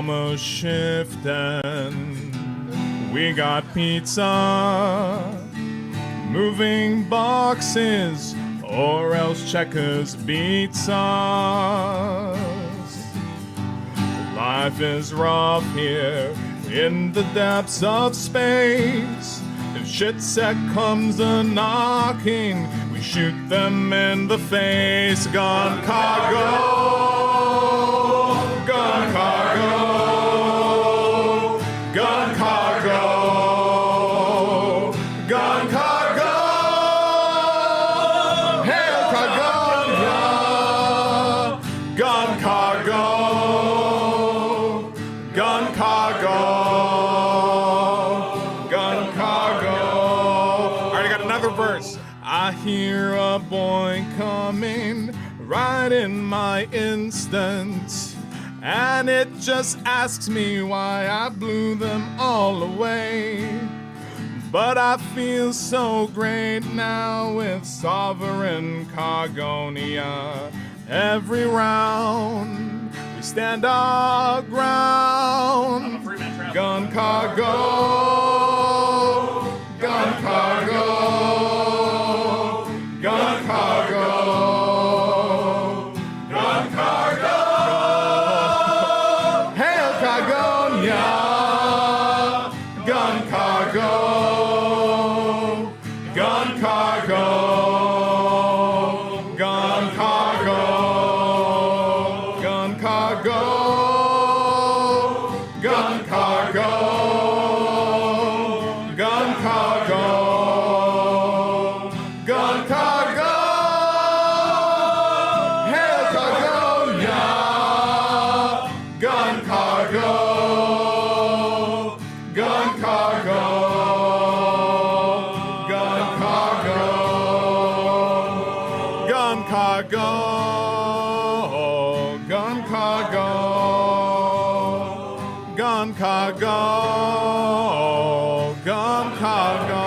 almost shifting. We got pizza, moving boxes, or else checkers beats us. Life is rough here in the depths of space. If shit set comes a-knocking, we shoot them in the face. Gun cargo, gun cargo, gun cargo, gun cargo. Hail Cargonia, gun cargo, gun cargo, gun cargo. All right, I got another verse. I hear a boy coming right in my instant, and it just asks me why I blew them all away. But I feel so great now with sovereign Cargonia. Every round we stand our ground. Gun cargo, gun cargo, gun cargo, gun cargo. Hail Cargonia, gun cargo. Gun cargo, gun cargo, gun cargo, gun cargo, gun cargo, gun cargo. Hail Cargonia, gun cargo, gun cargo. Gun cargo, gun cargo, gun cargo, gun cargo.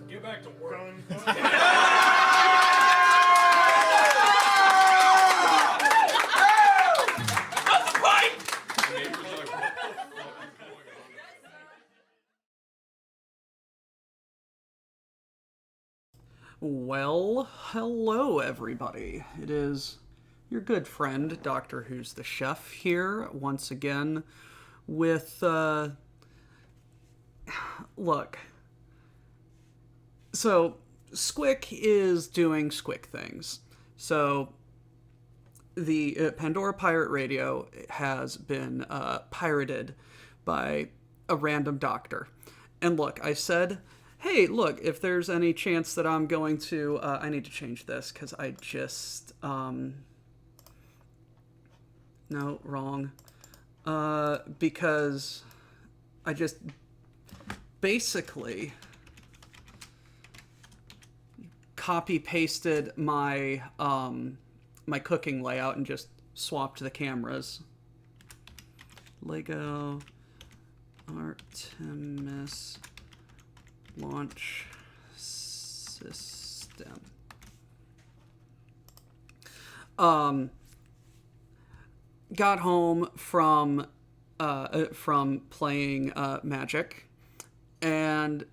Get back to work. That's the pipe! Well, hello everybody. It is your good friend, Doctor Who's the Chef, here once again with, look. So, Squick is doing Squick things. So, the Pandora Pirate Radio has been pirated by a random doctor. And look, I said, hey, look, if there's any chance that I'm going to... I need to change this, because I just... no, wrong. Because I just basically copy-pasted my, my cooking layout and just swapped the cameras. Lego Artemis launch system. Got home from playing Magic and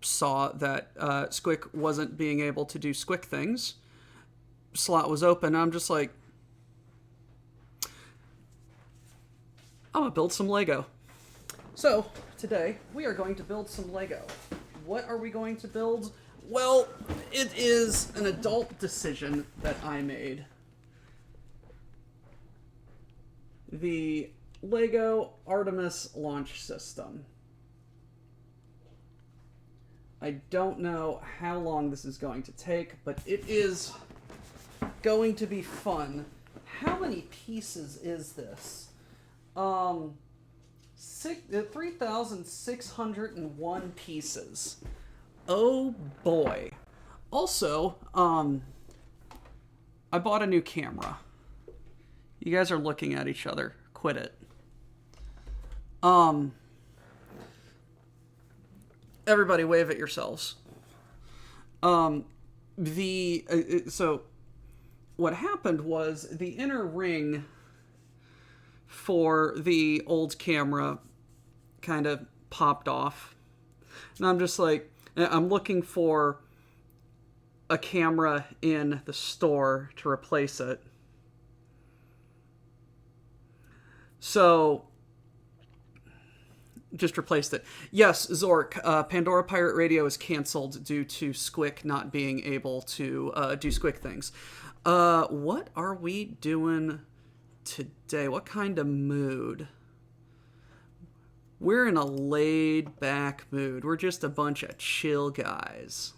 saw that Squick wasn't being able to do Squick things. Slot was open. I'm just like, I'm gonna build some Lego. So today we are going to build some Lego. What are we going to build? Well, it is an adult decision that I made. The Lego Artemis launch system. I don't know how long this is going to take, but it is going to be fun. How many pieces is this? 3,601 pieces. Oh boy. Also, I bought a new camera. You guys are looking at each other. Quit it. Everybody wave at yourselves. So what happened was the inner ring for the old camera kind of popped off. And I'm just like, I'm looking for a camera in the store to replace it. So, just replaced it. Yes, Zork, Pandora Pirate Radio is canceled due to Squick not being able to do Squick things. What are we doing today? What kind of mood? We're in a laid-back mood. We're just a bunch of chill guys.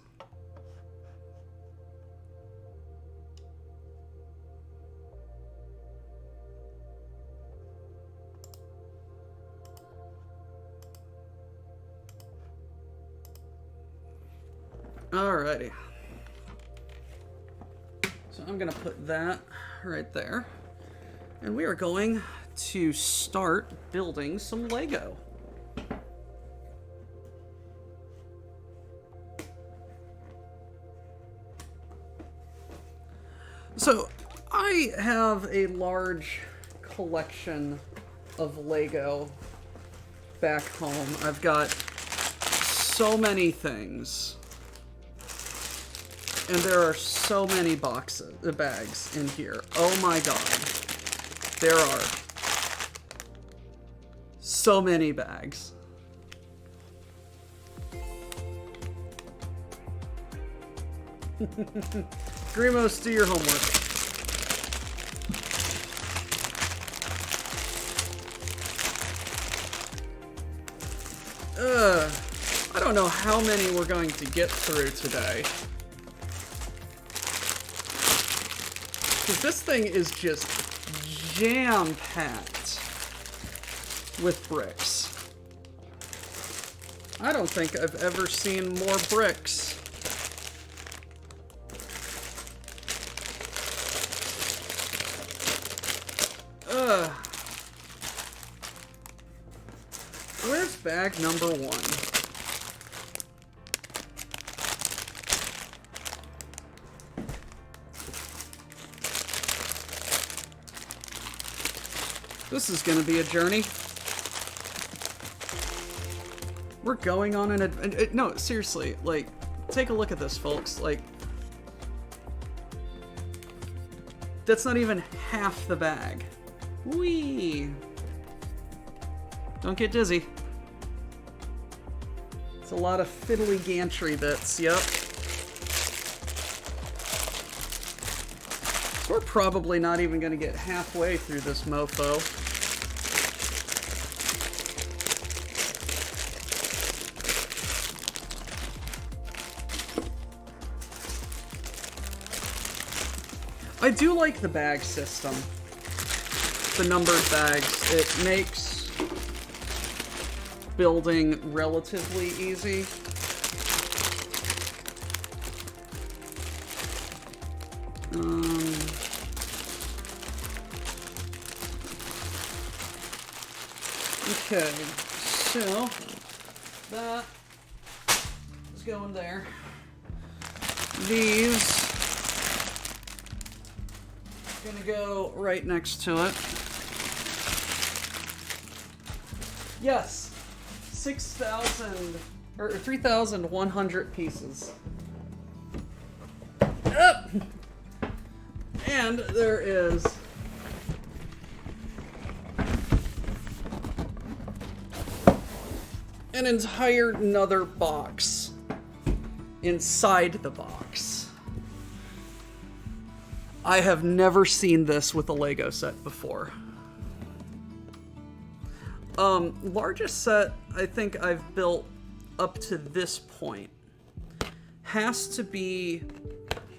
Alrighty. So I'm going to put that right there. And we are going to start building some Lego. So I have a large collection of Lego back home. I've got so many things. And there are so many bags in here. Oh my god. There are so many bags. Grimos, do your homework. I don't know how many we're going to get through today. Because this thing is just jam-packed with bricks. I don't think I've ever seen more bricks. Where's bag number 1? This is going to be a journey. We're going on an no, seriously, like, take a look at this, folks. Like, that's not even half the bag. Whee! Don't get dizzy. It's a lot of fiddly gantry bits, yep. So we're probably not even going to get halfway through this mofo. I do like the bag system. The numbered bags. It makes building relatively easy. Okay, so that is going there. These are gonna go right next to it. Yes, 6,000 or 3,100 pieces. Up! And there is an entire another box inside the box. I have never seen this with a Lego set before. Largest set I think I've built up to this point has to be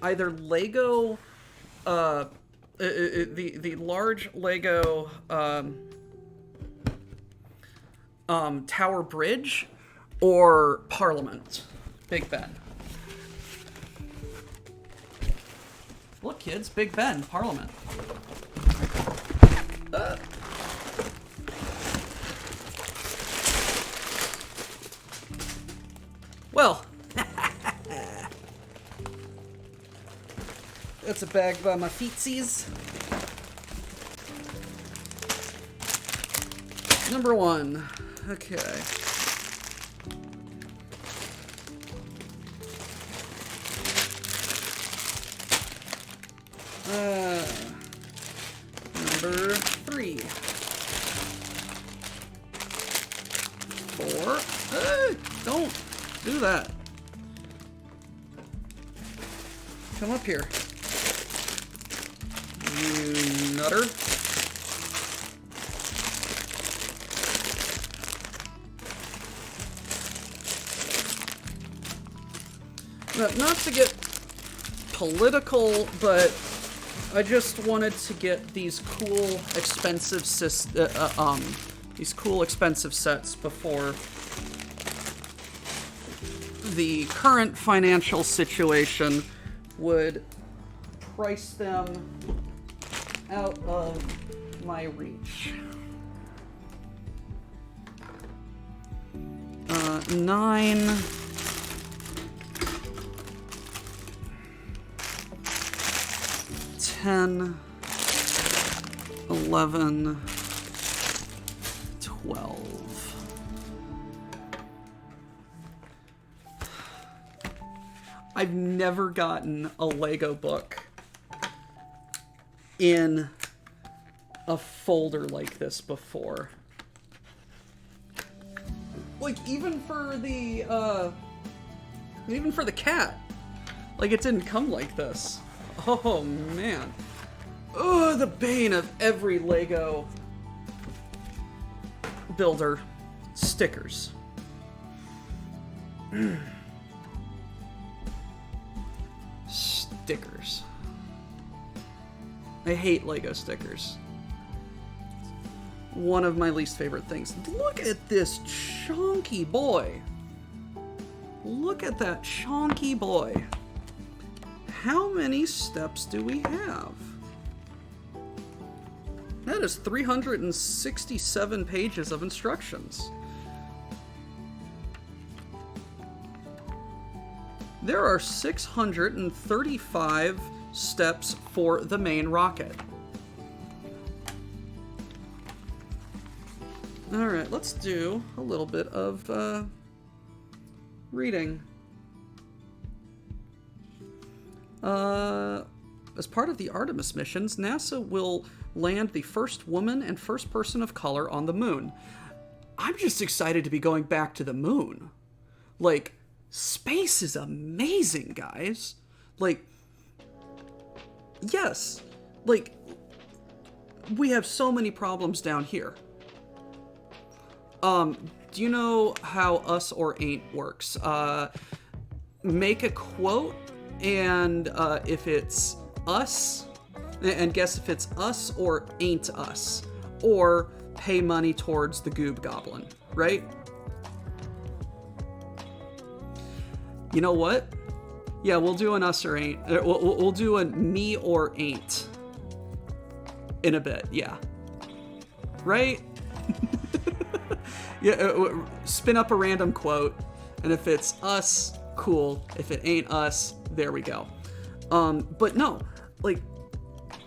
either Lego, the large Lego Tower Bridge, or Parliament, Big Ben. Look, kids, Big Ben, Parliament. Well, That's a bag by my feetsies. Number 1. Okay. Number 3. 4. Don't do that. Come up here. You nutter. Not to get political, but I just wanted to get these cool, expensive sets before the current financial situation would price them out of my reach. 9. 10, 11, 12. I've never gotten a Lego book in a folder like this before. Like, even for the cat. Like, it didn't come like this. Oh, man. Oh, the bane of every Lego builder. Stickers. Stickers. I hate Lego stickers. One of my least favorite things. Look at this chunky boy. Look at that chunky boy. How many steps do we have? That is 367 pages of instructions. There are 635 steps for the main rocket. Alright, let's do a little bit of reading. As part of the Artemis missions, NASA will land the first woman and first person of color on the moon. I'm just excited to be going back to the moon. Like, space is amazing, guys. Like, yes, like, we have so many problems down here. Do you know how us or ain't works? Make a quote, and if it's us, and guess if it's us or ain't us, or pay money towards the Goob Goblin, right? You know what? Yeah, we'll do an us or ain't. We'll do a me or ain't in a bit, yeah. Right? Yeah, spin up a random quote, and if it's us, cool. If it ain't us, there we go. But no, like,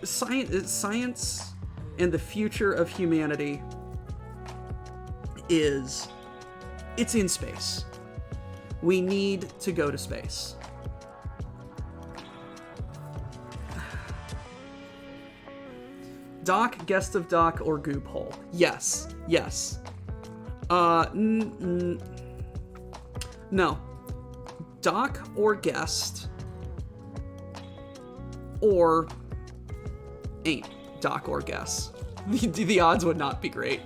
science and the future of humanity it's in space. We need to go to space. Doc, guest of Doc, or Goob Hole? Yes. Yes. No. Doc or guest, or ain't Doc or guest. The odds would not be great.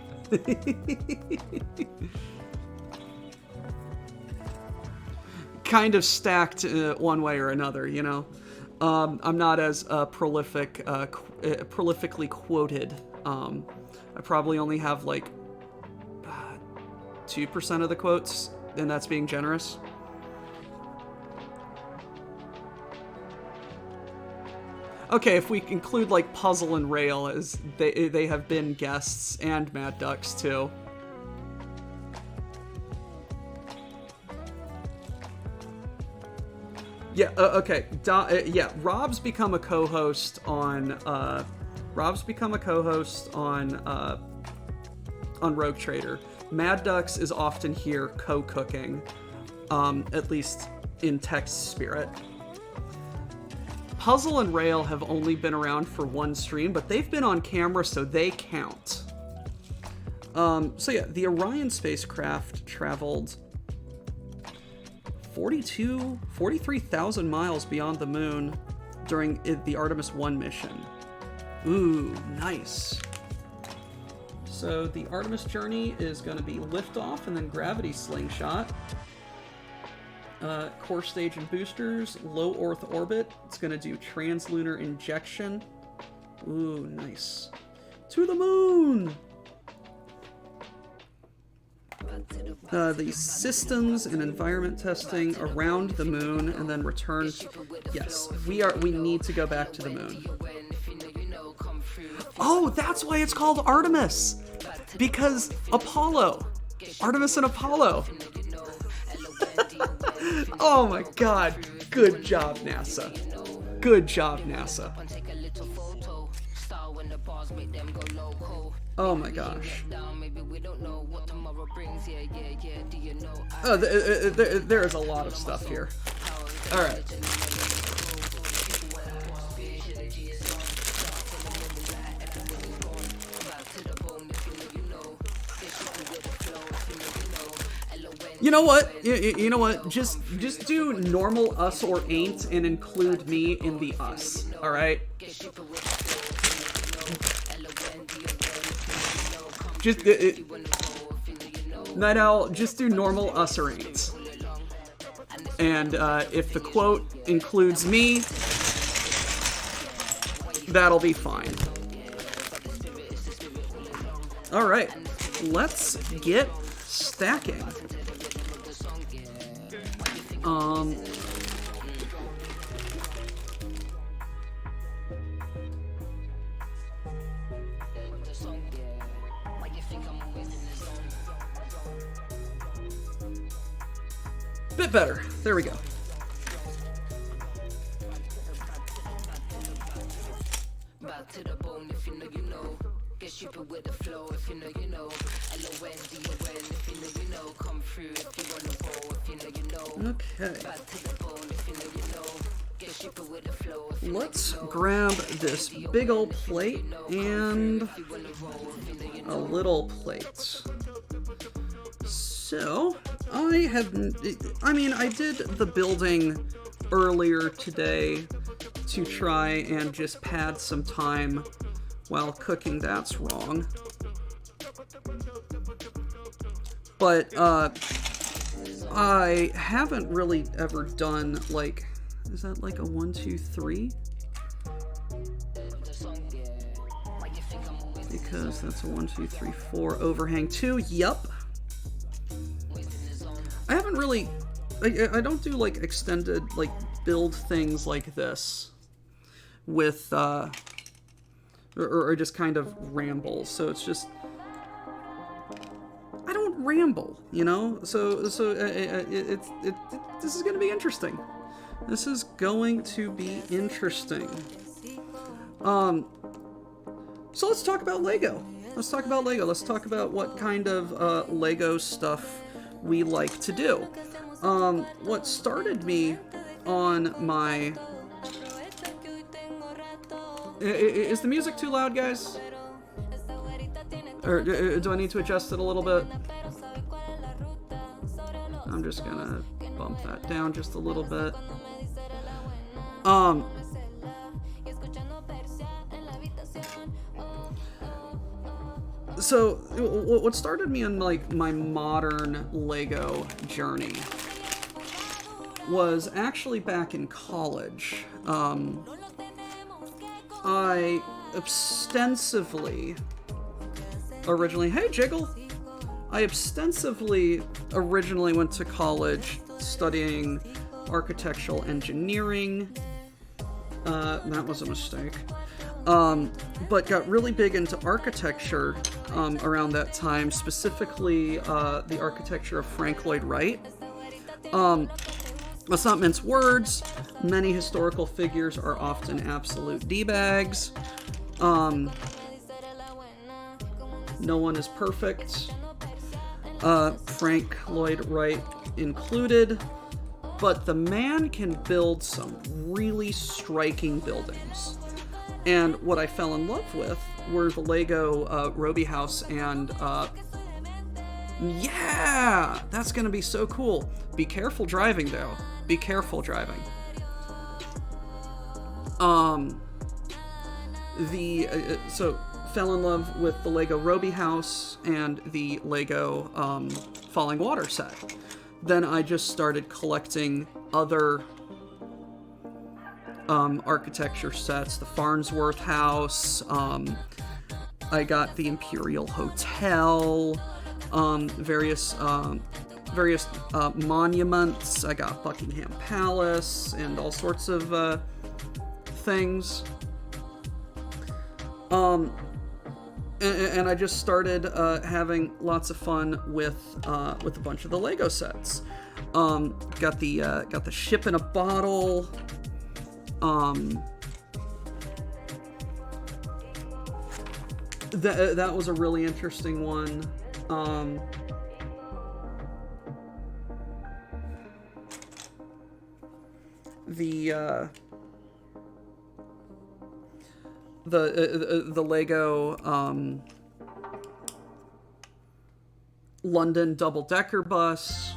Kind of stacked one way or another, you know. I'm not as prolifically quoted. I probably only have like 2% of the quotes, and that's being generous. Okay, if we include like Puzzle and Rail, as they have been guests, and Mad Ducks too. Yeah. Okay. Yeah. Rob's become a co-host on. On Rogue Trader. Mad Ducks is often here co-cooking, at least in text spirit. Puzzle and Rail have only been around for one stream, but they've been on camera, so they count. So yeah, the Orion spacecraft traveled 43,000 miles beyond the moon during the Artemis 1 mission. Ooh, nice. So the Artemis journey is going to be liftoff and then gravity slingshot. Core stage and boosters, low Earth orbit. It's going to do translunar injection. Ooh, nice. To the moon! The systems and environment testing around the moon and then return. Yes, we need to go back to the moon. Oh, that's why it's called Artemis! Because Apollo. Artemis and Apollo. Oh my god. Good job, NASA. Good job, NASA. Oh my gosh. Oh, there is a lot of stuff here. Alright. You know what? You know what? Just do normal us or ain't and include me in the us. All right. Just Night Owl. Just do normal us or ain't. And if the quote includes me, that'll be fine. All right. Let's get stacking. Bit better. There we go. Back to the bone if you know you know. Get stupid with the flow if you know you know. LONDON if you know you know. Come through if you wanna roll if you know you know. Okay. Back to the bone if you know you know. Get stupid with the flow if you know. Let's grab this big old plate and a little plate. So, I did the building earlier today to try and just pad some time while cooking. That's wrong. But, I haven't really ever done, like, is that like a 1, 2, 3? Because that's a 1, 2, 3, 4 overhang 2. Yup. I haven't really, I don't do like extended, like build things like this with, or just kind of ramble. So it's just, I don't ramble, you know? So this is going to be interesting. This is going to be interesting. So let's talk about Lego. Let's talk about Lego. Let's talk about what kind of Lego stuff we like to do. What started me on my... Is the music too loud, guys? Or do I need to adjust it a little bit? I'm just gonna bump that down just a little bit. So, what started me on, like, my modern Lego journey was actually back in college. I ostensibly originally... Hey, Jiggle! I ostensibly originally went to college studying architectural engineering. That was a mistake. But got really big into architecture around that time, specifically the architecture of Frank Lloyd Wright. Let's not mince words. Many historical figures are often absolute D-bags. No one is perfect. Frank Lloyd Wright included. But the man can build some really striking buildings. And what I fell in love with were the Lego Roby House and... yeah! That's gonna be so cool. Be careful driving, though. Be careful driving. So fell in love with the Lego Roby House and the Lego Falling Water set. Then I just started collecting other architecture sets, the Farnsworth House. I got the Imperial Hotel, various monuments. I got Buckingham Palace and all sorts of things. And I just started having lots of fun with a bunch of the Lego sets. Got the ship in a bottle. That was a really interesting one. The Lego London double-decker bus.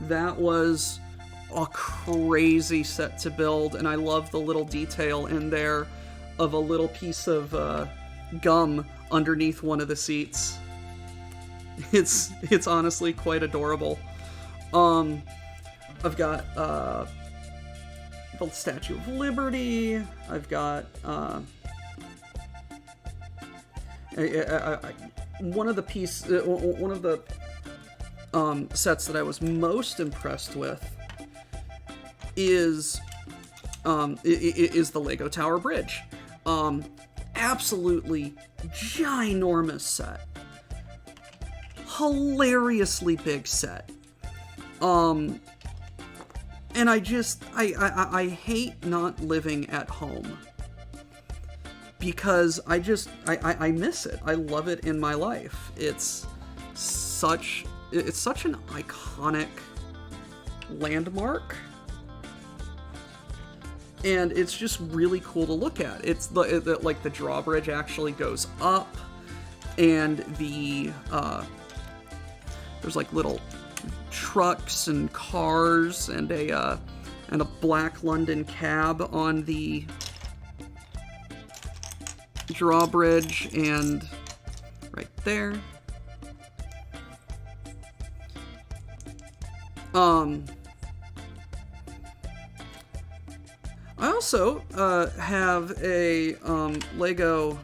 That was a crazy set to build, and I love the little detail in there of a little piece of gum underneath one of the seats. It's honestly quite adorable. I've got the Statue of Liberty. I've got one of the sets that I was most impressed with is the Lego Tower Bridge. Absolutely ginormous set. Hilariously big set. And I hate not living at home. Because I miss it. I love it in my life. It's such an iconic landmark. And it's just really cool to look at. It's the drawbridge actually goes up, and there's like little trucks and cars and a black London cab on the drawbridge, and right there. I also have a Lego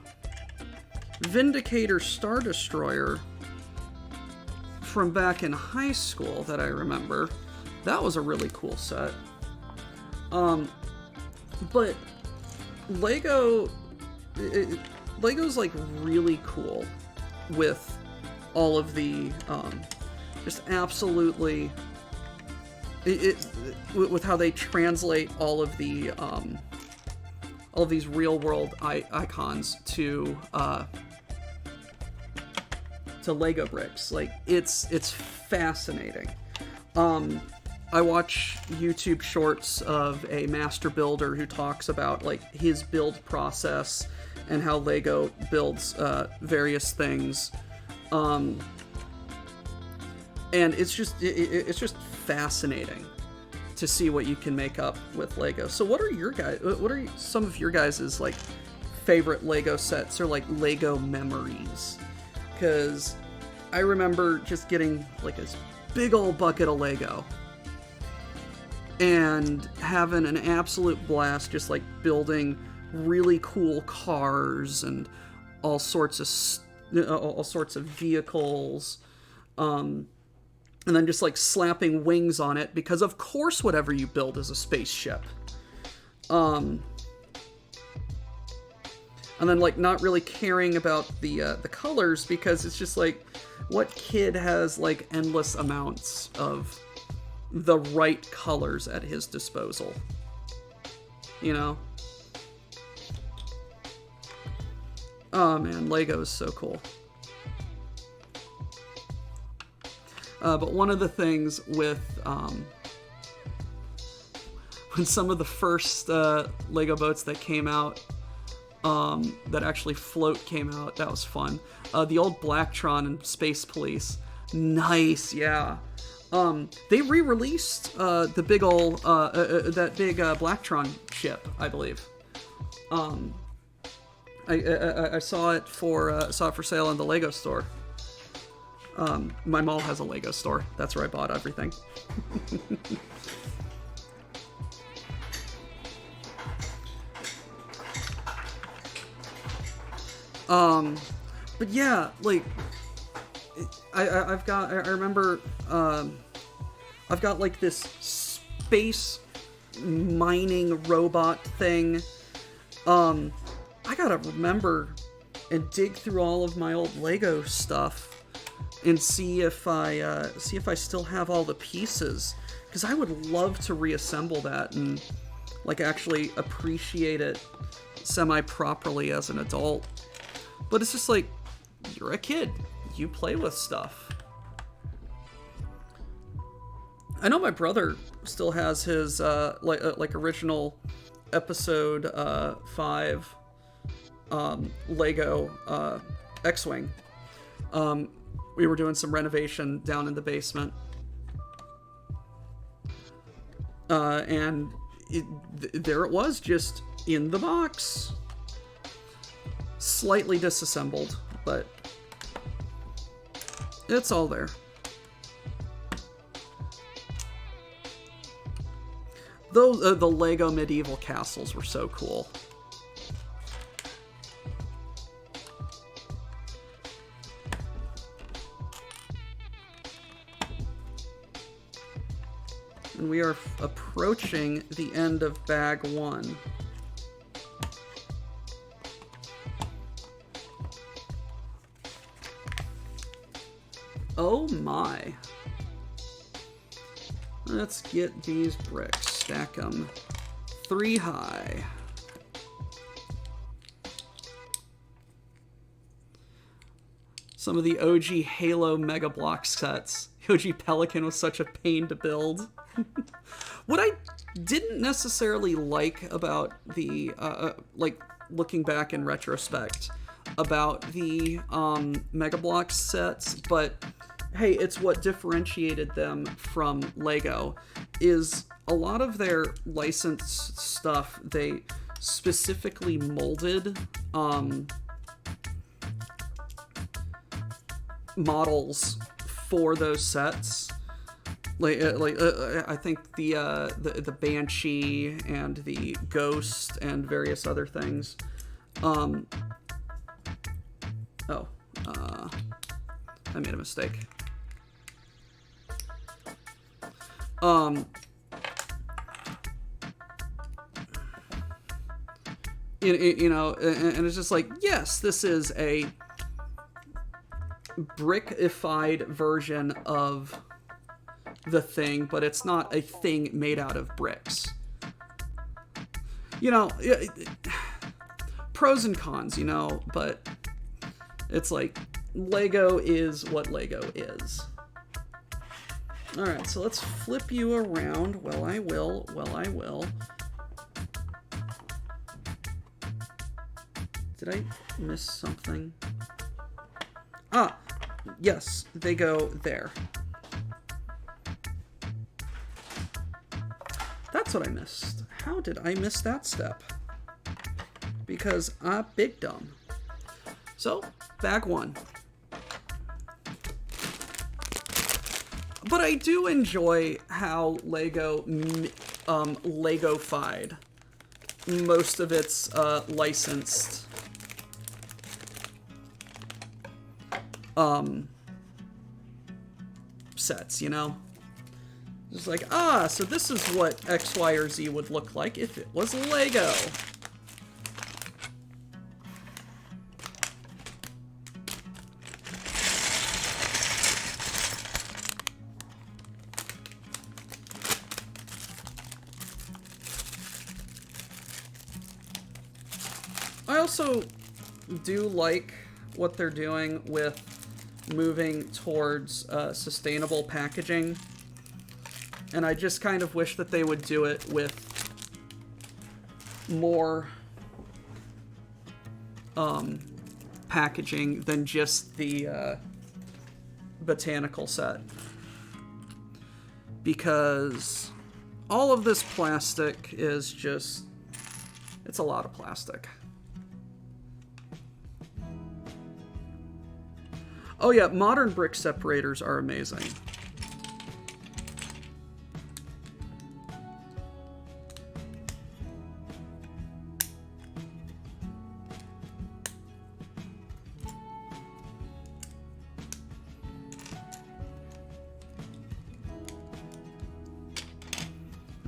Vindicator Star Destroyer from back in high school that I remember. That was a really cool set. But Lego's like really cool with all of the just absolutely with how they translate all of these real world icons to Lego bricks. Like it's fascinating. I watch YouTube shorts of a master builder who talks about like his build process and how Lego builds various things, and it's just fascinating to see what you can make up with Lego. So what are some of your guys' like favorite Lego sets or like Lego memories? Because I remember just getting like this big old bucket of Lego and having an absolute blast just like building really cool cars and all sorts of vehicles, and then just like slapping wings on it, because of course whatever you build is a spaceship. And then like not really caring about the colors, because it's just like, what kid has like endless amounts of the right colors at his disposal. You know? Oh man, Lego is so cool. But one of the things with when some of the first Lego boats that came out, that actually float came out, that was fun. The old Blacktron and Space Police, nice, yeah. They re-released the big old that big Blacktron ship, I believe. I saw it for sale in the Lego store. My mall has a Lego store. That's where I bought everything. But yeah, like I remember I've got like this space mining robot thing. I gotta remember and dig through all of my old Lego stuff and see if I still have all the pieces, because I would love to reassemble that and like actually appreciate it semi-properly as an adult. But it's just like, you're a kid, you play with stuff. I know my brother still has his like original episode 5 Lego X-Wing. We were doing some renovation down in the basement. And there it was, just in the box. Slightly disassembled, but it's all there. Those the Lego medieval castles were so cool. And we are approaching the end of bag 1. Oh my. Let's get these bricks. Stack them 3 high. Some of the OG Halo Mega Block sets. OG Pelican was such a pain to build. What I didn't necessarily like about the, like looking back in retrospect, about the Mega Block sets, but hey, it's what differentiated them from Lego, is a lot of their licensed stuff, they specifically molded models for those sets. I think the Banshee and the Ghost and various other things. I made a mistake. You know, and it's just like, yes, this is a brickified version of the thing, but it's not a thing made out of bricks. You know, pros and cons, you know, but it's like, Lego is what Lego is. Alright, so let's flip you around. Well, I will. Did I miss something? Ah, yes, they go there. That's what I missed. How did I miss that step? Because I'm big dumb. So, bag 1. But I do enjoy how Lego Lego-fied most of its licensed sets, you know? Just like, so this is what X, Y, or Z would look like if it was Lego. I also do like what they're doing with moving towards sustainable packaging. And I just kind of wish that they would do it with more packaging than just the botanical set. Because all of this plastic is just... it's a lot of plastic. Oh yeah, modern brick separators are amazing.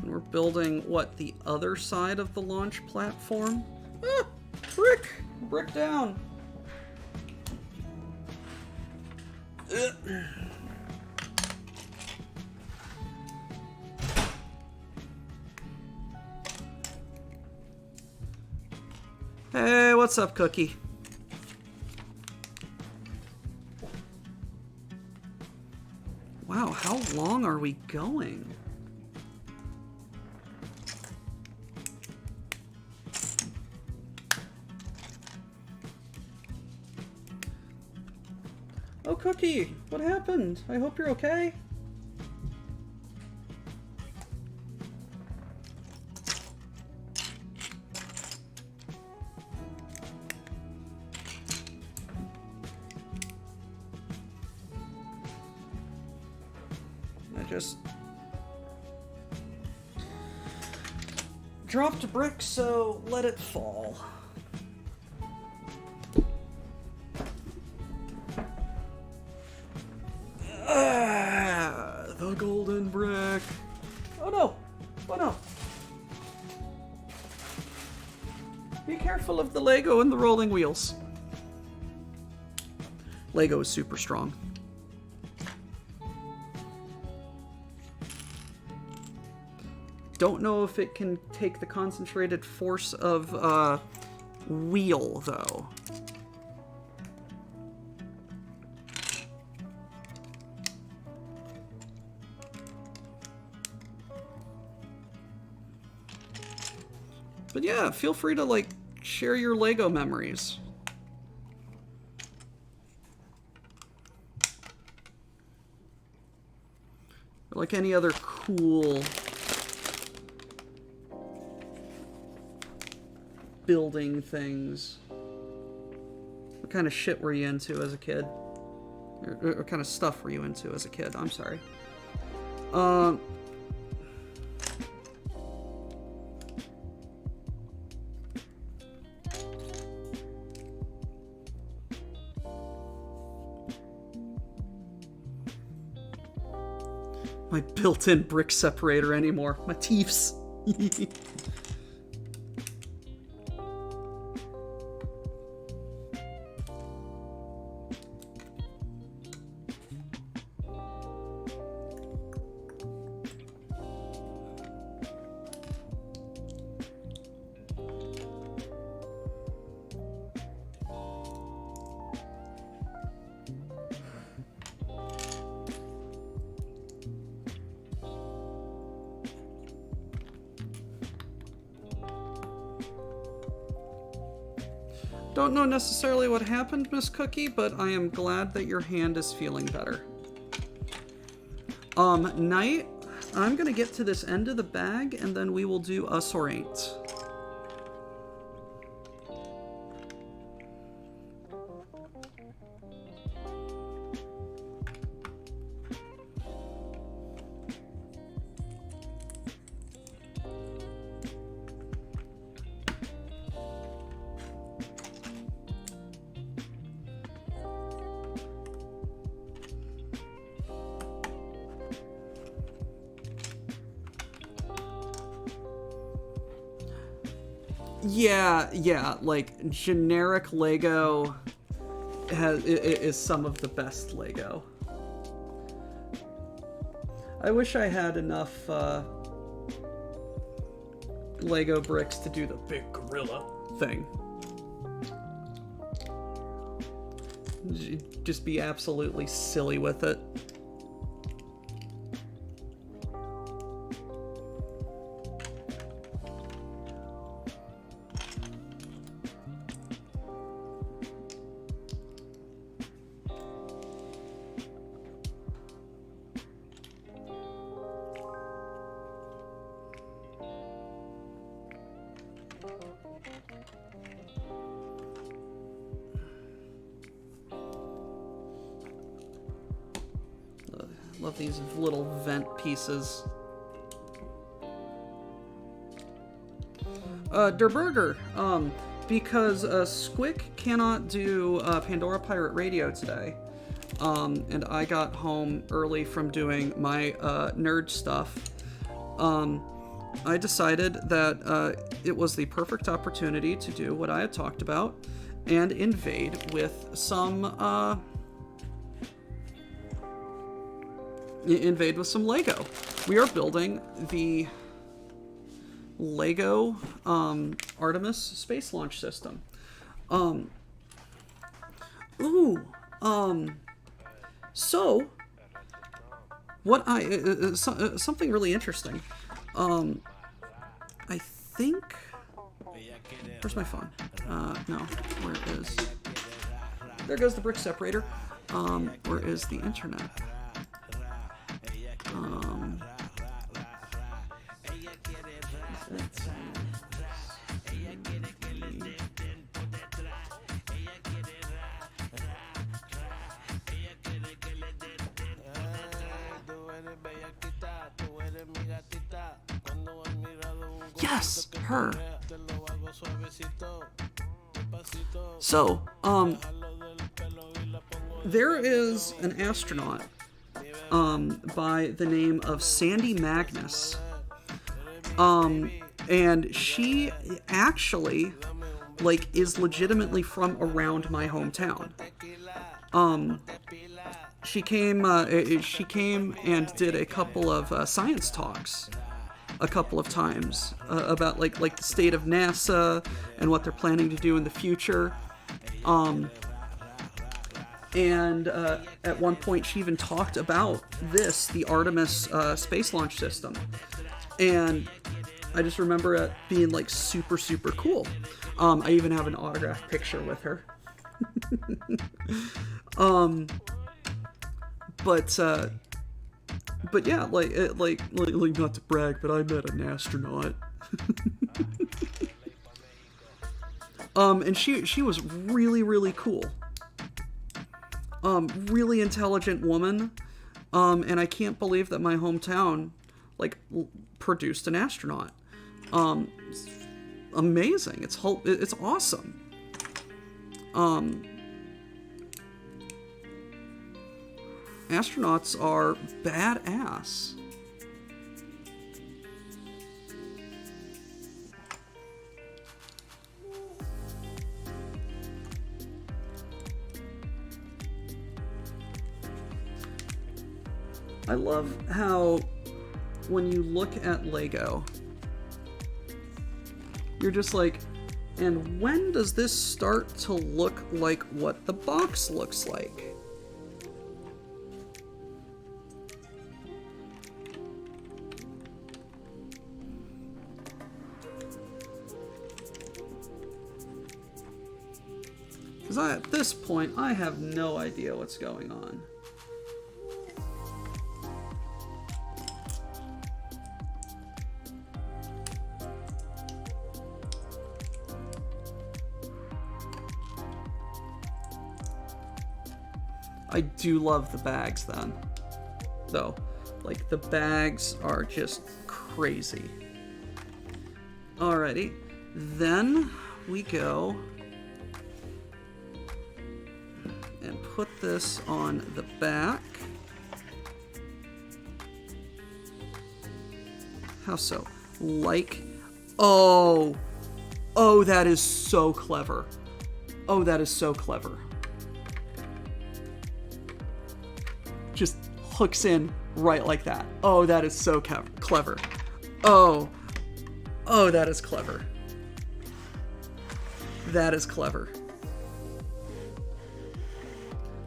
And we're building, what, the other side of the launch platform? Ah! Brick! Brick down! Hey, what's up, Cookie? Wow, how long are we going? Oh, Cookie, what happened? I hope you're okay. I just dropped a brick, so let it fall. The golden brick. Oh no! Oh no! Be careful of the Lego and the rolling wheels. Lego is super strong. Don't know if it can take the concentrated force of wheel, though. But yeah, feel free to, like, share your Lego memories. Or like any other cool building things. What kind of shit were you into as a kid? Or what kind of stuff were you into as a kid? I'm sorry. My built-in brick separator anymore. My teeths. Don't know necessarily what happened, Miss Cookie, but I am glad that your hand is feeling better. Knight, I'm gonna get to this end of the bag, and then we will do us or ain't. Yeah, like, generic Lego is some of the best Lego. I wish I had enough Lego bricks to do the big gorilla thing. just be absolutely silly with it. Love these little vent pieces. Der Burger, because Squick cannot do Pandora Pirate Radio today, and I got home early from doing my nerd stuff, I decided that it was the perfect opportunity to do what I had talked about and invade with some Lego. We are building the Lego Artemis space launch system. So what something really interesting. I think, where's my phone? No, where is? There goes the brick separator. Where is the internet? Yes, her. So, there is an astronaut by the name of Sandy Magnus. And she actually, like, is legitimately from around my hometown. She came and did a couple of science talks a couple of times about like the state of NASA and what they're planning to do in the future. And at one point she even talked about the Artemis space launch system. And I just remember it being like super, super cool. I even have an autographed picture with her. But yeah, like not to brag, but I met an astronaut. And she was really, really cool. Really intelligent woman. And I can't believe that my hometown, like, produced an astronaut. It's amazing. It's awesome. Astronauts are badass. I love how when you look at Lego, you're just like, and when does this start to look like what the box looks like? Because at this point, I have no idea what's going on. I do love the bags then, though. Like, the bags are just crazy. Alrighty, then we go and put this on the back. How so? Like, oh, that is so clever. Oh, that is so clever. Just hooks in right like that. Oh, that is so clever. Oh, that is clever. That is clever.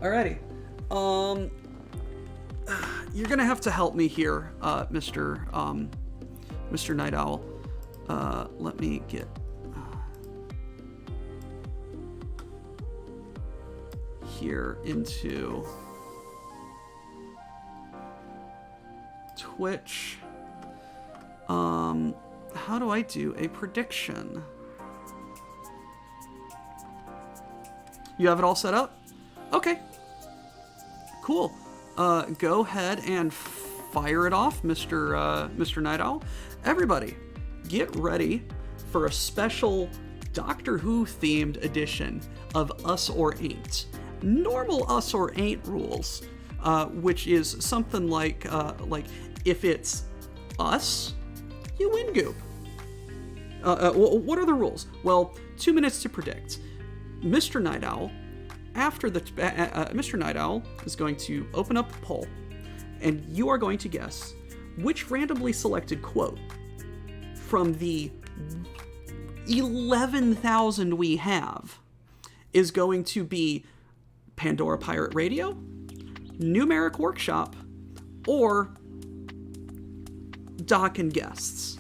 Alrighty. You're gonna have to help me here, Mr. Night Owl. Let me get here into Twitch. How do I do a prediction? You have it all set up? Okay. Cool. Go ahead and fire it off, Mr. Night Owl. Everybody, get ready for a special Doctor Who themed edition of Us or Ain't. Normal Us or Ain't rules, which is something like if it's us, you win goop. What are the rules? Well, 2 minutes to predict. Mr. Night Owl, after the Mr. Night Owl is going to open up a poll, and you are going to guess which randomly selected quote from the 11,000 we have is going to be Pandora Pirate Radio, Numeric Workshop, or Doc and Guests.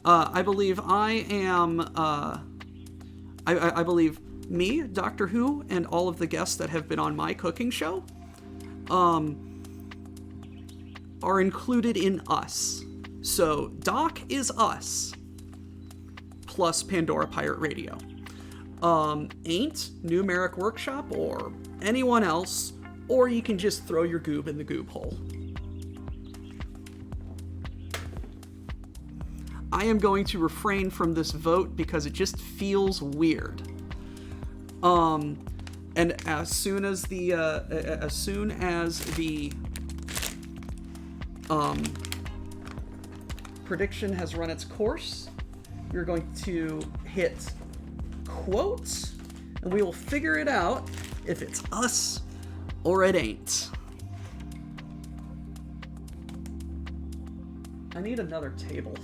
I believe I am. I believe me, Doctor Who, and all of the guests that have been on my cooking show are included in us. So Doc is us, plus Pandora Pirate Radio. Ain't Numeric Workshop or anyone else, or you can just throw your goob in the goob hole. I am going to refrain from this vote because it just feels weird. And as soon as the prediction has run its course, you're going to hit quotes, and we will figure it out if it's us or it ain't. I need another table.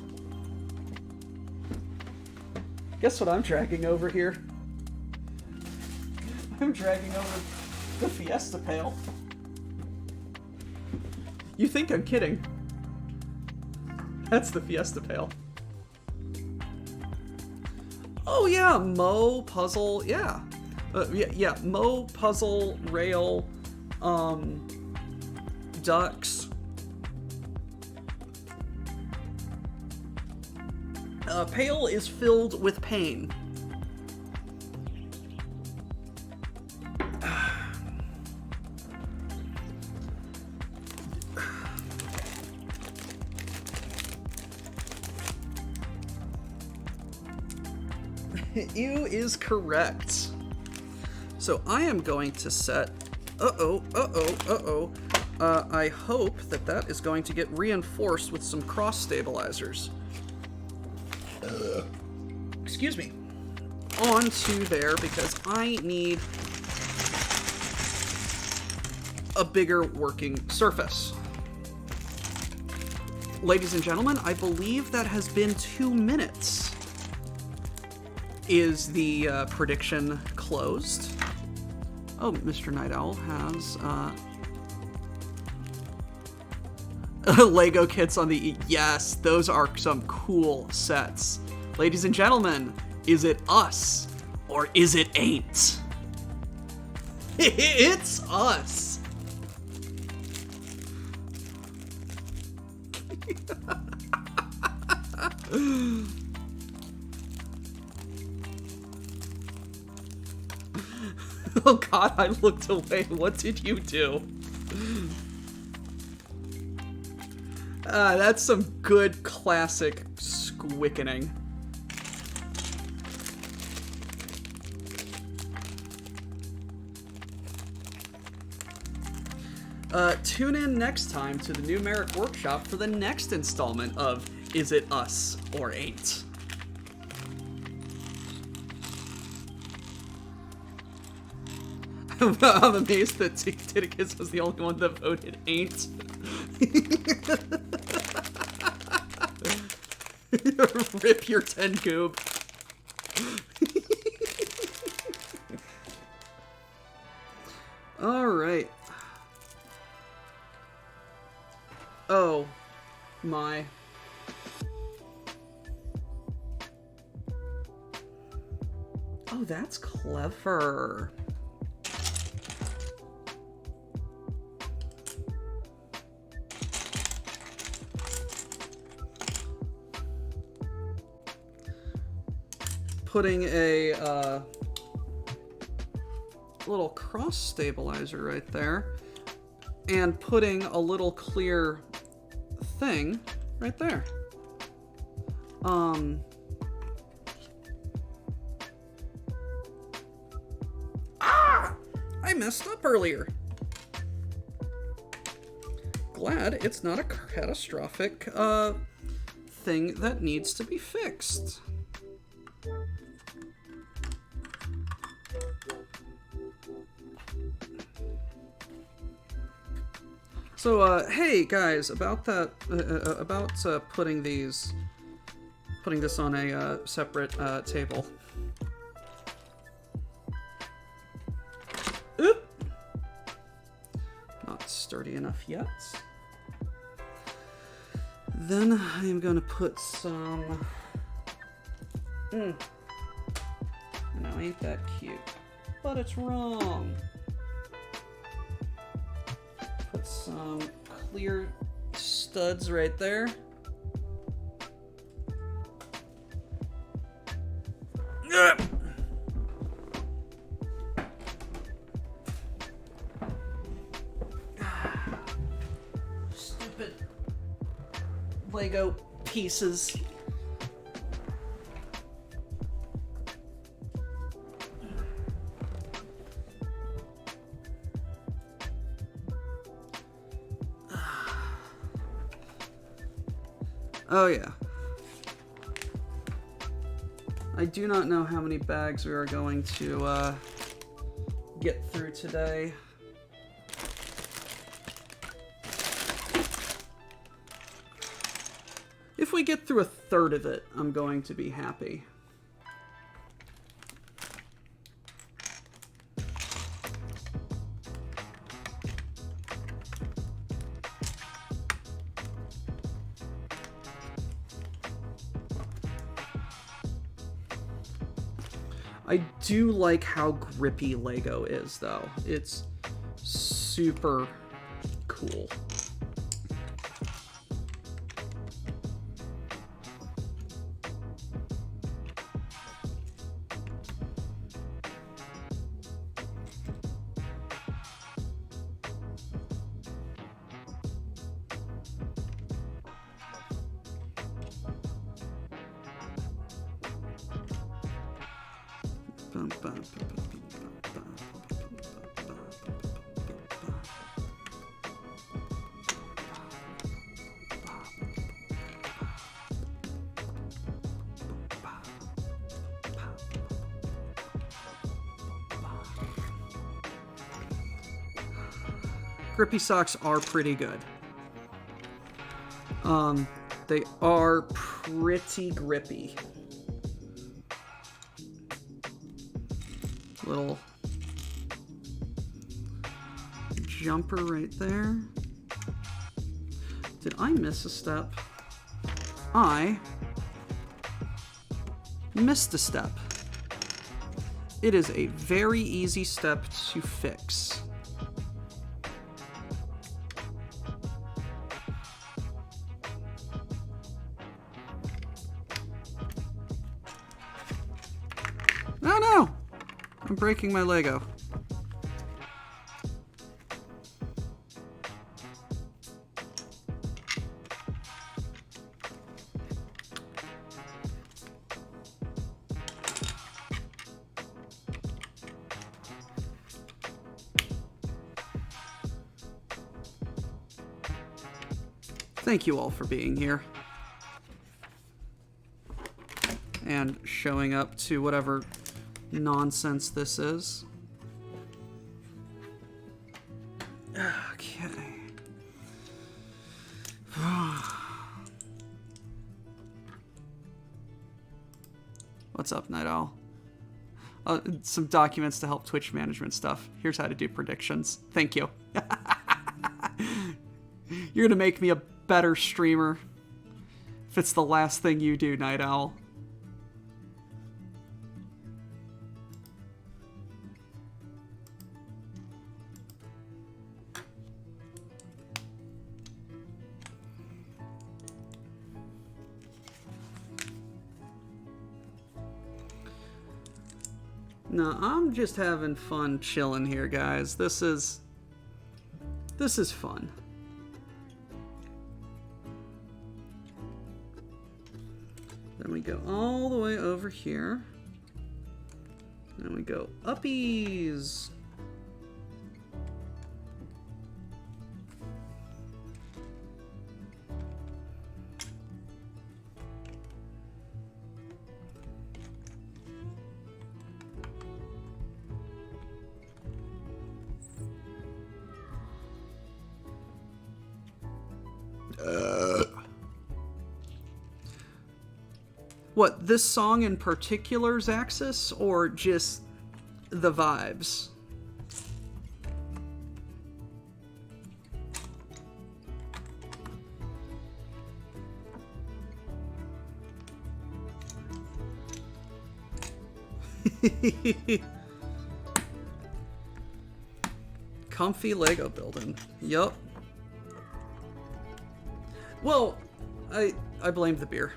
Guess what I'm dragging over here? I'm dragging over the Fiesta pail. You think I'm kidding? That's the Fiesta pail. Oh yeah, Mo, puzzle, yeah. Yeah, Mo, puzzle, rail, ducks. Pail is filled with pain. You is correct. So I am going to set... I hope that is going to get reinforced with some cross stabilizers. Excuse me. Onto there, because I need a bigger working surface. Ladies and gentlemen, I believe that has been 2 minutes. Is the prediction closed? Oh, Mr. Night Owl has Lego kits on the... Yes, those are some cool sets. Ladies and gentlemen, is it us or is it ain't? It's us. Oh god, I looked away. What did you do? That's some good classic squickening. Tune in next time to the Numeric Workshop for the next installment of Is It Us or Ain't? I'm amazed that Titicus was the only one that voted ain't. Rip your 10 goob. All right. Oh my. Oh, that's clever. Putting a little cross stabilizer right there, and putting a little clear thing right there. I messed up earlier. Glad it's not a catastrophic thing that needs to be fixed. So, hey guys, about that, putting this on a separate table. Oop! Not sturdy enough yet. Then I am going to put some. No, ain't that cute? But it's wrong. Put some clear studs right there. Stupid Lego pieces. Oh yeah. I do not know how many bags we are going to get through today. If we get through a third of it, I'm going to be happy. I do like how grippy Lego is, though. It's super cool. Grippy socks are pretty good. They are pretty grippy. Little jumper right there. Did I miss a step? I missed a step. It is a very easy step to fix. Oh no! I'm breaking my Lego. Thank you all for being here. And showing up to whatever nonsense this is. Okay. What's up, Night Owl? some documents to help Twitch management stuff. Here's how to do predictions. Thank you. You're gonna make me a better streamer if it's the last thing you do, Night Owl. No, I'm just having fun chilling here, guys. This is fun. Then we go all the way over here. Then we go uppies. What, this song in particular, Zaxxas, or just the vibes? Comfy Lego building. Yup. Well, I blame the beer.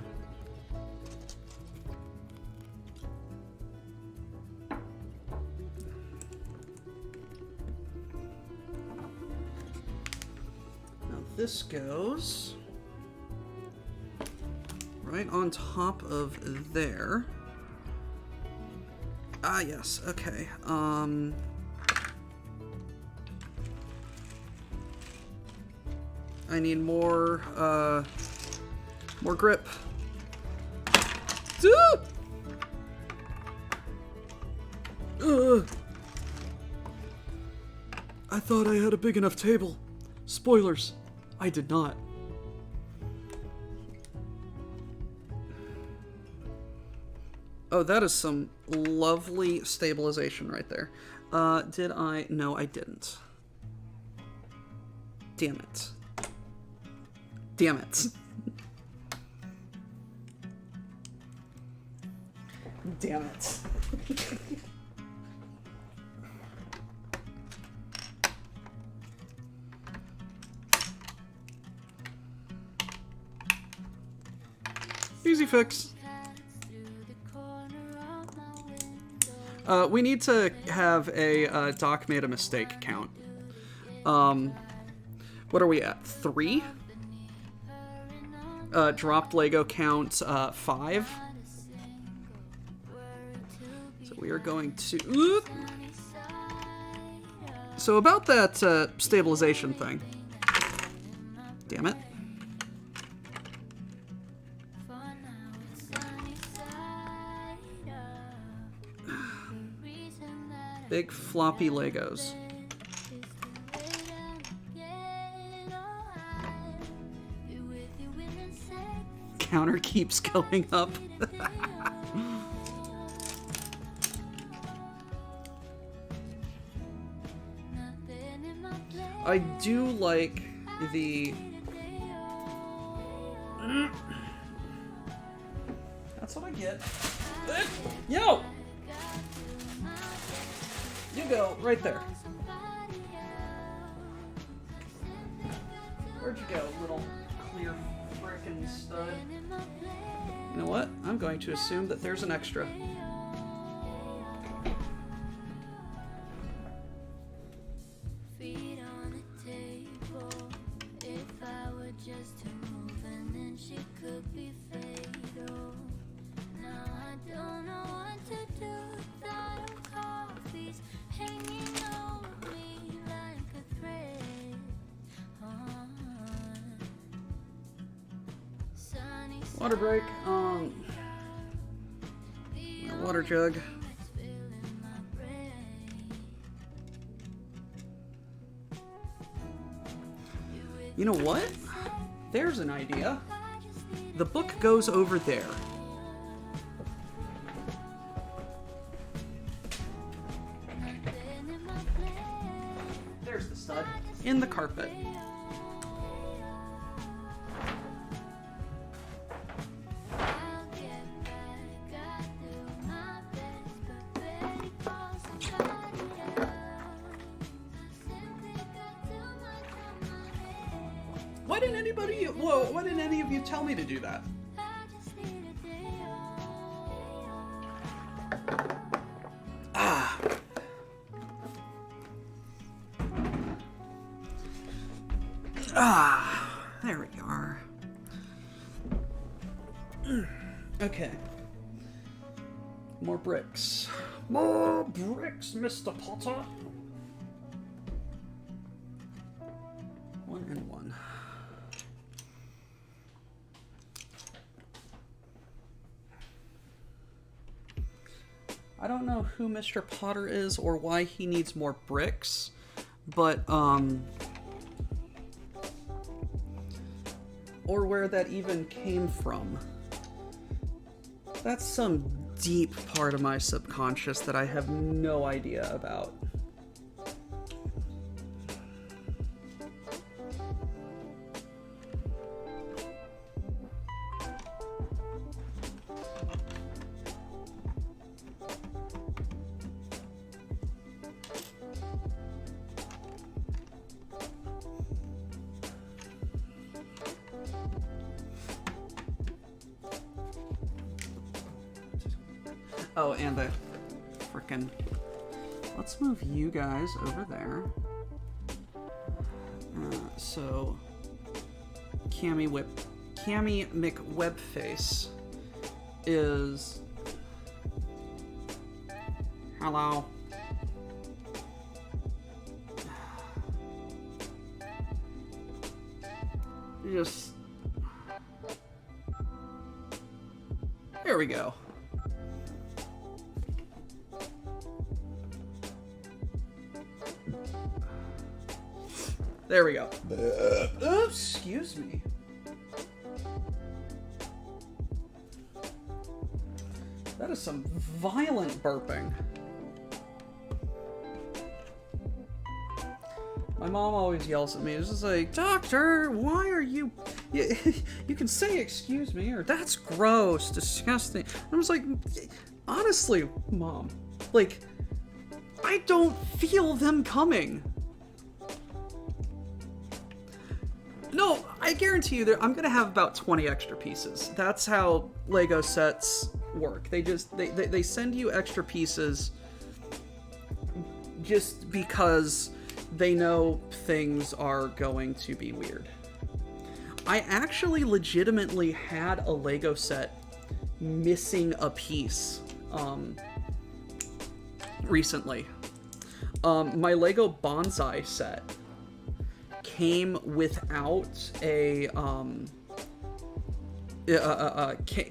This goes right on top of there. Ah, yes. Okay. I need more grip. I thought I had a big enough table. Spoilers. I did not. Oh, that is some lovely stabilization right there. Did I? No, I didn't. Damn it. Damn it. Damn it. Easy fix. We need to have a Doc made a mistake count. What are we at? 3? Dropped Lego count 5. So we are going to... So about that stabilization thing. Damn it. Big floppy Legos. Counter keeps going up. I do like the... That's what I get. Yo! You go, right there. Where'd you go, little clear frickin' stud? You know what? I'm going to assume that there's an extra. Water break on water jug. You know what? There's an idea. The book goes over there. in the carpet. Why didn't any of you tell me to do that? There we are. Okay. More bricks. More bricks, Mr. Potter. 1 and 1. I don't know who Mr. Potter is or why he needs more bricks, but, or where that even came from. That's some deep part of my subconscious that I have no idea about. Oh, and the frickin'... Let's move you guys over there. So... Cammy McWebface is... Hello. Just... There we go. There we go. Oops, excuse me. That is some violent burping. My mom always yells at me. It's just like, Doctor, why are you... You can say excuse me, or that's gross, disgusting. I was like, honestly, Mom, like, I don't feel them coming. No, I guarantee you I'm gonna have about 20 extra pieces. That's how Lego sets work. They send you extra pieces just because they know things are going to be weird. I actually legitimately had a Lego set missing a piece recently. My Lego bonsai set came without a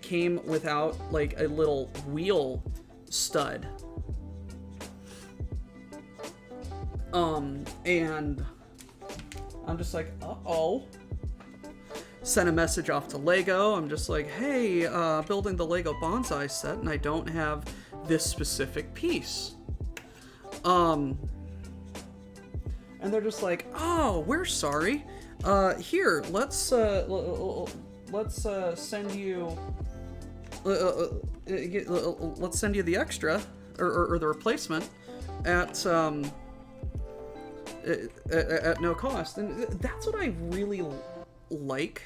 came without like a little wheel stud, and I'm just like, uh-oh. Sent a message off to Lego. I'm just like, hey, building the Lego bonsai set, and I don't have this specific piece. And they're just like, oh, we're sorry. Here, let's send you, let's send you the extra or the replacement at no cost. And that's what I really like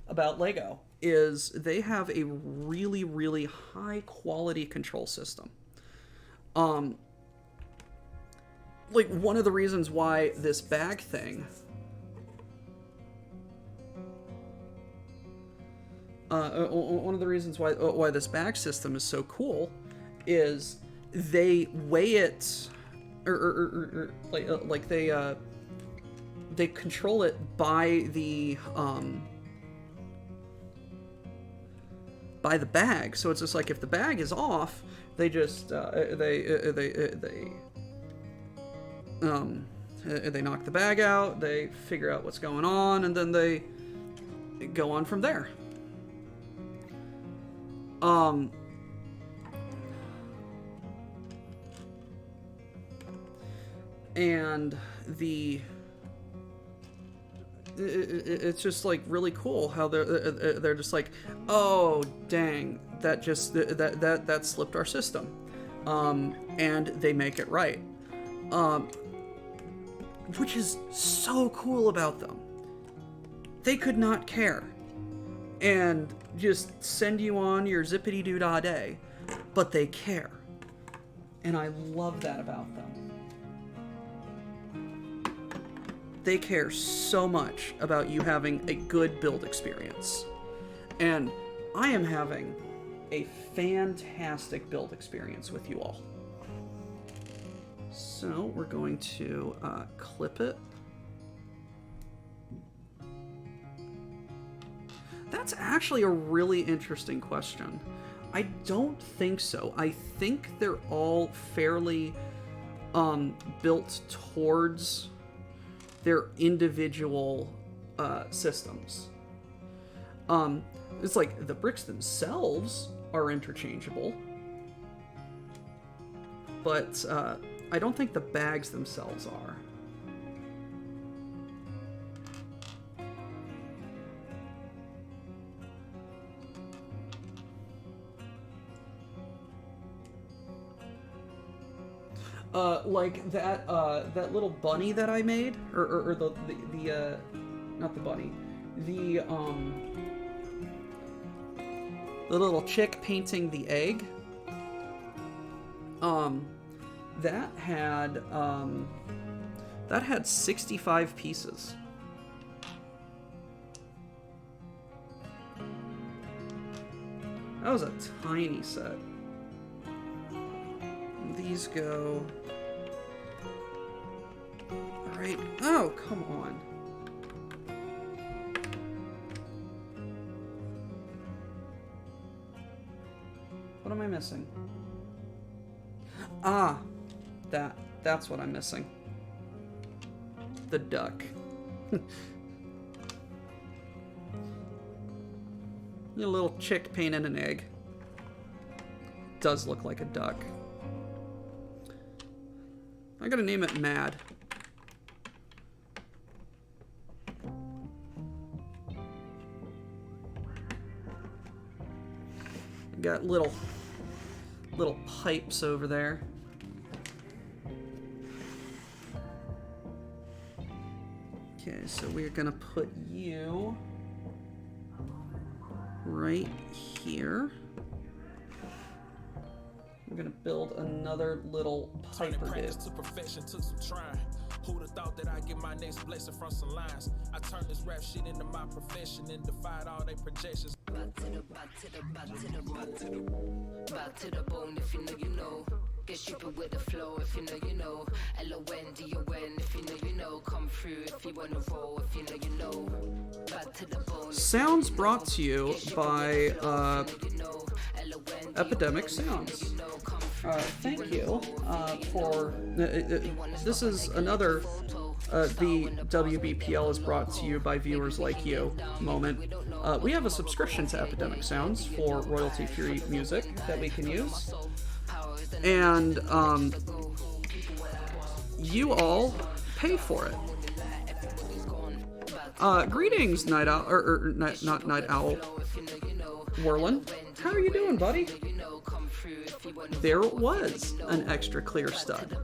about Lego, is they have a really, really high quality control system. Like, one of the reasons why this bag thing one of the reasons why this bag system is so cool is they weigh it or like they control it by the bag. So it's just like, if the bag is off, they just they knock the bag out, they figure out what's going on, and then they go on from there. And the it's just like really cool how they're just like, oh dang, that just that slipped our system, and they make it right, which is so cool about them. They could not care and just send you on your zippity-doo-dah day, but they care, and I love that about them. They care so much about you having a good build experience. And I am having a fantastic build experience with you all. So we're going to clip it. That's actually a really interesting question. I don't think so. I think they're all fairly built towards their individual systems. It's like the bricks themselves are interchangeable, but I don't think the bags themselves are. Like that little bunny that I made, or the not the bunny, the little chick painting the egg. That had 65 pieces. That was a tiny set. These go right. Oh, come on. What am I missing? Ah, that's what I'm missing. The duck. A little chick painting an egg. Does look like a duck. I'm gonna name it Mad. Got little pipes over there. Okay, so we're gonna put you right here. We're gonna build another little piper dude. Who'd have thought that I'd get my next blessing from some lines? I turned this rap shit into my profession and defied all their projections. Back to the bone, if you know, you know. Get stupid with the flow, if you know, you know. L-O-N-D-O-N, if you know, you know. Come through if you wanna roll, if you know, you know. Back to the bone. Sounds brought to you by Epidemic Sounds. Thank you for this is another the WBPL is brought to you by viewers like you moment. We have a subscription to Epidemic Sounds for royalty-free music that we can use, and you all pay for it. Greetings, Night Owl, or not Night Owl, Warlin. How are you doing, buddy? There was an extra clear stud.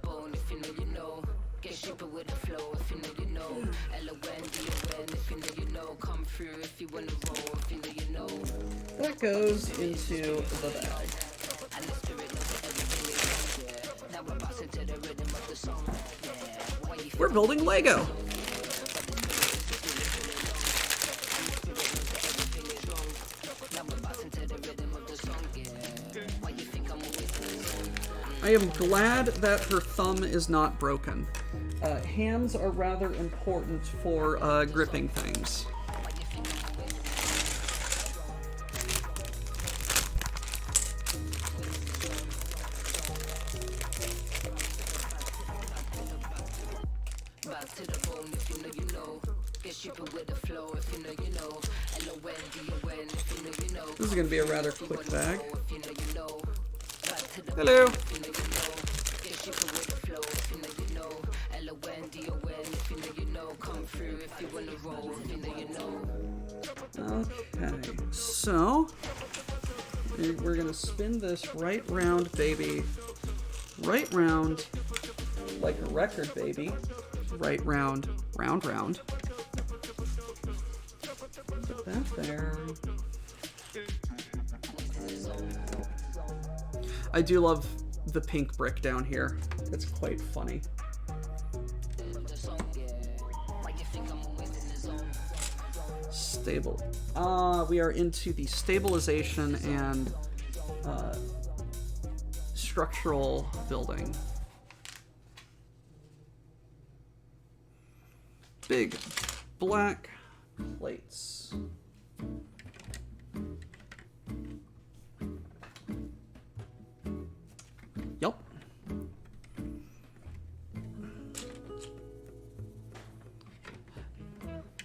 That goes into the bag. We're building Lego. I am glad that her thumb is not broken. Hands are rather important for gripping things. This is going to be a rather quick bag. Hello. through if you wanna roll, if you know you know. Okay, so we're gonna spin this right round, baby. Right round, like a record, baby. Right round, round, round. Put that there. I do love the pink brick down here. It's quite funny. Stable. We are into the stabilization and structural building. Big black plates. Yup.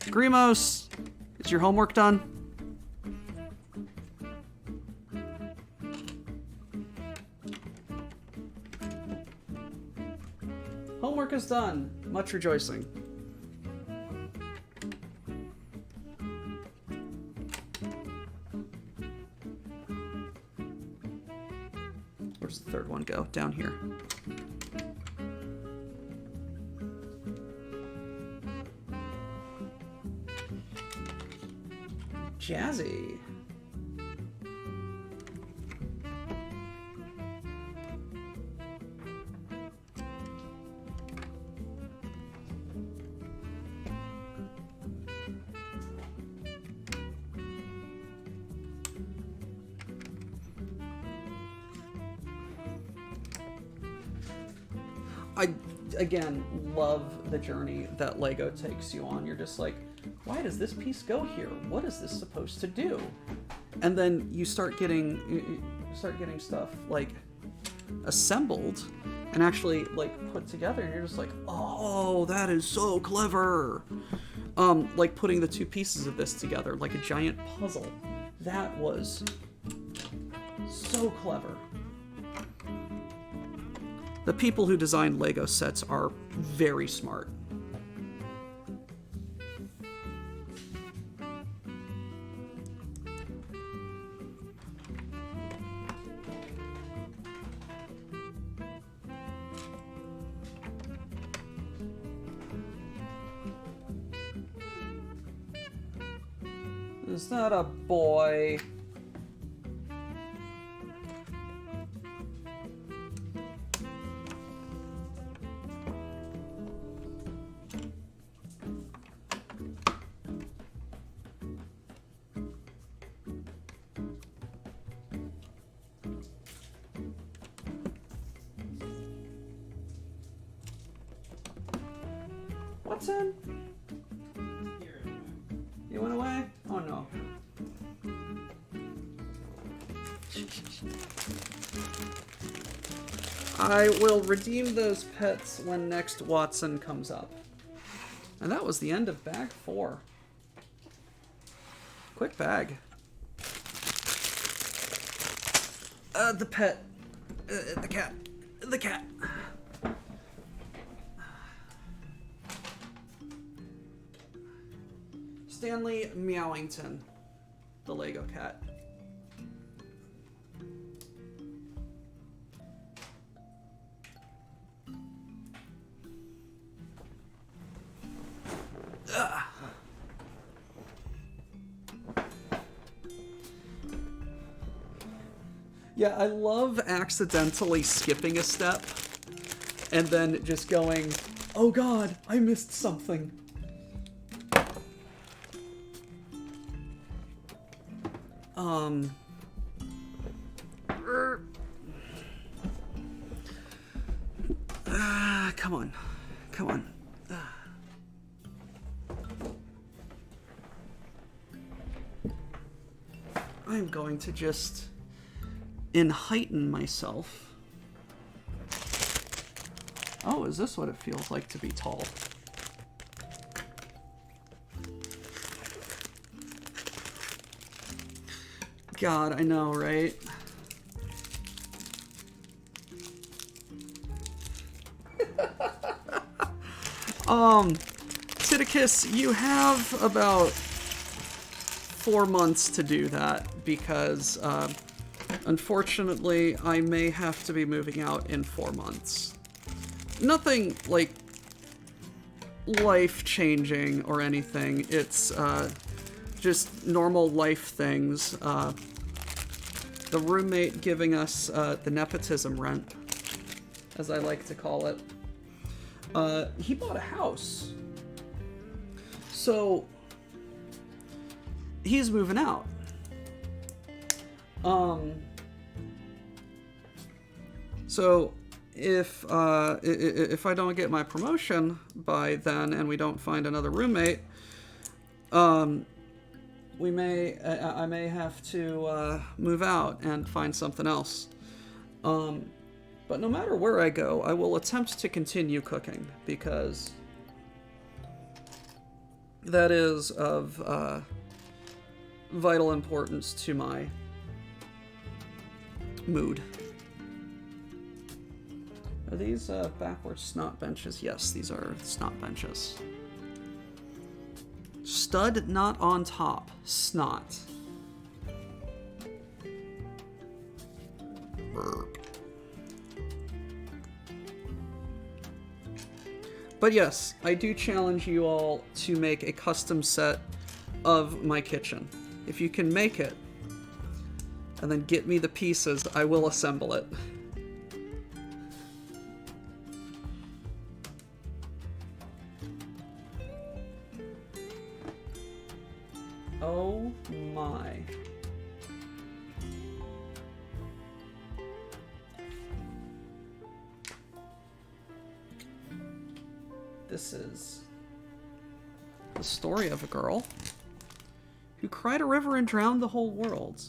Grimos, is your homework done? Homework is done. Much rejoicing. Where's the third one go? Down here. Jazzy. I, again, love the journey that Lego takes you on. You're just like, why does this piece go here? What is this supposed to do? And then you start getting stuff like assembled and actually like put together, and you're just like, oh, that is so clever. Like putting the two pieces of this together like a giant puzzle. That was so clever. The people who design Lego sets are very smart. Is that a boy? What's in? You went away? Oh no. I will redeem those pets when next Watson comes up. And that was the end of bag 4. Quick bag. The pet. The cat. The cat. Stanley Meowington, the Lego cat. Ugh. Yeah, I love accidentally skipping a step and then just going, oh god, I missed something. Come on. Come on. I'm going to just heighten myself. Oh, is this what it feels like to be tall? God, I know, right? Titicus, you have about 4 months to do that because, unfortunately, I may have to be moving out in 4 months. Nothing, like, life-changing or anything. It's, just normal life things. The roommate giving us, the nepotism rent, as I like to call it. He bought a house. So, he's moving out. So, if I don't get my promotion by then and we don't find another roommate, I may have to move out and find something else. But no matter where I go, I will attempt to continue cooking because that is of vital importance to my mood. Are these backwards snot benches? Yes, these are snot benches. Stud not on top. Snot. Burp. But yes, I do challenge you all to make a custom set of my kitchen. If you can make it, and then get me the pieces, I will assemble it. Oh my. This is the story of a girl who cried a river and drowned the whole world.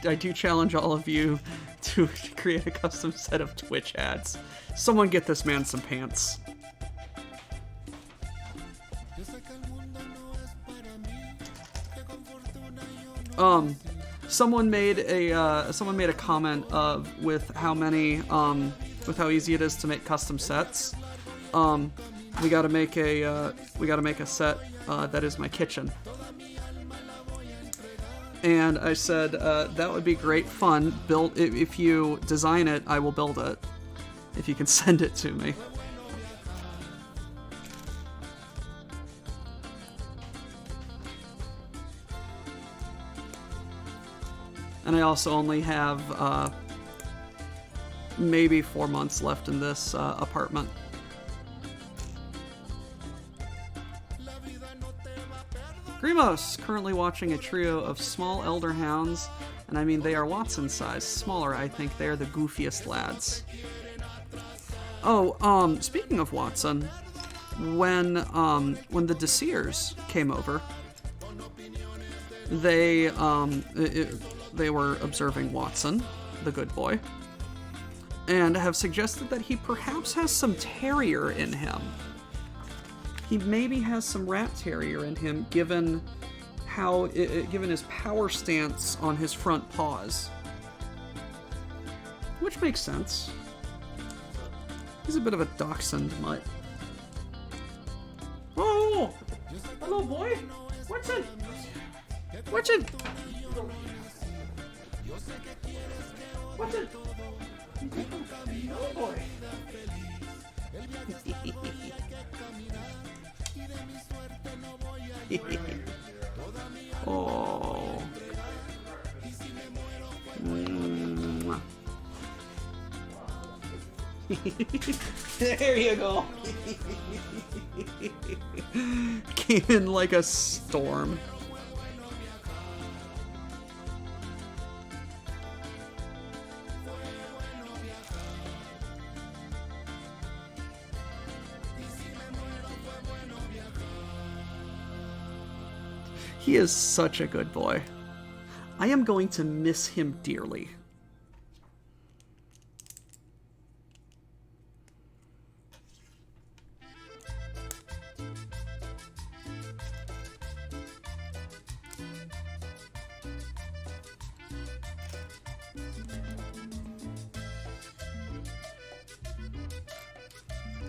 I do challenge all of you to create a custom set of Twitch ads. Someone get this man some pants. Someone made a comment of with how easy it is to make custom sets. We gotta make a set that is my kitchen. And I said, that would be great fun. If you design it, I will build it. If you can send it to me. And I also only have maybe 4 months left in this apartment. Grimos, currently watching a trio of small elder hounds, and I mean they are Watson size. Smaller, I think they are the goofiest lads. Oh, speaking of Watson, when the Desirs came over, they were observing Watson, the good boy, and have suggested that he perhaps has some terrier in him. He maybe has some rat terrier in him, given his power stance on his front paws, which makes sense. He's a bit of a dachshund mutt. Oh, hello, boy. Watson. Watson. Watson. Hello, boy. Oh. There you go. Came in like a storm. He is such a good boy. I am going to miss him dearly.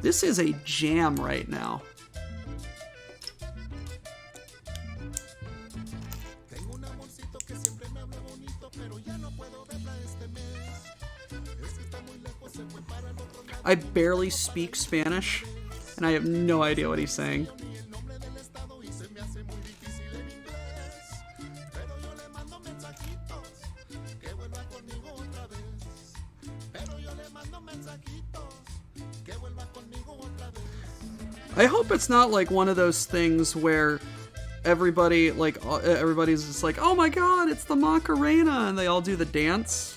This is a jam right now. I barely speak Spanish, and I have no idea what he's saying. I hope it's not like one of those things where everybody's just like, oh my god, it's the Macarena, and they all do the dance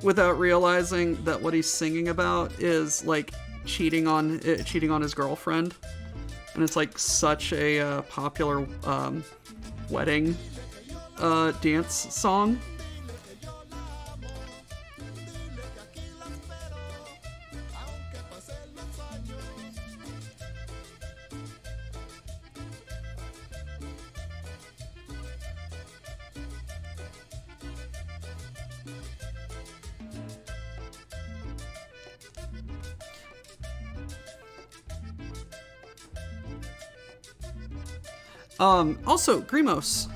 without realizing that what he's singing about is like cheating on his girlfriend, and it's like such a popular wedding dance song. Also, Grimos,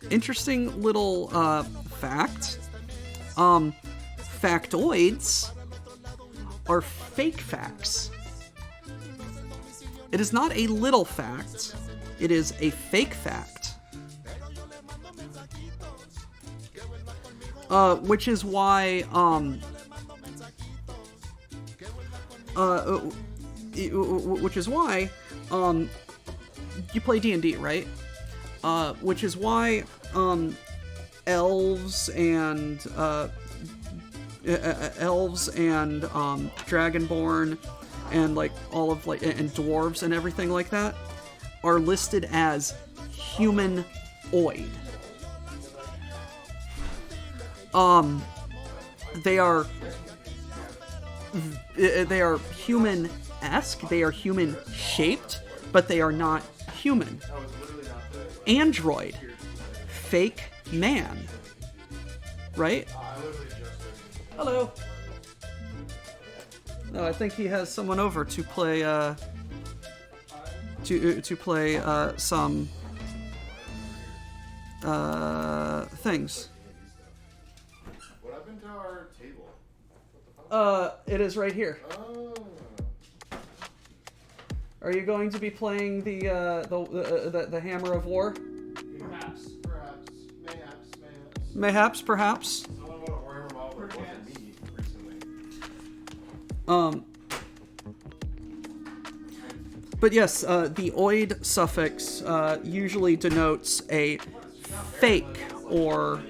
interesting little, fact. Factoids are fake facts. It is not a little fact. It is a fake fact. Which is why, you play D&D, right? Which is why elves and Dragonborn and like all of like and dwarves and everything like that are listed as humanoid. They are human-esque. They are human-shaped, but they are not human. Android. Fake man. Right? Hello. No, I think he has someone over to play some things. What happened to our table? It is right here. Oh. Are you going to be playing the Hammer of War? Perhaps. Perhaps. Someone wrote a Warhammer model that wasn't me recently. But yes, the oid suffix usually denotes a fake or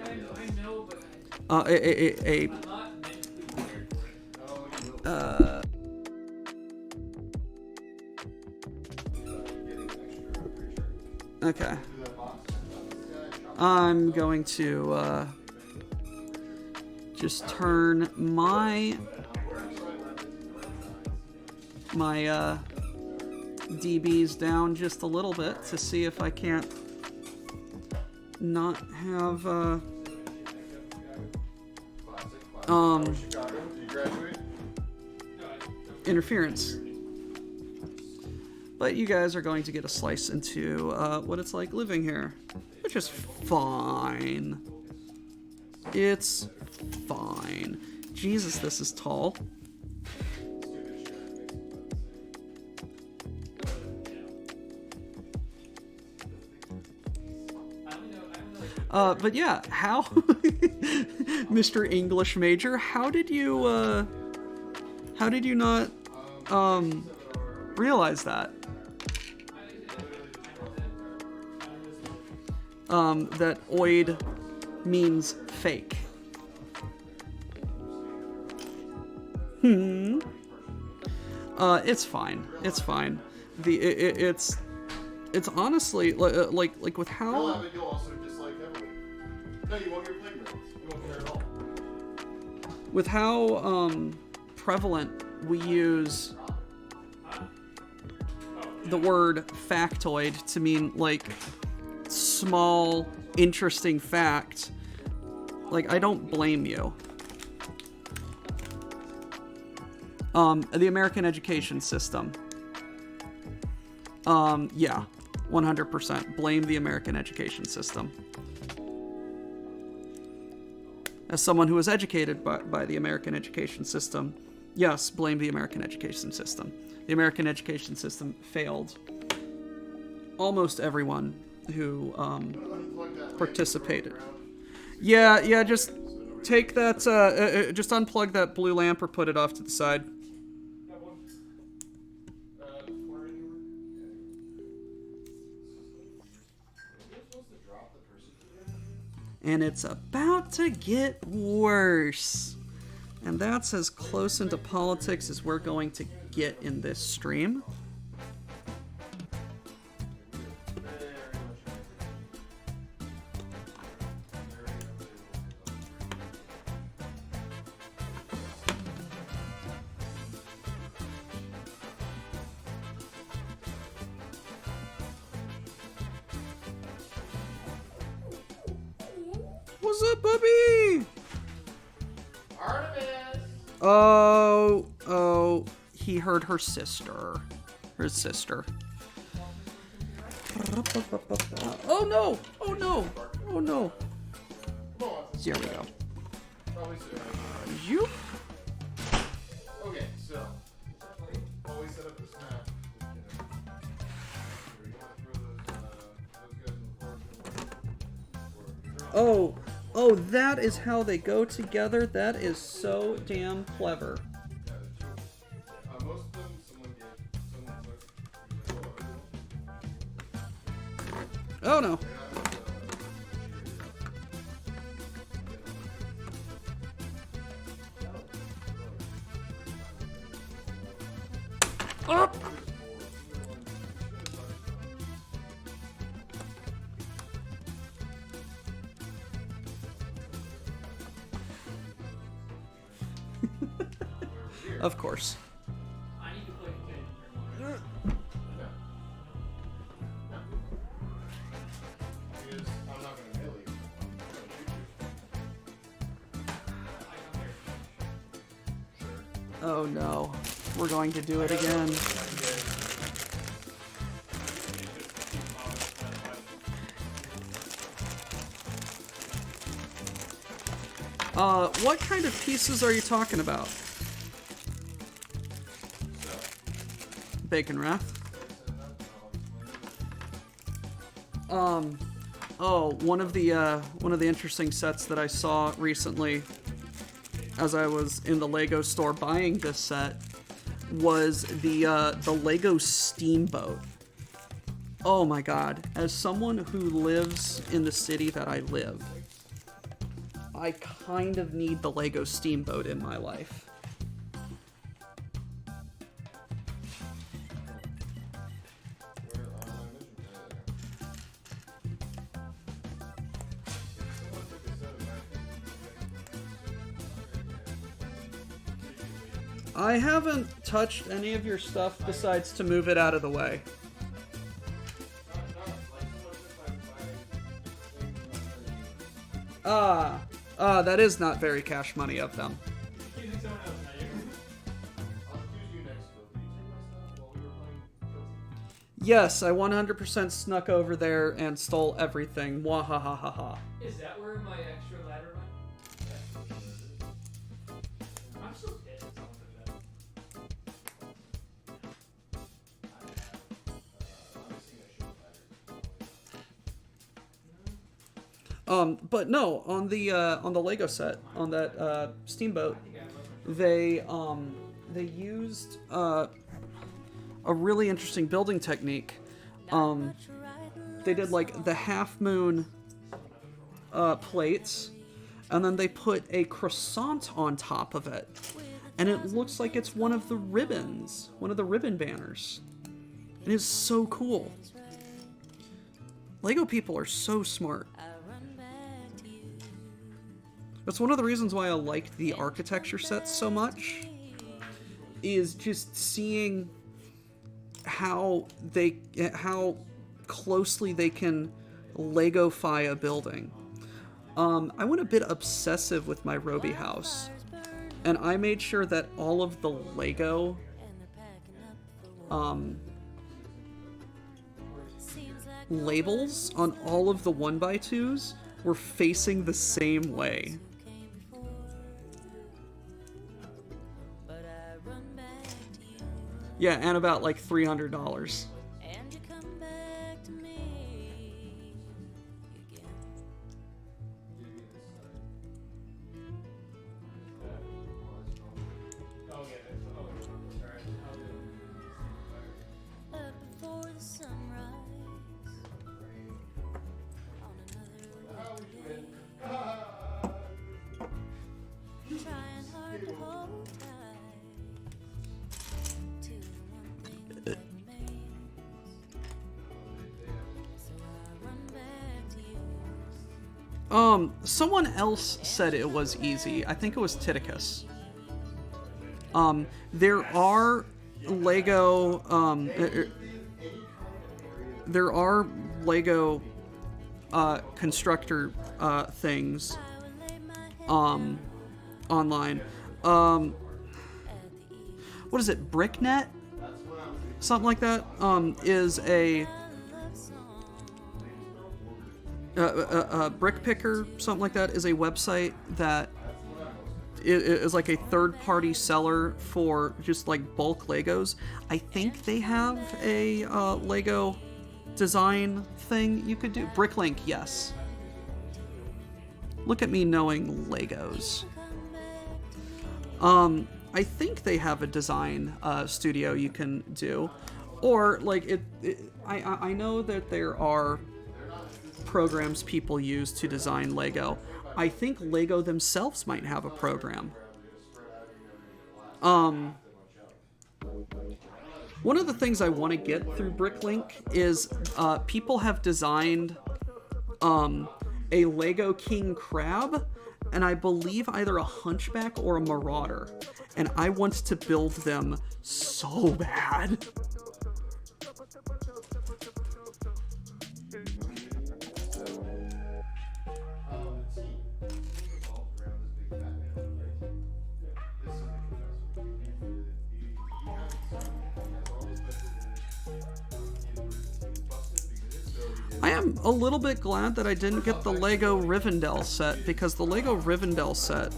Okay. I'm going to just turn my dBs down just a little bit to see if I can't not have interference. But you guys are going to get a slice into what it's like living here, which is fine. It's fine. Jesus, this is tall. But yeah, how, Mr. English major, how did you not realize that? That oid means fake. It's fine. It's fine. It's It's honestly like with how But you'll also dislike heavily. No, you won't get playgrounds. You won't care at all. with how prevalent we use the word factoid to mean like small, interesting fact. Like, I don't blame you. The American education system. Yeah, 100%. Blame the American education system. As someone who was educated by the American education system, yes, blame the American education system. The American education system failed almost everyone who participated. Yeah, just take that, just unplug that blue lamp or put it off to the side. And it's about to get worse. And that's as close into politics as we're going to get in this stream. What's up, puppy? Artemis! Oh, he heard her sister. Her sister. Oh no! Oh no! Oh no! There we go. Probably soon. You? Okay, so. Always set up this map. You want to throw those guys in the forest? Oh, that is how they go together. That is so damn clever. Most of them, someone took. Oh no. Up. Of course. I need to play Because I'm not going to nail you. Oh no. We're going to do it again. What kind of pieces are you talking about? Bacon wrath. One of the interesting sets that I saw recently as I was in the Lego store buying this set was the Lego Steamboat. Oh my god, as someone who lives in the city that I live, I kind of need the Lego Steamboat in my life. I haven't touched any of your stuff besides to move it out of the way. That is not very cash money of them. Yes, I 100% snuck over there and stole everything. Wahahaha. Is that where my extra ladder went? I'm so dead. But no, on the Lego set, on that Steamboat, they used a really interesting building technique. They did like the half moon plates, and then they put a croissant on top of it, and it looks like it's one of the ribbon banners. It is so cool. Lego people are so smart. That's one of the reasons why I liked the architecture sets so much, is just seeing how closely they can Lego-fy a building. I went a bit obsessive with my Roby house, and I made sure that all of the Lego labels on all of the 1x2s were facing the same way. Yeah, and about like $300. Someone else said it was easy. I think it was Titicus. There are Lego constructor things online. What is it? BrickNet? Something like that. Is a Brick Picker, something like that, is a website that is like a third-party seller for just like bulk Legos. I think they have a Lego design thing you could do. Bricklink, yes. Look at me knowing Legos. I think they have a design studio you can do, or like I know that there are programs people use to design Lego. I think Lego themselves might have a program. One of the things I want to get through Bricklink is people have designed a Lego King Crab, and I believe either a Hunchback or a Marauder, and I want to build them so bad. I am a little bit glad that I didn't get the Lego Rivendell set, because the Lego Rivendell set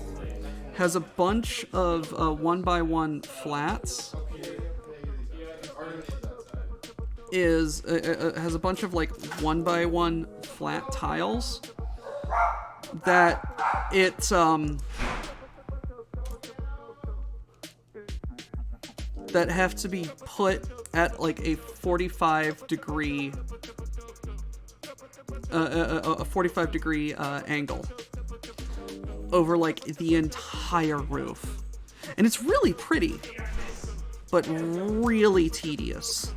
has a bunch of 1x1 flats. Has a bunch of like 1x1 flat tiles that it's that have to be put at like a 45 degree angle over like the entire roof, and it's really pretty but really tedious.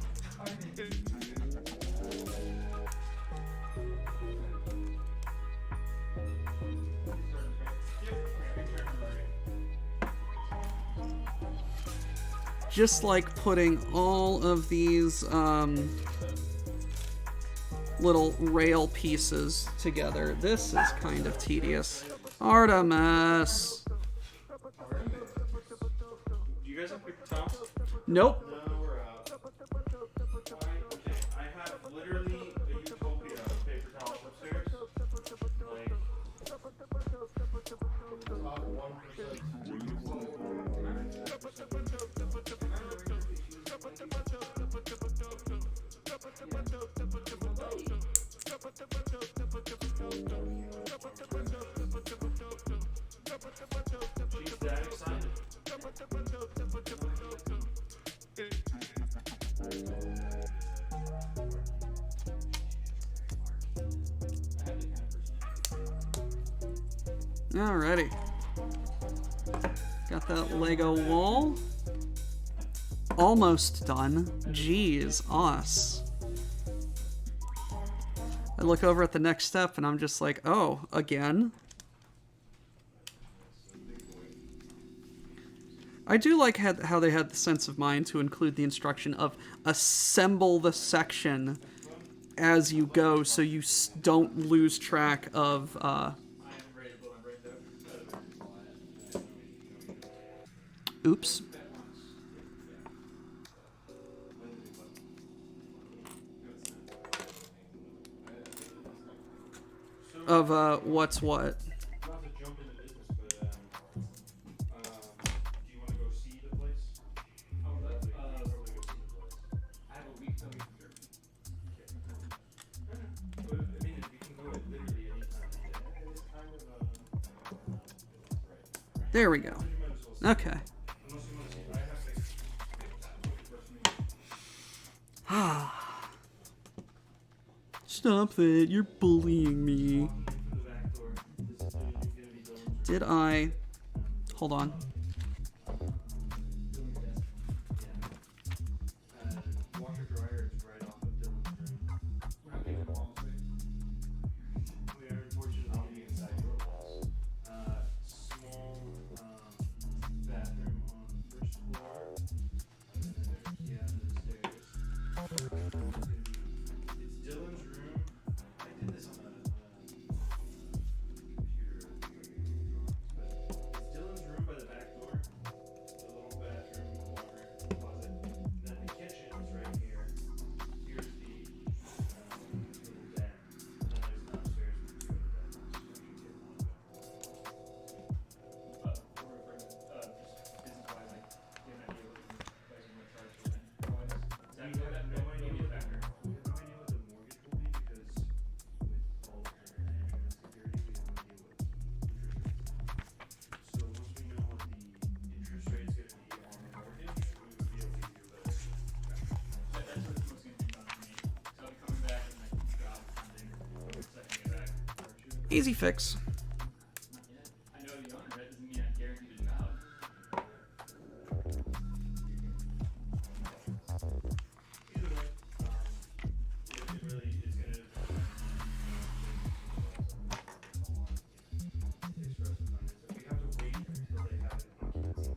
Just like putting all of these little rail pieces together. This is kind of tedious. Artemis! Do you guys have paper towels? Nope. No, we're out. I have literally a utopia of paper towels upstairs. Like, top 1%. She's that excited. Alrighty. Got that Lego wall. Almost done. Jeez, us. I look over at the next step and I'm just like, oh, again? I do like how they had the sense of mind to include the instruction of assemble the section as you go so you don't lose track of... Oops. Of what's what. Not to jump into business, but do you want to go see the place? Oh, Probably go see the place. I have a week till we can But, I mean, we can go at literally any time of the day. It's kind of right. There we go. You might as well see. Okay. Unless you want to see, I have like Stop that. You're bullying me. for the back door. This is gonna be Dylan's Did I... Hold on. washer dryer is right off of Dylan's room. We're not getting wall space. We are unfortunately inside your walls. Small bathroom on the first floor. And then there's the stairs. It's Dylan's room. I did this on a computer. It's Dylan's room by the back door. The little bathroom, laundry closet. Then the kitchen is right here. Here's the little den. And then there's an upstairs with two other bedrooms. We're referring to, just business-wise, like, get an idea what you guys are gonna charge for rent. We have no idea Maybe a factor. We have no idea what the mortgage will be because with all of the international security, we have no idea what interest rates are. So once we know what the interest rate's gonna be on the mortgage, we would be able to give you a better That's what's most confusing about for me. So I'll be coming back and like job hunting, second it back. Easy fix. Not yet. I know the owner, that doesn't mean I'm guaranteed a job. Either way, it really is gonna takes for us to find it. So we have to wait until they have an occupancy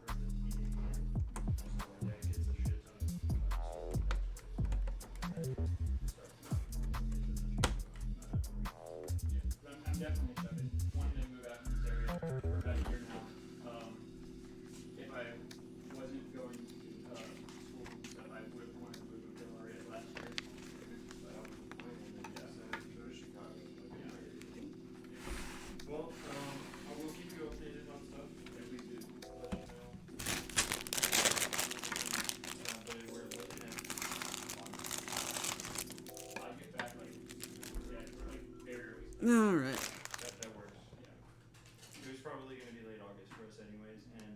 permit meeting in. So that gets a shit ton I'm definitely excited. Wanting to move out in this area for about a year now. If I wasn't going to school and stuff, I would have wanted to move until already last year. But I was planning to go to Chicago. Well, I will keep you updated on stuff as we do let you know. But we're looking at I'll get back like, yeah, like very early. Alright. that works. Yeah. It was probably gonna be late August for us anyways, and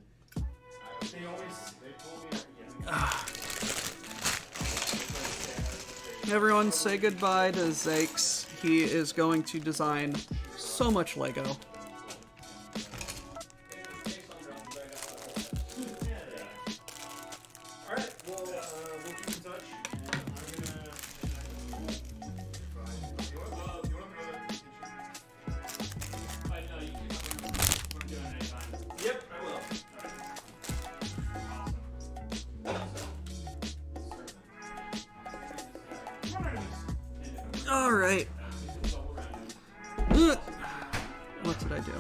they told me Everyone say goodbye to Zakes. He is going to design so much Lego. Alright, well, we'll keep in touch, and I'm gonna you want to go to the kitchen? No, you can we're doing it anytime. Yep, I will. Alright. What did I do?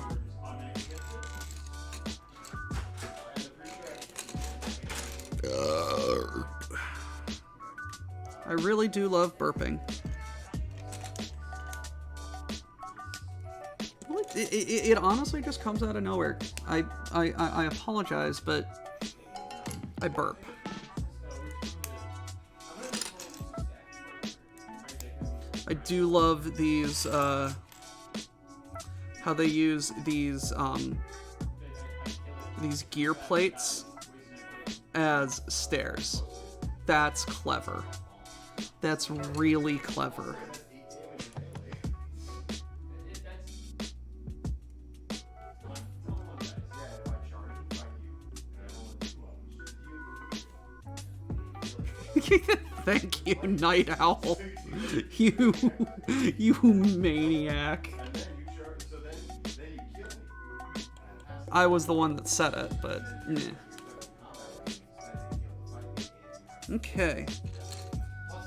I really do love burping. It honestly just comes out of nowhere. I apologize, but I burp. I do love these, how they use these gear plates as stairs. That's clever. That's really clever. Thank you, Night Owl. You maniac. And then you charge, so then you kill me. I was the one that said it, but okay.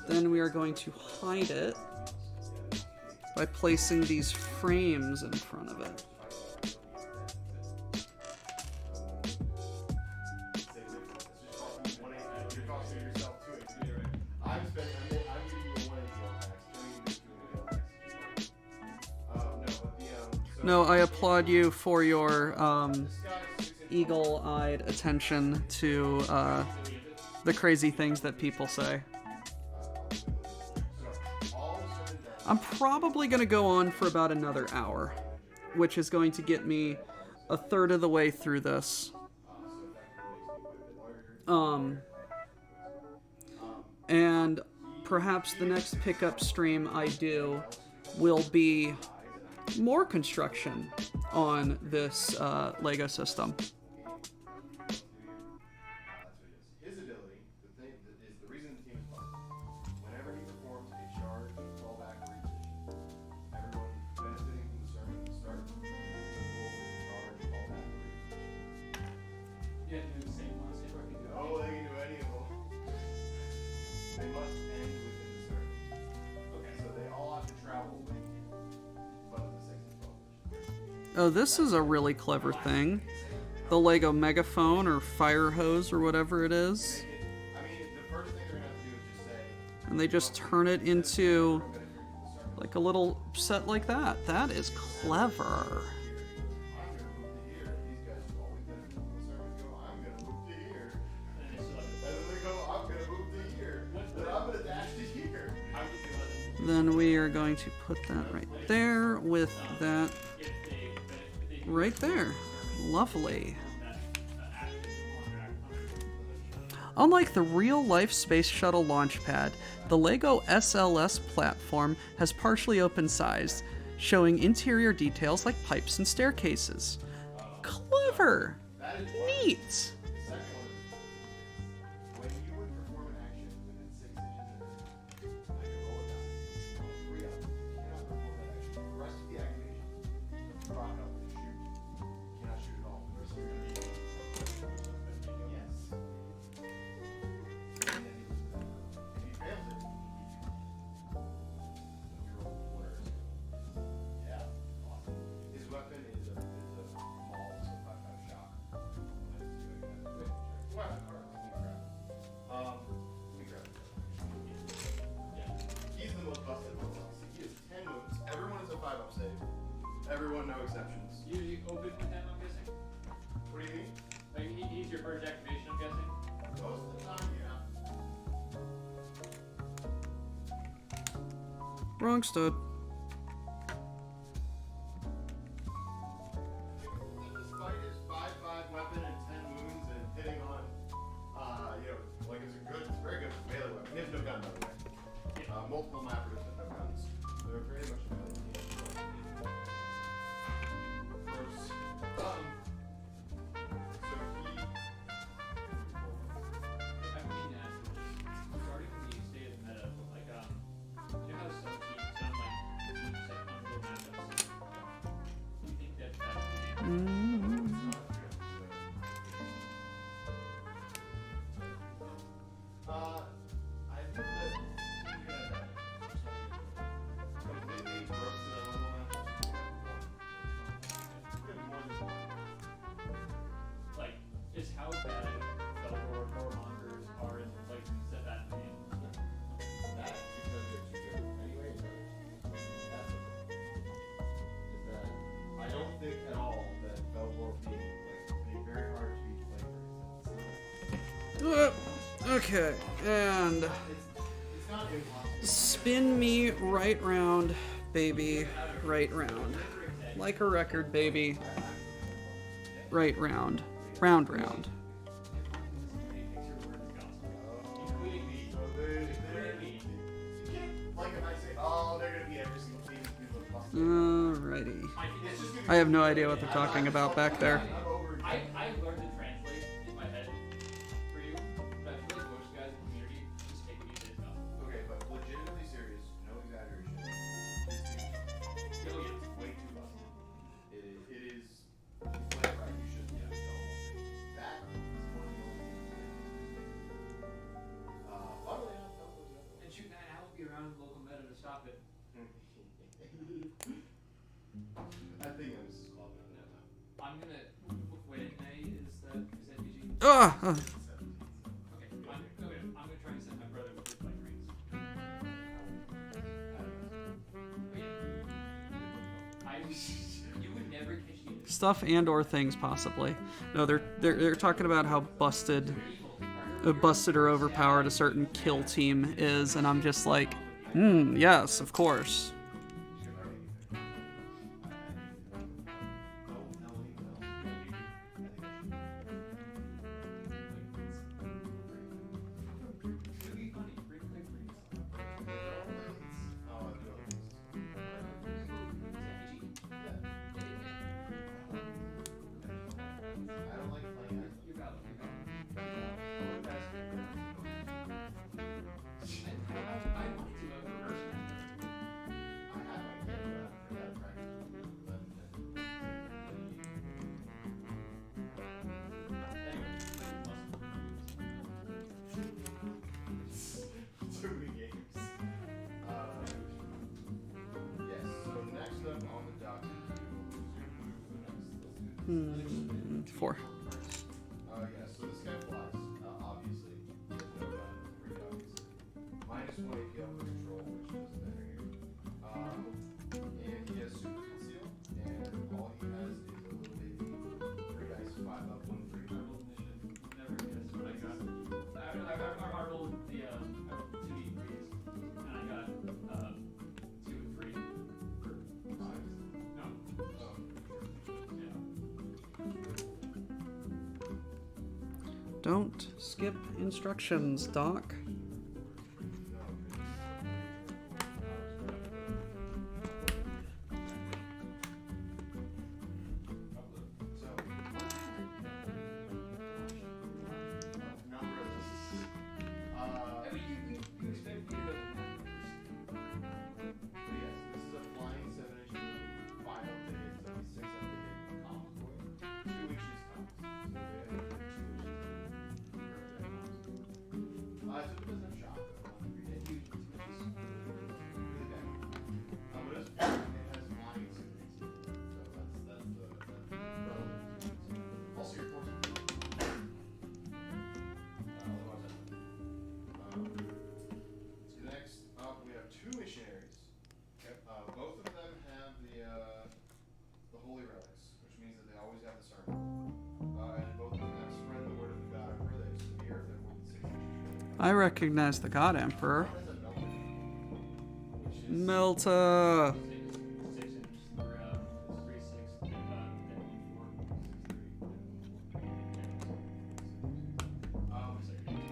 Then we are going to hide it by placing these frames in front of it. No, I applaud you for your eagle-eyed attention to the crazy things that people say. I'm probably going to go on for about another hour, which is going to get me a third of the way through this. And perhaps the next pickup stream I do will be more construction on this Lego system. His ability, the thing that is the reason the team is busted. Whenever he performs a charge, fallback, or reposition, everyone benefiting from the sermon at the start, the full charge, fallback, or reposition. You have to do the same one, same work you do. Oh, they can do any of them. They must end within the sermon. Okay. So they all have to travel with you. But it's a 6 and 12 mission. Oh, this is a really clever thing. The Lego megaphone or fire hose or whatever it is. I mean, the first thing they're going to have to do is just say, And they just turn it into like a little set like that. That is clever. I'm going to move to here. These guys have always been from the sermon go, I'm going to move to here. And then they still have And then they go, I'm going to move to here. Then I'm going to dash to here. how would you do it? Then we are going to put that right there with that If they right there. Lovely. Unlike the real-life Space Shuttle launch pad, the LEGO SLS platform has partially open sized, showing interior details like pipes and staircases. Clever! Neat! The second one is when you would perform an action within 6 inches of it, I can roll it down. Roll 3 up. You cannot perform that action. The rest of the activation, drop it up and shoot. You cannot shoot at all. The rest of your activation. Yes. And then he loses that. If he fails it, he roll quarters. Yeah, awesome. His weapon is a maul, so 5/5 shock. He's the most busted one. He has 10 wounds. Everyone is a 5-up save. Everyone, no exceptions. You open with him, I'm guessing? What do you mean? Like, he's your first activation, I'm guessing? Most of the time, yeah. Wrong stud. This fight is 5/5 weapon and 10 wounds and hitting on, like it's a very good melee weapon. He has no gun, by the way. Multiple mappers and no guns. They're very much a melee team. Gross. So I mean, starting from the state of meta, but like, you know how some teams, some like teams that unbuild matchups, do you think that that's I think that completely roasted a little matchups. More than one. like, just how bad Belvoir or Mongers are in like set that name? That because they're too good anyway. That's the problem. Is that I don't think at all that Belvoir being like a very hard to beat flavor. Okay, and It's not impossible. spin me right round, baby. Right round. Like a record, baby. Right round. Round round. Including me. So you can't like if I say, oh, they're gonna be every single team. People are busted. Alrighty. It's just gonna I have no idea what they're talking about back there. I'm over. I learned to translate in my head for you, but I feel like most guys in the community just take what you say as I'm gonna. When May is that PG? Ah! Okay, I'm gonna try and send my brother with his bike rings. You would never catch me. Stuff and/or things, possibly. No, they're talking about how busted or overpowered a certain kill team is, and I'm just like, yes, of course. Too many games. Yes, so next up on the docket, let's do 4. yeah, so this guy flies, obviously. There's no gun, pretty obviously. -1 APL for control, which doesn't matter here. And he has super conceal, and all he has is a little baby 3 dice, 5 up, 1 3. Never guessed what I got. I rolled the I rolled 2 d3s, and I got 2 and 3 for 5. No. Yeah. Don't skip instructions, Doc. I mean, you expect me to go Yes, this is a flying 7-inch move, 5 up to hit, so he's 6 up to hit, comms boy. 2 inches comms. So they have 2 inches. So it doesn't have shock though. On 3 hit, really bad. But it has flying 7-inch. So that's the relevant. Also your force. So next up we have 2 missionaries. Both of them have the holy relics, which means that they always have the sermon. And both of them have spread the word of the God Emperor. They have severe if they're more than 6 inches. I recognize the God Emperor. One has a melter, which is Melta. 6 inches for 3 6 and 4.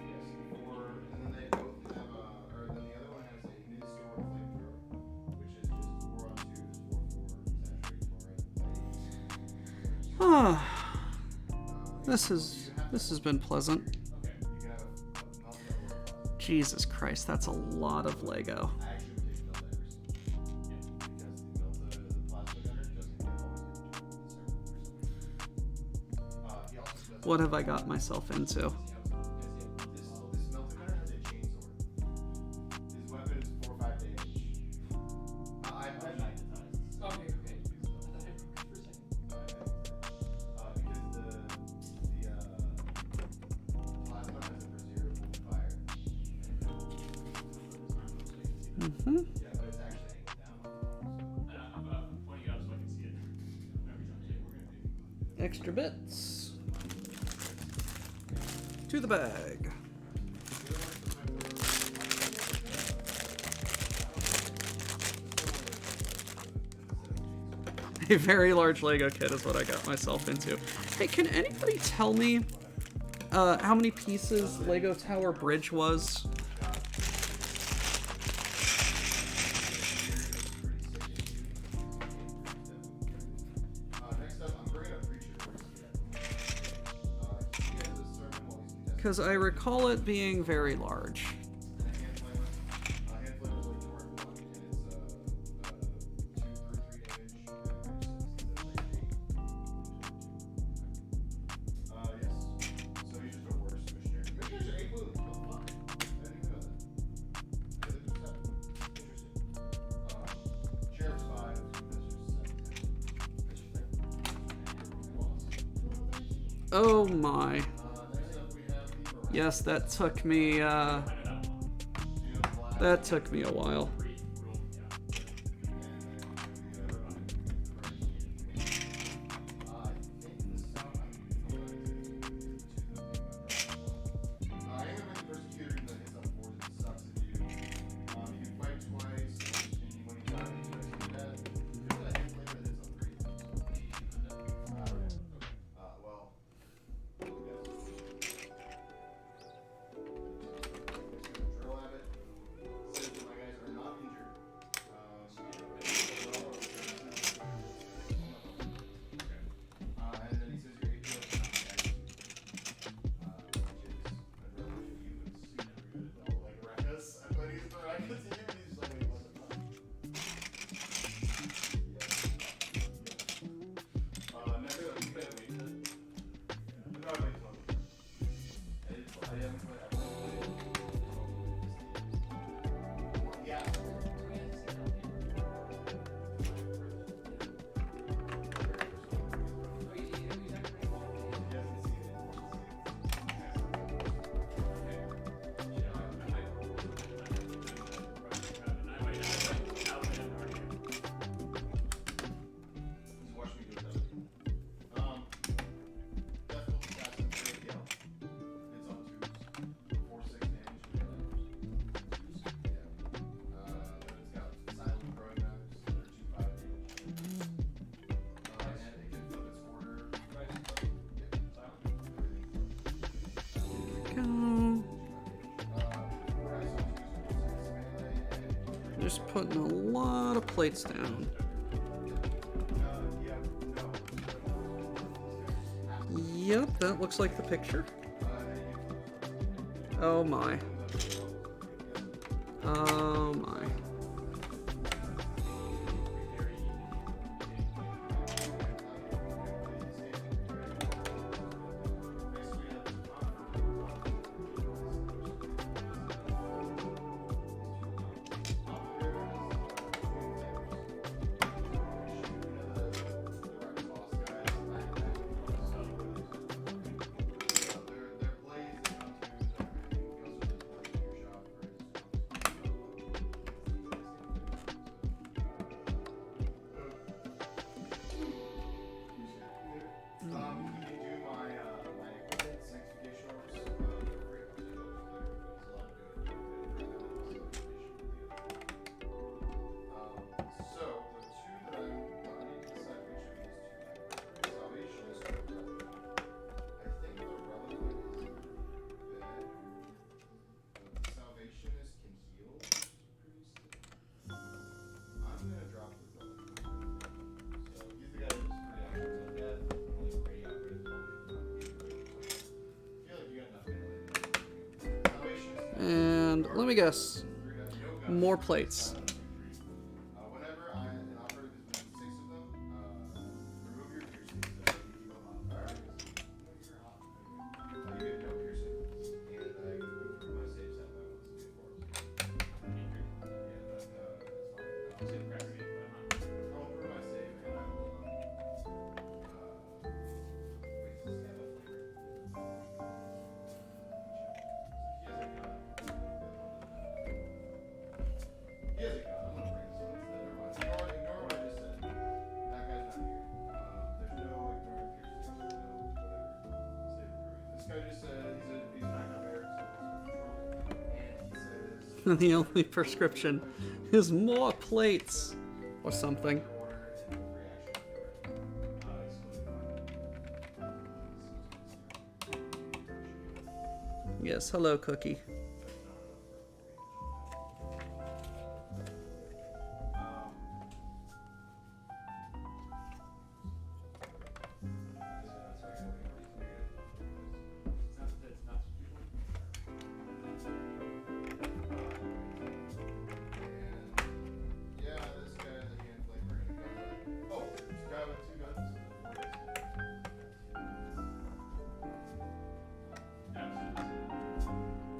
yes, and then they both have or then the other one has a mid-sword flamethrower, which is just 4 on 2s, 4 4 saturate This has been pleasant. Okay, you can have a melter or Jesus Christ, that's a lot of Lego. I actually would take Melta every single time. Because the plasma gunner doesn't get always get the sermon. He also does What have I got myself into? this Melta gunner has a chainsword. His weapon is 4 or 5 damage. I magnetized. Okay. I thought I for a second. Because the plasma has a preservable fire. Mm-hmm. Yeah, but it's actually hanging down. I'm pointing it up so I can see it. Every time we're gonna do. Extra bits. To the bag. A very large Lego kit is what I got myself into. Hey, can anybody tell me how many pieces Lego Tower Bridge was? Next up, I'm bringing a preacher for you. He has a sermon while he's contesting. Because I recall it being very large. Hand flamer. Hand flamer is like Torque 1, and it's 2 through 3 damage. Yes. So he's just a worse missionary. Missionaries are 8 wounds. What the fuck? I didn't even know that. Yeah, they're just 7. Interesting. Sheriff's 5, Minister's 7. Oh my. Next up we have the Verizon. Yes, that took me a while. Go. Just putting a lot of plates down. Yep, that looks like the picture. Oh my. Oh my. And let me guess, more plates. Whenever an operator has made 6 of them, remove your piercings. You get no piercings, and I can move through my save set by once before. Yeah, that's fine. I'll improve my save, and I will. Wait, does this have a flavor? He has a gun. I'm gonna bring this one instead. Never mind. Ignore what I just said. That guy's not here. There's no ignoring piercings. There's no whatever. Stay recruiting. This guy just said he's an active air control. And he says The only prescription is more plates or something. order and reaction excluding Yes, hello, Cookie. Yeah, this guy has a hand flavor and a gun. Oh, this guy with 2 guns.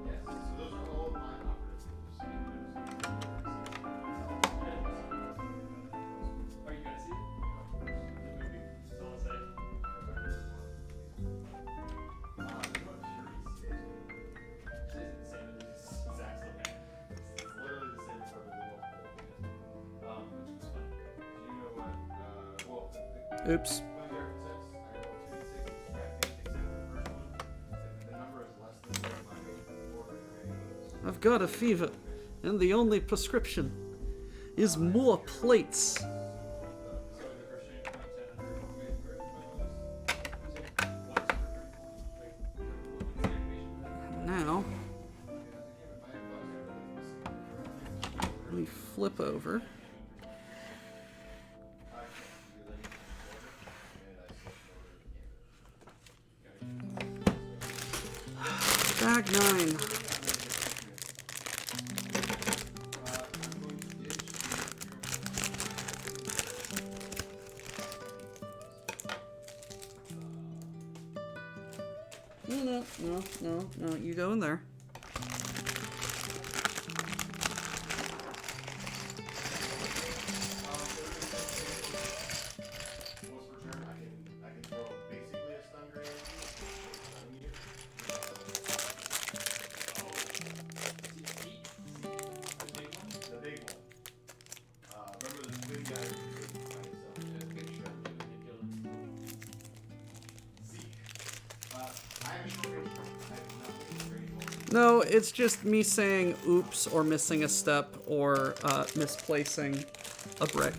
Yes. Oops. I've got a fever, and the only prescription is more plates. Now, we flip over. Bag 9. No, you go in there. No, it's just me saying oops or missing a step or misplacing a brick.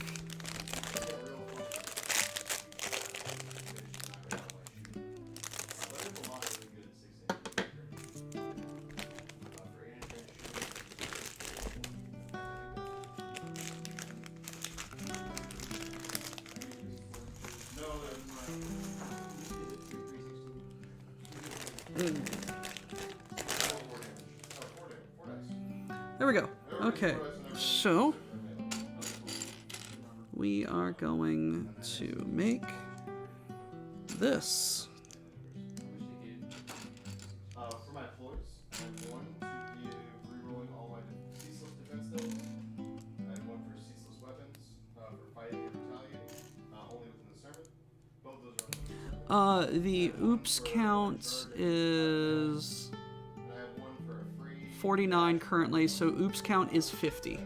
There we go. Okay, so we are going to make this. For my floors, I have one to give rerolling all my ceaseless defense skills. I have one for ceaseless weapons, for fighting and retaliating, only within the sermon. Both those are The oops count is and I have one for a free 49 currently, so oops count is 50.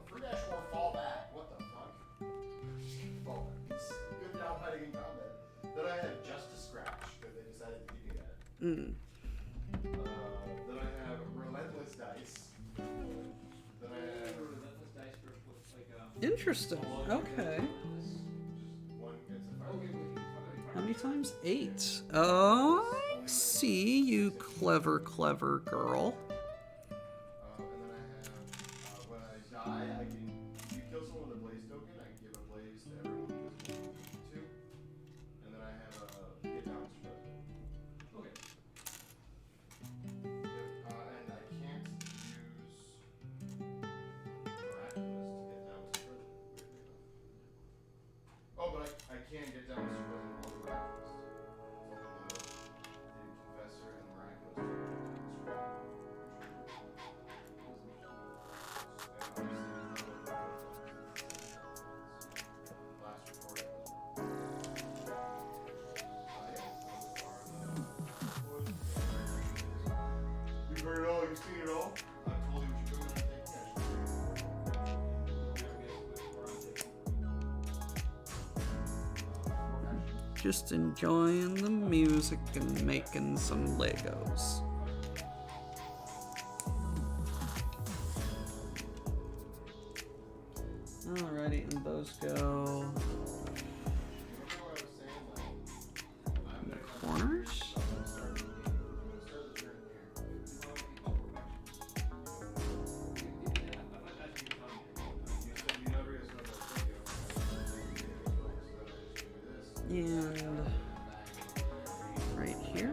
free dash or fall back. What the fuck? Fall back. Good job fighting in combat. Then I have justice scratch, because they decided to give me that. Then I have relentless dice. Then I have Relentless dice for like Interesting. Okay. one gets a 5. How many times? 8. Oh, I see, you clever, clever girl. And then I have, when I die, I can, if you kill someone with a blaze token, I can give a blaze to everyone who's moved 2. And then I have a get down spread. Okay. Yep, and I can't use miraculous to get down spread. Oh, but I can get down spread on the miraculous. The confessor and the miraculous to get down spread. Last recording. You've heard it all, you've seen it all. I've told you what you're doing, Just enjoying the music and making some Legos. Alrighty, and those go corners. And right here.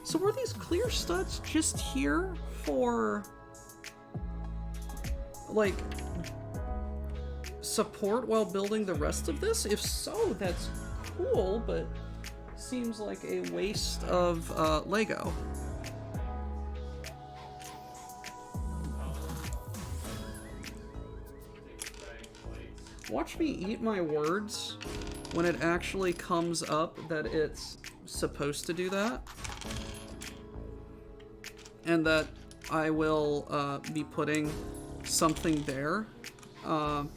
So were these clear studs just here for, like, support while building the rest of this? If so, that's cool, but seems like a waste of Lego. Watch me eat my words. when it actually comes up that it's supposed to do that. And that I will be putting something there. And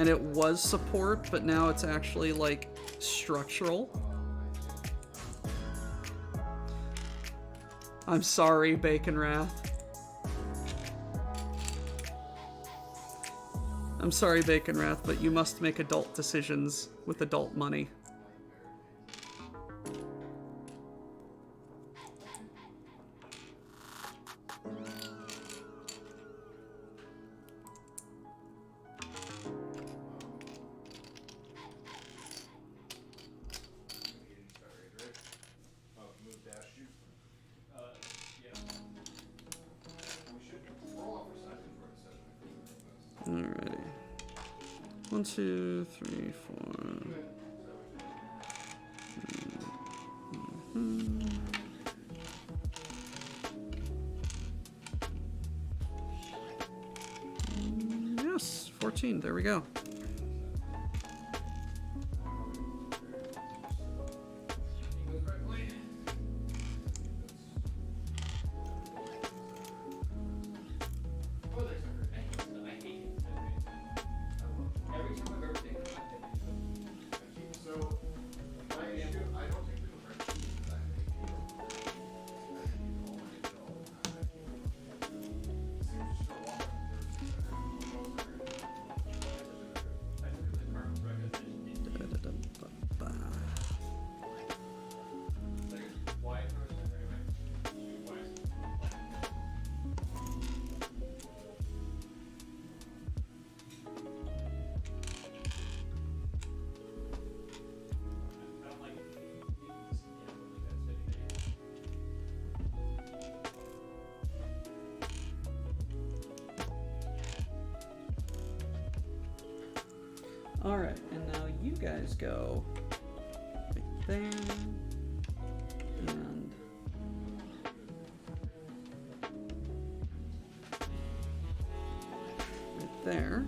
it was support, but now it's actually like structural. I'm sorry, Bacon Wrath. I'm sorry, Bacon Wrath, but you must make adult decisions with adult money. Alrighty. 1, 2, 3, 4. Yes, 14. There we go. Alright, and now you guys go right there, and right there,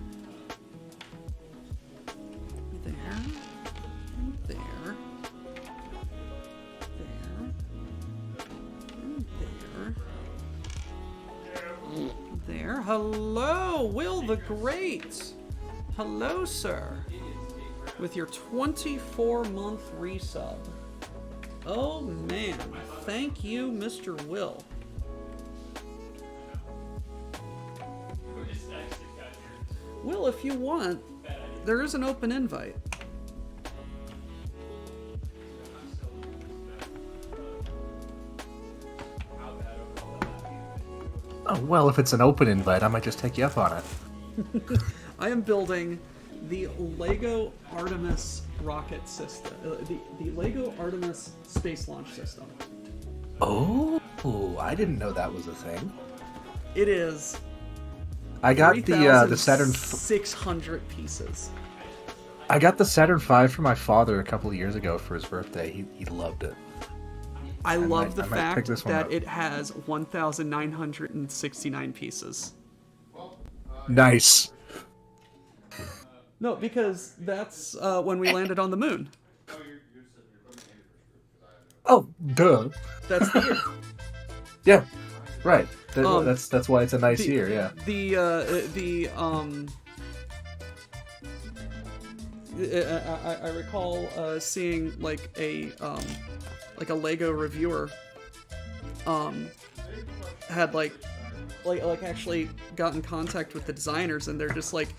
there, and there, there, there. Hello, Will the Great! Hello, sir. With your 24-month resub. Oh, man. Thank you, Mr. Will. Will, if you want, there is an open invite. Oh, well, if it's an open invite, I might just take you up on it. I am building the Lego Artemis rocket system, the Lego Artemis space launch system. Oh, I didn't know that was a thing. It is. I got the Saturn. 600 pieces. I got the Saturn V for my father a couple of years ago for his birthday. He loved it. I love the might pick fact this one that up. it has 1,969 pieces. Nice. No, because that's when we landed on the moon. Oh, duh. That's the year. Yeah, right. Um, That's why it's a nice year. Yeah. I recall seeing like a Lego reviewer had like actually got in contact with the designers, and they're just like,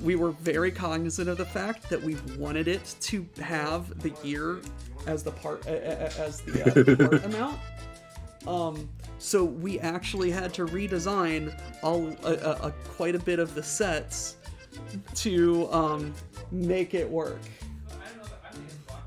we were very cognizant of the fact that we wanted it to have the year as the part part amount. So we actually had to redesign quite a bit of the sets to make it work,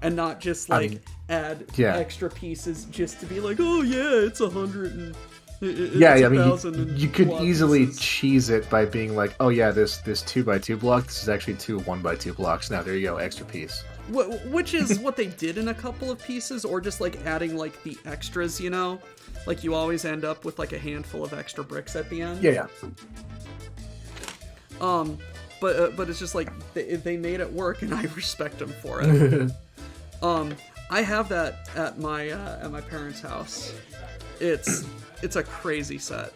and not just like add extra pieces just to be like, oh yeah, it's 100 and I mean, you could easily cheese it by being like, oh yeah, this 2x2 block, this is actually 2 1x2 blocks. Now there you go, extra piece. Which is what they did in a couple of pieces, or just like adding like the extras, you know, like you always end up with like a handful of extra bricks at the end. Yeah. But it's just like they made it work, and I respect them for it. I have that at my parents' house. It's a crazy set.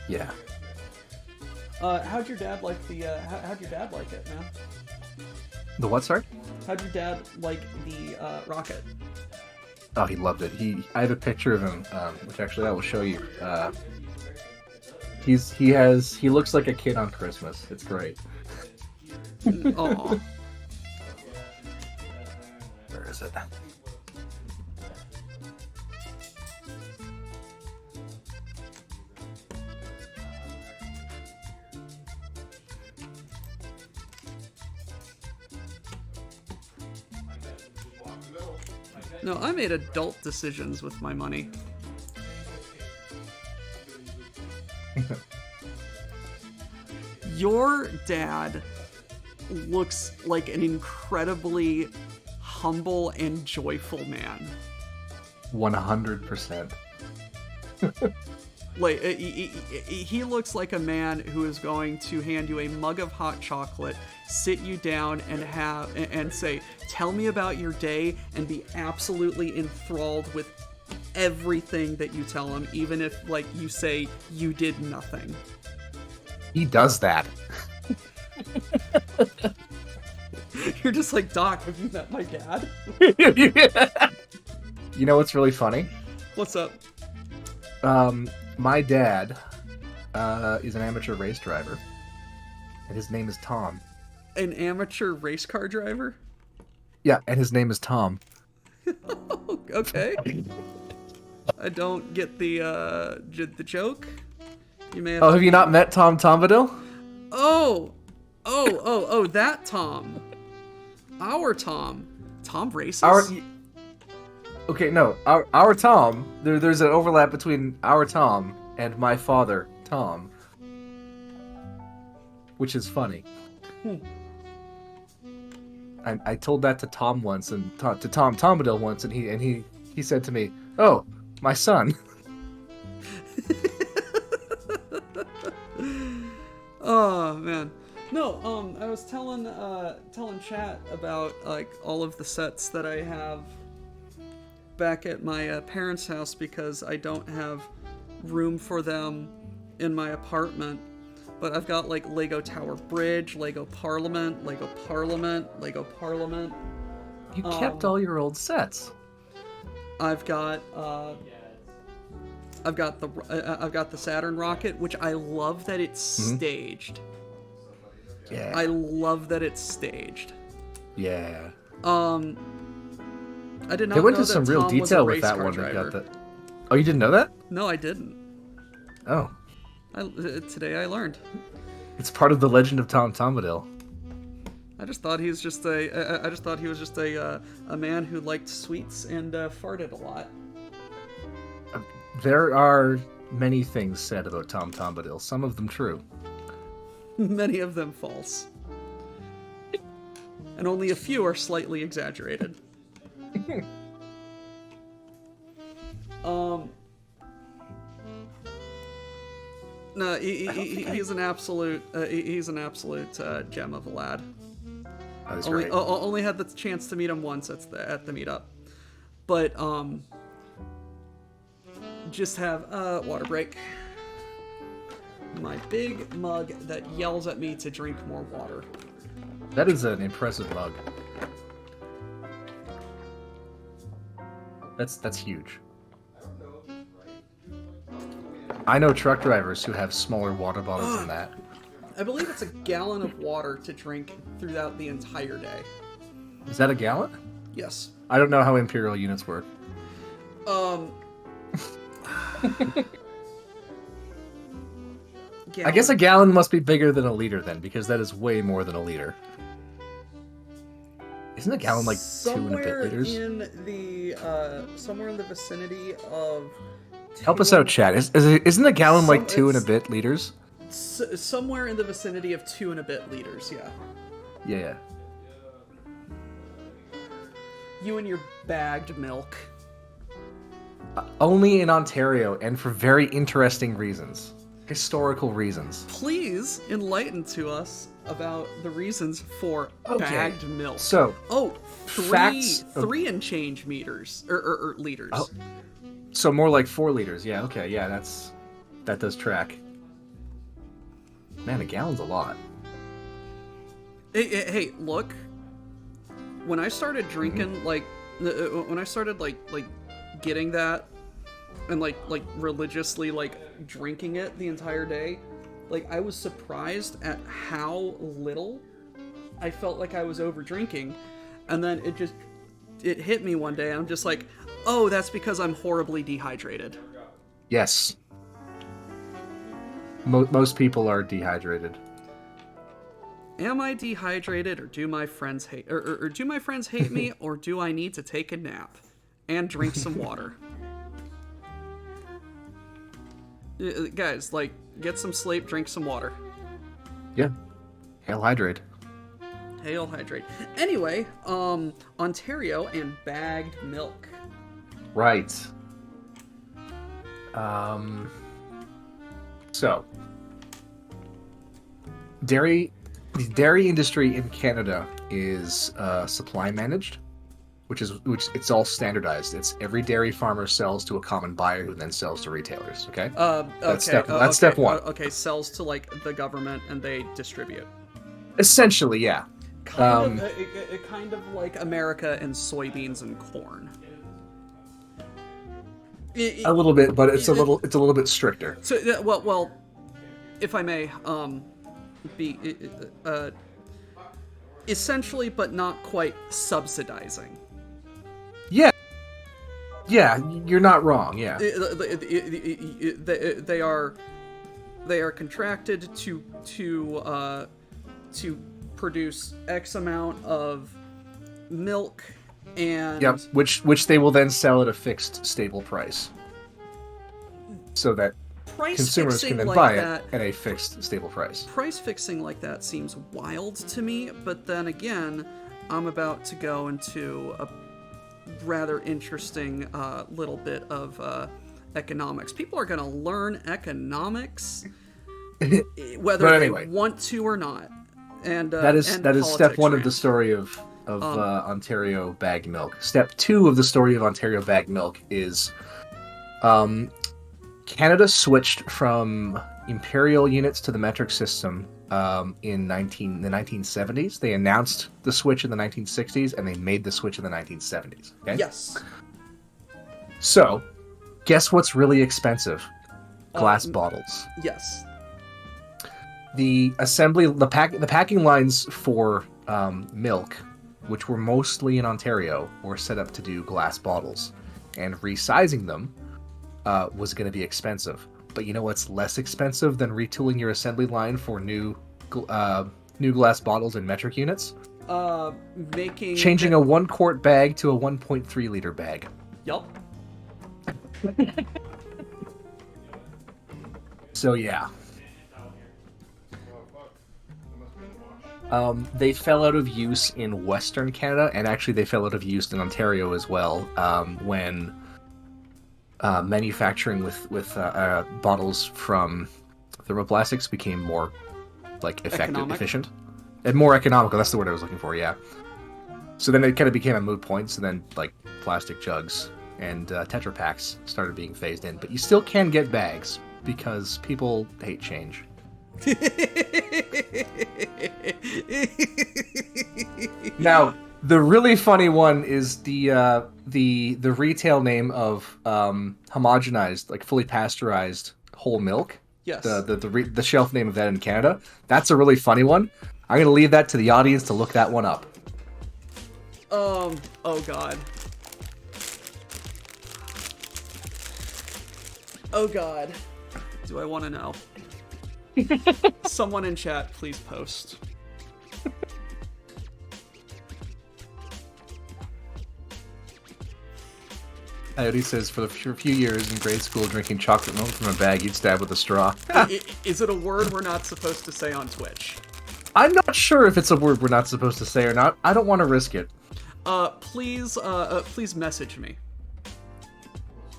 Yeah. How'd your dad like how'd your dad like it, man? The what, sorry? How'd your dad like the rocket? Oh, he loved it. I have a picture of him, which actually I will show you. He looks like a kid on Christmas. It's great. Aw. Where is it? No, I made adult decisions with my money. Your dad looks like an incredibly humble and joyful man. 100%. Like he looks like a man who is going to hand you a mug of hot chocolate, sit you down and say, "Tell me about your day," and be absolutely enthralled with everything that you tell him, even if like you say you did nothing. He does that. You're just like, "Doc, have you met my dad?" You know what's really funny? What's up? My dad is an amateur race driver, and his name is Tom. An amateur race car driver? Yeah, and his name is Tom. Okay. I don't get the joke. You may have. Oh, have you not met Tom Bombadil? Oh, that Tom. Our Tom. Tom races. Okay, no, our Tom. There's an overlap between our Tom and my father, Tom, which is funny. I told that to Tom once, and to Tom Bombadil once, and he said to me, "Oh, my son." Oh man, no. I was telling chat about like all of the sets that I have back at my parents' house because I don't have room for them in my apartment. But I've got like Lego Tower Bridge, Lego Parliament, Lego Parliament, Lego Parliament. You kept all your old sets. I've got the Saturn rocket, which I love that it's staged. Yeah. I love that it's staged. Yeah. I did not. They went know into some that real Tom was a detail with race that car one. driver. Got that. Oh, you didn't know that? No, I didn't. Oh. Today I learned. It's part of the legend of Tom Bombadil. I just thought he was just a man who liked sweets and farted a lot. There are many things said about Tom Bombadil. Some of them true. Many of them false. And only a few are slightly exaggerated. No, he's an absolute gem of a lad. That's Only, right. only had the chance to meet him once at the meetup, but just have water break. My big mug that yells at me to drink more water. That is an impressive mug. That's huge. I know truck drivers who have smaller water bottles than that. I believe it's a gallon of water to drink throughout the entire day. Is that a gallon? Yes. I don't know how imperial units work. I guess a gallon must be bigger than a liter then, because that is way more than a liter. Isn't a gallon like 2 and a bit liters? Somewhere in the vicinity of. Help us out, chat. Isn't a gallon like 2 and a bit liters? Somewhere in the vicinity of 2 and a bit liters, yeah. Yeah. You and your bagged milk. Only in Ontario, and for very interesting reasons. historical reasons. Please enlighten to us about the reasons for Okay. bagged milk. So, Three of- and change meters or liters. Oh. so more like 4 liters. Yeah, okay, yeah, that does track. Man, a gallon's a lot. Hey, look. When I started drinking, like, when I started like getting that, and like religiously like drinking it the entire day, like I was surprised at how little I felt like I was over drinking, and then it hit me one day. I'm just like, oh, that's because I'm horribly dehydrated. Yes. Most people are dehydrated. Am I dehydrated, or do my friends hate, or do my friends hate me, or do I need to take a nap and drink some water? Guys, like, get some sleep, drink some water. Yeah. Hail hydrate. Hail hydrate. Anyway, Ontario and bagged milk. Right. So, the dairy industry in Canada is supply managed, which it's all standardized. It's every dairy farmer sells to a common buyer who then sells to retailers. Okay. That's step one. Okay, sells to like the government and they distribute. Essentially, yeah. Kind of like America and soybeans and corn. A little bit, but it's a little bit stricter. So, well, if I may, essentially, but not quite subsidizing. Yeah, you're not wrong. Yeah. They are contracted to produce X amount of milk, and Yep. Which they will then sell at a fixed stable price, so that price consumers fixing can then like buy that, it at a fixed stable price. Price fixing like that seems wild to me, but then again, I'm about to go into a rather interesting little bit of economics. People are going to learn economics whether they want to or not. And that is step one of the story of Ontario bagged milk. Step 2 of the story of Ontario bagged milk is Canada switched from imperial units to the metric system in the 1970s. They announced the switch in the 1960s, and they made the switch in the 1970s. Okay? Yes. So, guess what's really expensive? Glass bottles. Yes. The packing lines for milk, which were mostly in Ontario, were set up to do glass bottles, and resizing them was going to be expensive. But you know what's less expensive than retooling your assembly line for new glass bottles in metric units? Changing a 1 quart bag to a 1.3 liter bag. Yup. So yeah. They fell out of use in Western Canada, and actually they fell out of use in Ontario as well when manufacturing with bottles from thermoplastics became more efficient, and more economical. That's the word I was looking for. Yeah. So then it kind of became a moot point. So then like plastic jugs and Tetra Paks started being phased in, but you still can get bags because people hate change. Now, the really funny one is the retail name of homogenized, like fully pasteurized whole milk. Yes. The shelf name of that in Canada. That's a really funny one. I'm gonna leave that to the audience to look that one up. Oh god. Oh god. Do I want to know? Someone in chat, please post. Coyote says, for a few years in grade school, drinking chocolate milk from a bag you'd stab with a straw. Is it a word we're not supposed to say on Twitch? I'm not sure if it's a word we're not supposed to say or not. I don't want to risk it. Please message me.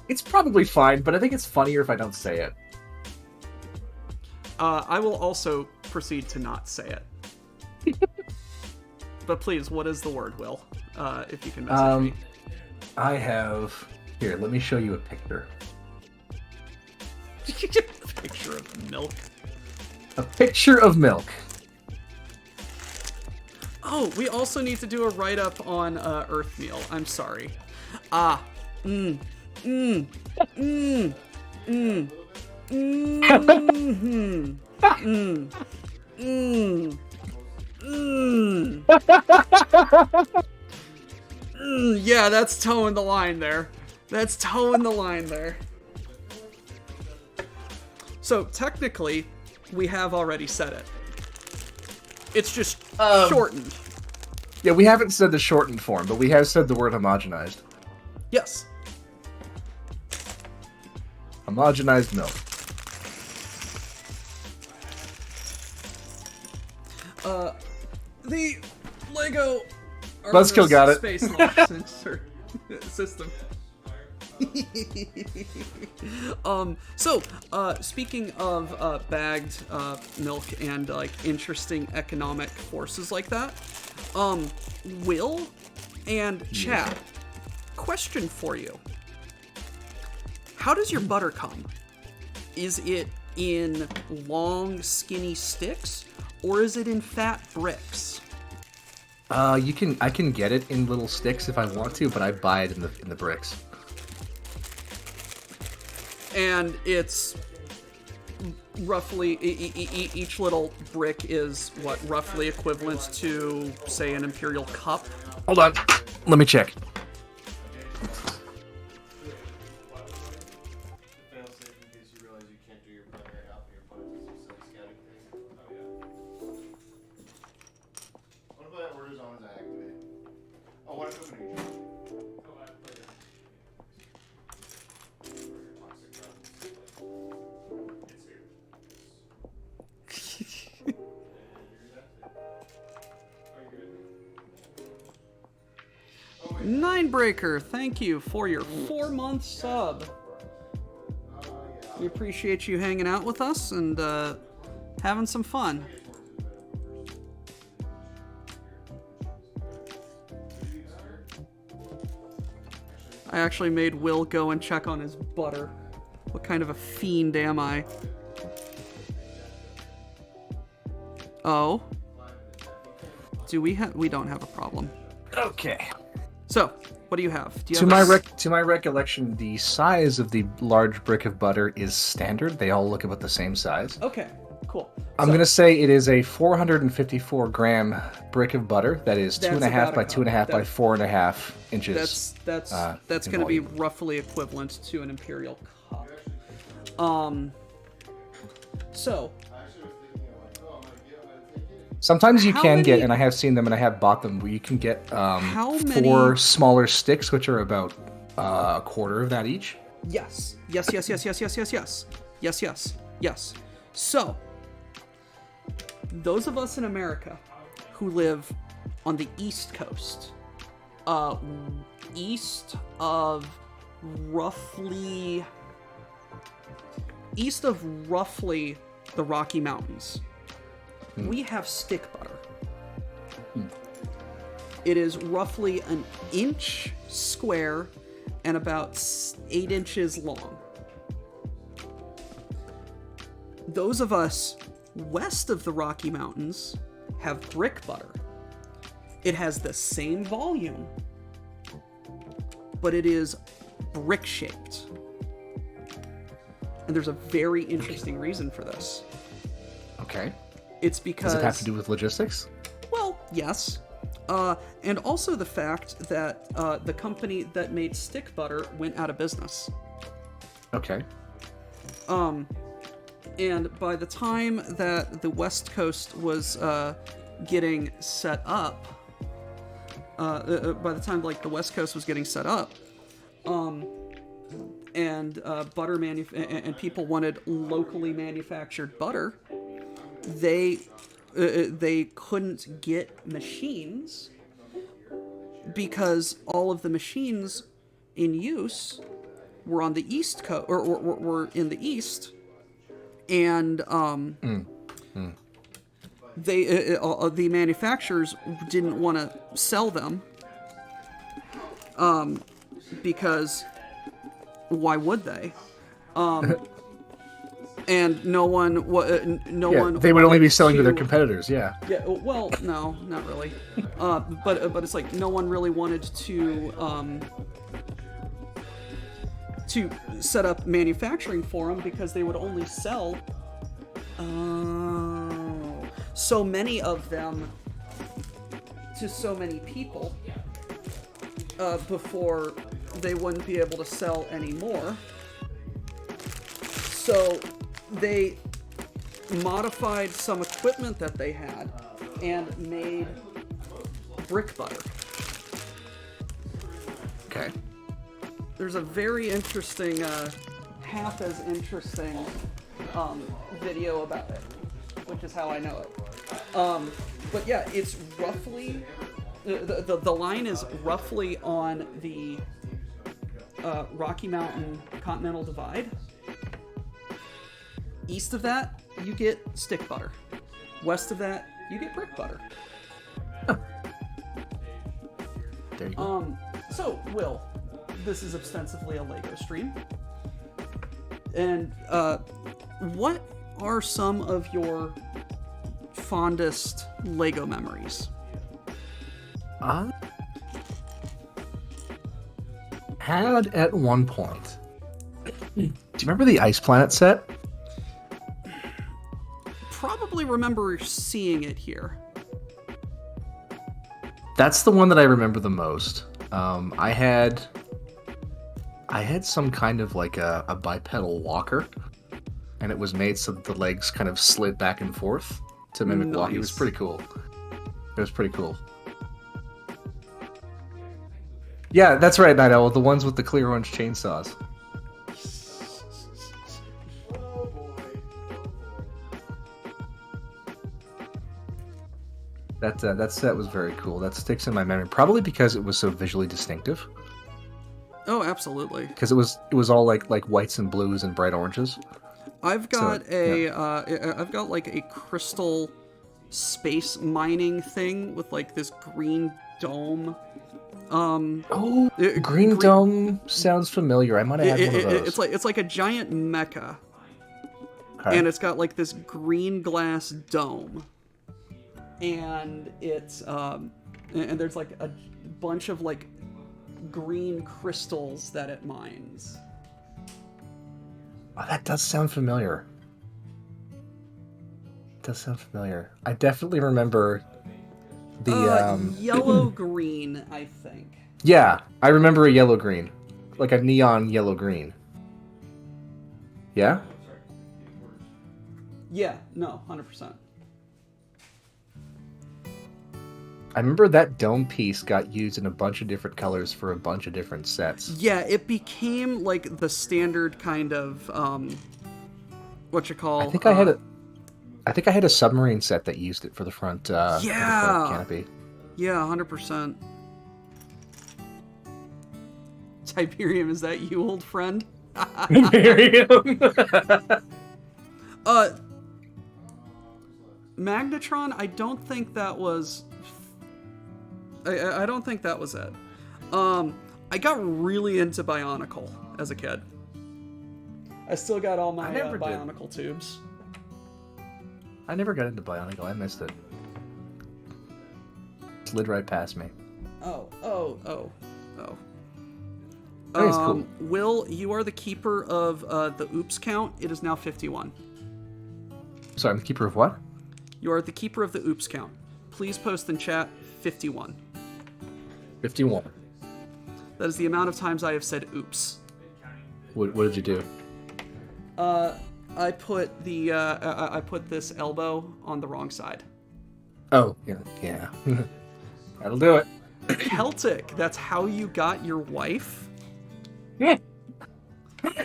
It's probably fine, but I think it's funnier if I don't say it. I will also proceed to not say it. But please, what is the word, Will? If you can message me. I have here. Let me show you a picture. Picture of milk. A picture of milk. Oh, we also need to do a write-up on Earth Meal. I'm sorry. Yeah, that's towing the line there. That's towing the line there. So technically, we have already said it. It's just shortened. Yeah, we haven't said the shortened form, but we have said the word homogenized. Yes. Homogenized milk. The Lego Buzzkill got it. Space Launch Sensor System. Speaking of bagged milk and like interesting economic forces like that, Will and Chad, question for you. How does your butter come? Is it in long, skinny sticks, or is it in fat bricks? I can get it in little sticks if I want to, but I buy it in the bricks. And it's roughly each little brick is what, roughly equivalent to, say, an imperial cup. Hold on, let me check. Fail-safe in case you realize you can't do your primary out here, but it's a scouting thing. Oh yeah. What if that orders on as I activate? Oh, what if I'm gonna Ninebreaker, thank you for your 4-month sub. We appreciate you hanging out with us and having some fun. I actually made Will go and check on his butter. What kind of a fiend am I? Oh. We don't have a problem. Okay. So, what do you have? Do you To have my recollection, the size of the large brick of butter is standard. They all look about the same size. Okay, cool. I'm gonna say it is a 454 gram brick of butter that is That's 2.5 about a by cup. 2.5 by That- 4.5 inches. That's in going to be volume. roughly equivalent to an imperial cup. So Sometimes you How can get, many- and I have seen them, and I have bought them, where you can get How 4 many- smaller sticks, which are about a quarter of that each. yes. So those of us in America who live on the East Coast, east of roughly the Rocky Mountains, we have stick butter. It is roughly an inch square and about 8 inches long. Those of us west of the Rocky Mountains have brick butter. It has the same volume, but it is brick shaped. And there's a very interesting reason for this. Okay. It's because... Does it have to do with logistics? Well, yes. And also the fact that the company that made stick butter went out of business. Okay. And by the time that the West Coast was getting set up, the West Coast was getting set up, and and people wanted locally manufactured butter, they couldn't get machines because all of the machines in use were on the East Coast, or were in the East, and the manufacturers didn't want to sell them because why would they? And no one they would only be wanted selling to their competitors. Yeah. Yeah, well, no, not really. But it's like no one really wanted to set up manufacturing for them because they would only sell so many of them to so many people before they wouldn't be able to sell anymore. So they modified some equipment that they had and made brick butter. Okay. There's a very interesting, half as interesting video about it, which is how I know it. But yeah, it's roughly, the line is roughly on the Rocky Mountain Continental Divide. East of that, you get stick butter. West of that, you get brick butter. There you go. So, Will, this is ostensibly a Lego stream. And what are some of your fondest Lego memories? Had at one point. Do you remember the Ice Planet set? Probably remember seeing it here. That's the one that I remember the most. I had some kind of like a bipedal walker, and it was made so that the legs kind of slid back and forth to mimic walking. It was pretty cool. It was pretty cool. Yeah, that's right, Night Owl. The ones with the clear orange chainsaws. That set was very cool. That sticks in my memory, probably because it was so visually distinctive. Oh, absolutely. Because it was all like whites and blues and bright oranges. I've got I've got like a crystal space mining thing with like this green dome. Green dome sounds familiar. I might have had one of those. It's like a giant mecha, Okay. and it's got like this green glass dome, and it's and there's like a bunch of like green crystals that it mines. Oh, that does sound familiar. I definitely remember the yellow green, I think. Yeah, I remember a yellow green, like a neon yellow green. Yeah. Yeah, no, 100%. I remember that dome piece got used in a bunch of different colors for a bunch of different sets. Yeah, it became like the standard kind of what you call. I think I had a submarine set that used it for the front. For the front canopy. Yeah, 100%. Tiberium, is that you, old friend? Magnetron, I don't think that was. I don't think that was it. I got really into Bionicle as a kid. I still got all my Bionicle tubes. I never got into Bionicle. I missed it. Slid right past me. Oh. I think it's cool. Will, you are the keeper of the oops count. It is now 51. Sorry, I'm the keeper of what? You are the keeper of the oops count. Please post in chat 51. 51. That is the amount of times I have said oops. What did you do? I put I put this elbow on the wrong side. Oh, yeah. That'll do it. Celtic, that's how you got your wife? Yeah.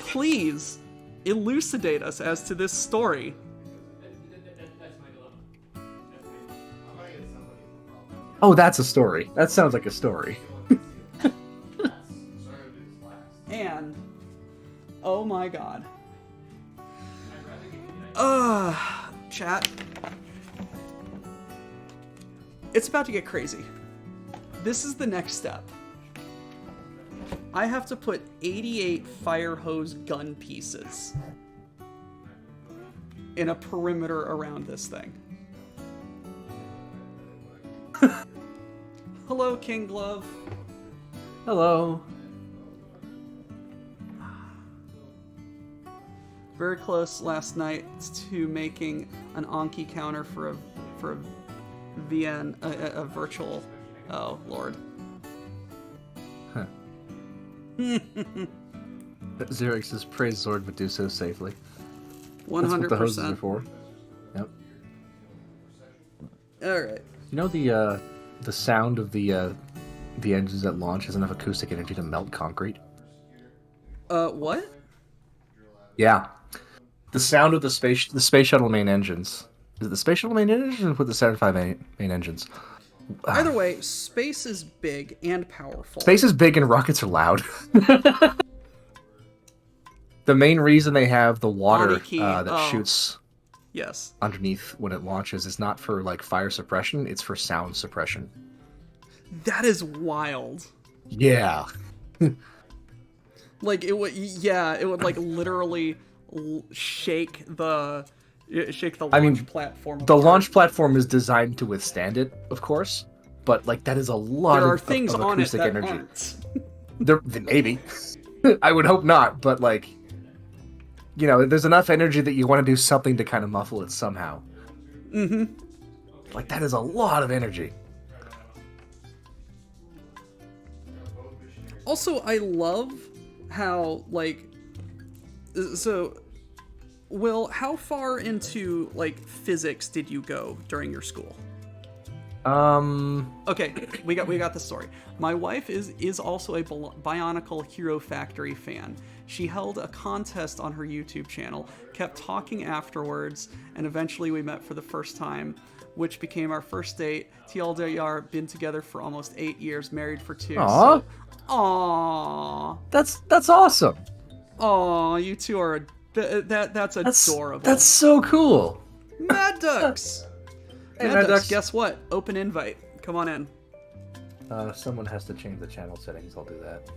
Please elucidate us as to this story. That's my dilemma. Oh, that's a story. That sounds like a story. And oh my god. Chat. It's about to get crazy. This is the next step. I have to put 88 fire hose gun pieces in a perimeter around this thing. Hello, King Glove. Hello. Very close last night to making an Anki counter for a VN, a virtual. Oh Lord. Xerix says praise Zord, but do so safely. 100%. That's what the hoses are for. Yep. All right. You know the sound of the engines at launch has enough acoustic energy to melt concrete. What? Yeah. The sound of the space shuttle main engines. Is it the space shuttle main engines or with the Saturn V main engines? Either way, space is big and powerful. Space is big and rockets are loud. The main reason they have the water Body key. that shoots Yes. underneath when it launches is not for like fire suppression, it's for sound suppression. That is wild. Yeah. Like it would, yeah, it would like literally shake the launch platform. The apart. launch platform is designed to withstand it, of course, but like that is a lot There are of things of on it acoustic that energy. aren't. There maybe. I would hope not, but like, you know, there's enough energy that you want to do something to kind of muffle it somehow. Mm-hmm. Like that is a lot of energy. Also, I love how like, so, Will, how far into like physics did you go during your school? Okay, we got the story. My wife is also a Bionicle Hero Factory fan. She held a contest on her YouTube channel, kept talking afterwards, and eventually we met for the first time, which became our first date. TLDR, been together for almost 8 years, married for 2. Aww. So, aww. That's awesome. Aw, you two are that's adorable. That's so cool. Mad Ducks. Hey, Mad Ducks, guess what? Open invite. Come on in. Someone has to change the channel settings. I'll do that.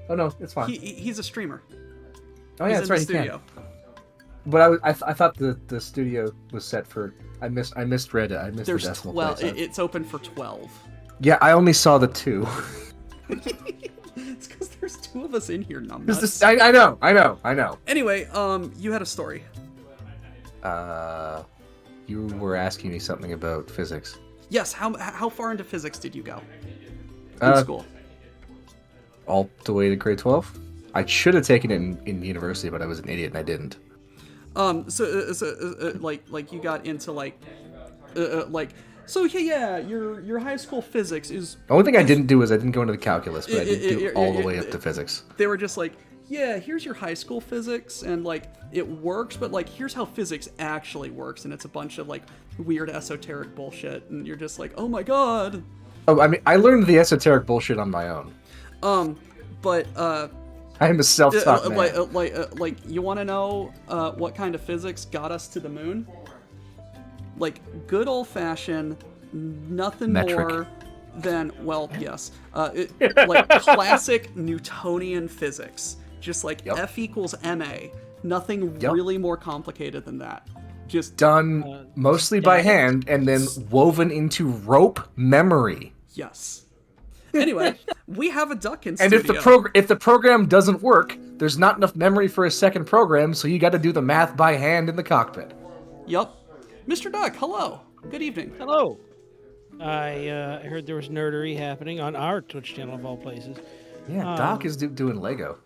Oh no, it's fine. He's a streamer. Oh yeah, He's that's in right. the He can. studio. But I thought the studio was set for. I misread it. I missed There's the decimal 12. place. It's open for 12. Yeah, I only saw the 2. It's because there's 2 of us in here, This numbnuts. I know. Anyway, you had a story. You were asking me something about physics. Yes. How far into physics did you go in school? All the way to grade 12. I should have taken it in university, but I was an idiot and I didn't. Like you got into so yeah, your high school physics is. The only thing I didn't do is I didn't go into the calculus, but I didn't do all the way up to physics. They were just like, yeah, here's your high school physics, and like it works, but like here's how physics actually works, and it's a bunch of like weird esoteric bullshit, and you're just like, oh my god. Oh, I mean, I learned the esoteric bullshit on my own. But I am a self-taught man. like you want to know what kind of physics got us to the moon? Like good old-fashioned, nothing Metric. more than, well, yes, like classic Newtonian physics. Just like Yep. F equals ma. Nothing Yep. really more complicated than that. Just Done mostly by hand and then woven into rope memory. yes. Anyway, we have a duck in And studio. if the program doesn't work, there's not enough memory for a second program, so you got to do the math by hand in the cockpit. Yup. Mr. Duck, hello. Good evening. Hello. I heard there was nerdery happening on our Twitch channel of all places. Yeah, Doc is doing Lego.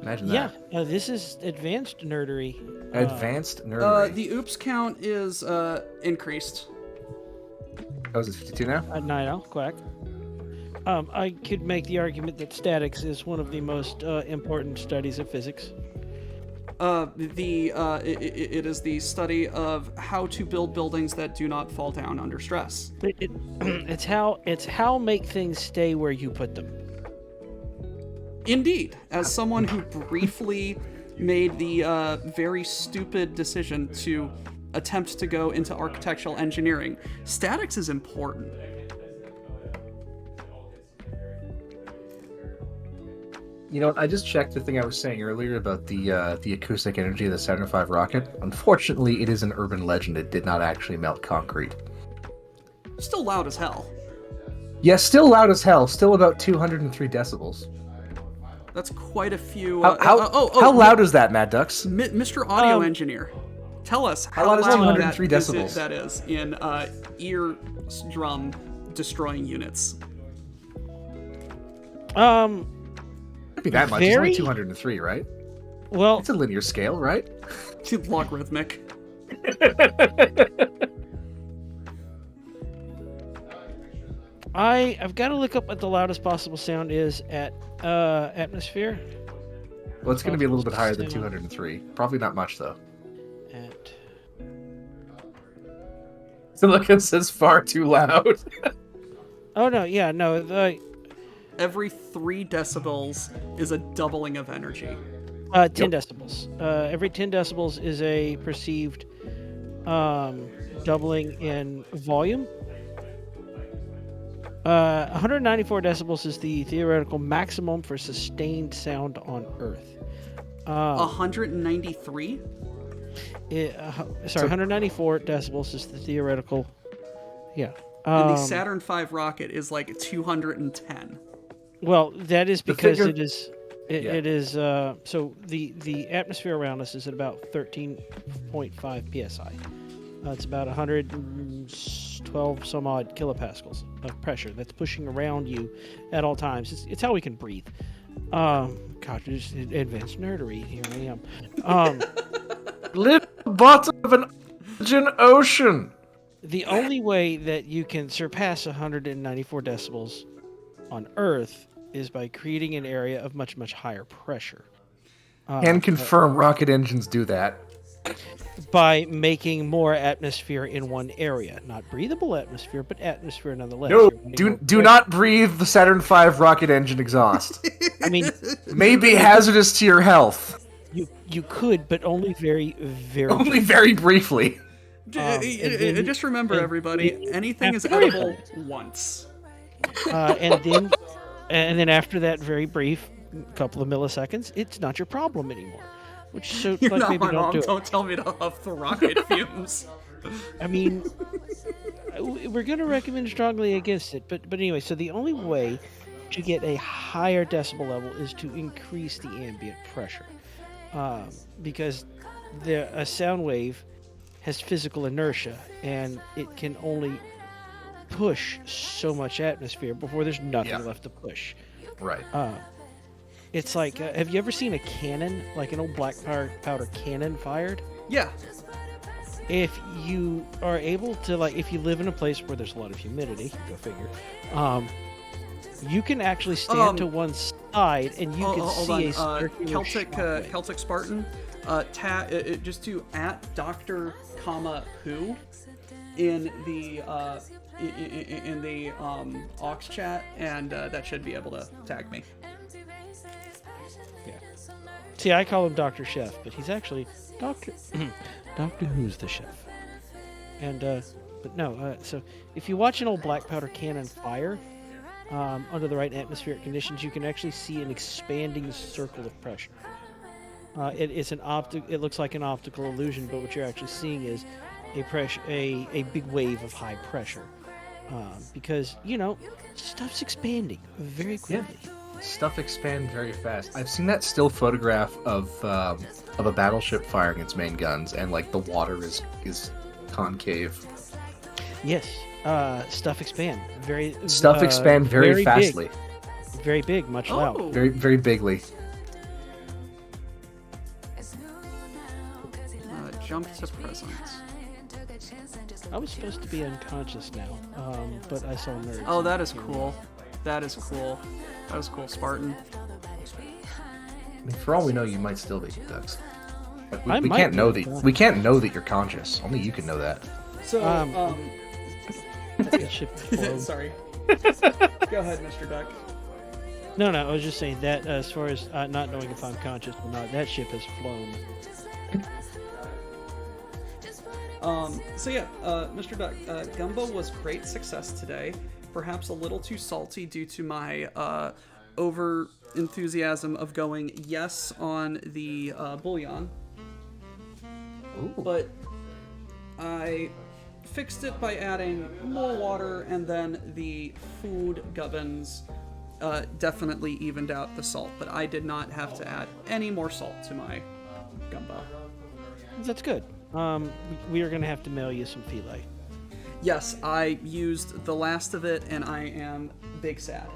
Imagine that. Yeah, this is advanced nerdery. Advanced nerdery. The oops count is increased. Oh, is it 52 now? At Night Owl, quack. I could make the argument that statics is one of the most important studies of physics. It is the study of how to build buildings that do not fall down under stress. It's how make things stay where you put them. Indeed, as someone who briefly made the very stupid decision to attempt to go into architectural engineering. Statics is important. You know what? I just checked the thing I was saying earlier about the acoustic energy of the Saturn V rocket. Unfortunately, it is an urban legend. It did not actually melt concrete. Still loud as hell. Yes, still loud as hell. Still about 203 decibels. That's quite a few. How loud is that, Mad Ducks? Mr. Audio Engineer, tell us how loud is loud 203 that decibels? that is in eardrum destroying units. Can't be that much. It's Very- only 203, right? Well, It's a linear scale, right? Logarithmic. I've got to look up what the loudest possible sound is at atmosphere. Well, it's going to be a little bit higher than 203. Probably not much, though. At Silicon says far too loud. oh no, yeah, no, Every 3 decibels is a doubling of energy. 10 decibels. Every 10 decibels is a perceived doubling in volume. 194 decibels is the theoretical maximum for sustained sound on Earth. 193? 194 decibels is the theoretical. Yeah. And the Saturn V rocket is like 210. Well, that is because figure- it is. It is. So the atmosphere around us is at about 13.5 psi. It's about 112 some odd kilopascals of pressure that's pushing around you at all times. It's how we can breathe. God, just advanced nerdery. Here I am. Live at the bottom of an oxygen ocean. The only way that you can surpass 194 decibels on Earth is by creating an area of much, much higher pressure. Can confirm rocket engines do that. By making more atmosphere in one area. Not breathable atmosphere, but atmosphere nonetheless. No, You're running more do not breathe the Saturn V rocket engine exhaust. I mean, May be hazardous to your health. you could, but only very, very. Only very briefly. Just remember, everybody, anything is Very edible once. and then after that very brief couple of milliseconds, it's not your problem anymore. Which so You're like not maybe my don't mom. do it. Don't tell me to huff the rocket fumes. I mean, we're going to recommend strongly against it, but anyway. So the only way to get a higher decibel level is to increase the ambient pressure, because a sound wave has physical inertia, and it can only push so much atmosphere before there's nothing left to push. Right. It's like, have you ever seen a cannon, like an old black powder cannon fired? Yeah. If you are able to, like, if you live in a place where there's a lot of humidity, go figure, you can actually stand to one side and you can see a circular shockwave. Celtic Spartan. Just do @Dr. Who in the aux chat, and that should be able to tag me. See, I call him Dr. Chef, but he's actually Doctor Who's the chef. And but no, so if you watch an old black powder cannon fire under the right atmospheric conditions, you can actually see an expanding circle of pressure. It's it looks like an optical illusion, but what you're actually seeing is a big wave of high pressure, because stuff's expanding very quickly. Yeah. Stuff expand very fast. I've seen that still photograph of a battleship firing its main guns, and like the water is concave. Yes, stuff expand very. Expand very fastly. Big. Very big, much loud. Very very bigly. Jump to present. I was supposed to be unconscious now, but I saw nerds. Oh, that is cool. That is cool. That was cool, Spartan. I mean, for all we know, you might still be, Ducks. Like, I we might can't be know unconscious. we can't know that you're conscious. Only you can know that. So, That ship exploded. sorry. Go ahead, Mr. Duck. No, I was just saying that as far as not knowing if I'm conscious or not, that ship has flown. Mr. Duck, gumbo was great success today. Perhaps a little too salty due to my over enthusiasm of going yes on the bouillon. Ooh. But I fixed it by adding more water, and then the food gubbins definitely evened out the salt. But I did not have to add any more salt to my gumbo. That's good. We are going to have to mail you some filet. Yes, I used the last of it, and I am big sad.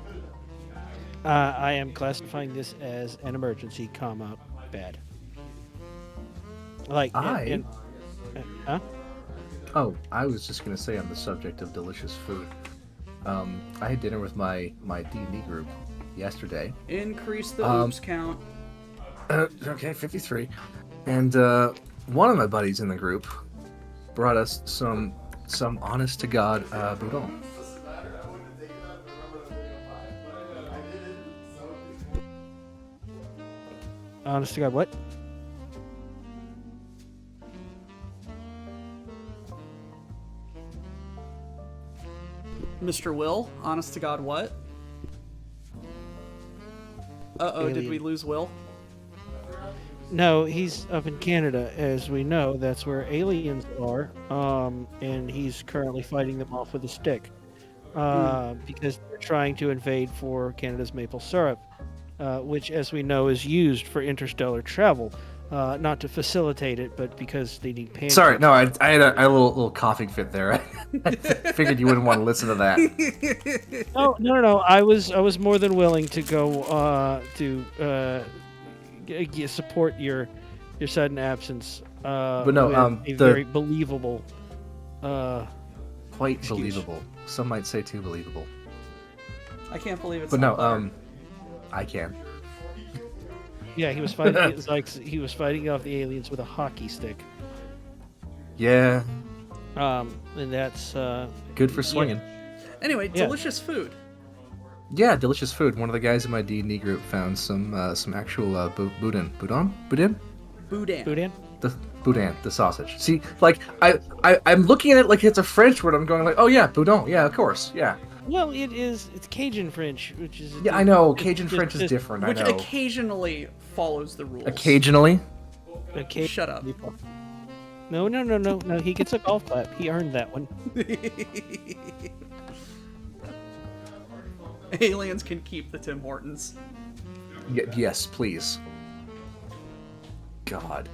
I am classifying this as an emergency, bad. Like, huh? Oh, I was just gonna say on the subject of delicious food. I had dinner with my D&D group yesterday. Increase the oops count. Okay, 53. And one of my buddies in the group brought us some honest to God boudin. Honest to God, what? Mr. Will, honest to God, what? Uh-oh, did we Alien. lose Will? No, he's up in Canada, as we know. That's where aliens are, and he's currently fighting them off with a stick because they're trying to invade for Canada's maple syrup, which, as we know, is used for interstellar travel, not to facilitate it, but because they need pancakes. Sorry, no, I had a little coughing fit there. I figured you wouldn't want to listen to that. No. I was more than willing to go to support your sudden absence. But no, with a very believable. Quite believable. Some might say too believable. I can't believe it's But not no, butter. I can. Yeah, he was fighting. It was like he was fighting off the aliens with a hockey stick. Yeah, And that's good for swinging. Anyway, yeah. delicious food. Yeah, delicious food. One of the guys in my D&D group found some actual boudin, Boudin. boudin. the sausage. See, like I'm looking at it like it's a French word. I'm going like, oh yeah, boudin. Yeah, of course. Yeah. Well, it's Cajun French, which is Yeah, I know. Cajun French is different. Which I know. occasionally follows the rules. Occasionally. Shut up. No. He gets a golf clap. He earned that one. Aliens can keep the Tim Hortons. Yes, please. God.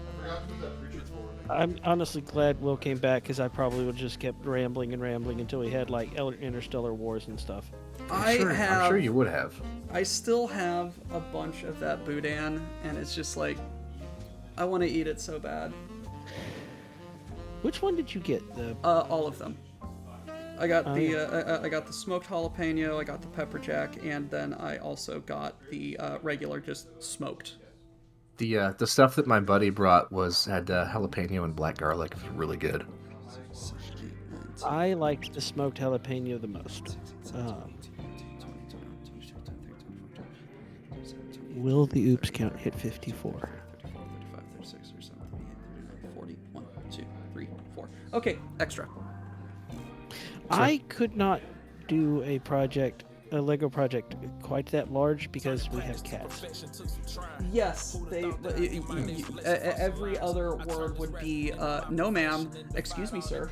I'm honestly glad Will came back because I probably would have just kept rambling until we had like interstellar wars and stuff. I'm sure you would have. I still have a bunch of that boudin, and it's just like, I want to eat it so bad. Which one did you get? All of them. I got I got the smoked jalapeno, I got the pepper jack, and then I also got the regular just smoked. The stuff that my buddy brought had jalapeno and black garlic. It was really good. I liked the smoked jalapeno the most. Will the oops count hit 54? 35, 36, 37, 38, 40, 1, 2, 3, 4. Okay, extra. I could not do a Lego project quite that large because we have cats. Yes, every other word would be no ma'am, excuse me sir.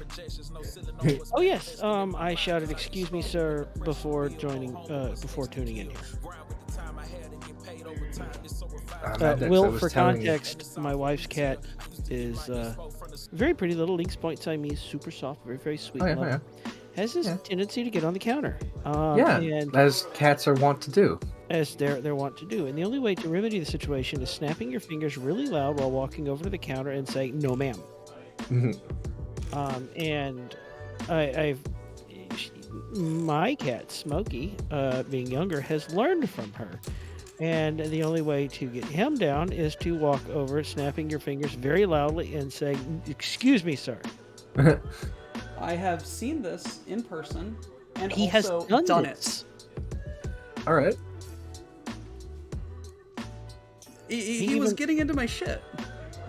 Oh yes, I shouted "excuse me, sir" before tuning in here. Will, for context, my wife's cat is a very pretty little Lynx Point Siamese, super soft, very, very sweet. Yeah. Has this tendency to get on the counter. And as cats are wont to do. As they're wont to do. And the only way to remedy the situation is snapping your fingers really loud while walking over to the counter and saying, "No, ma'am." And my cat, Smokey, being younger, has learned from her. And the only way to get him down is to walk over, snapping your fingers very loudly and saying, "Excuse me, sir." I have seen this in person, and He has also done it. this. All right. He was even- getting into my shit.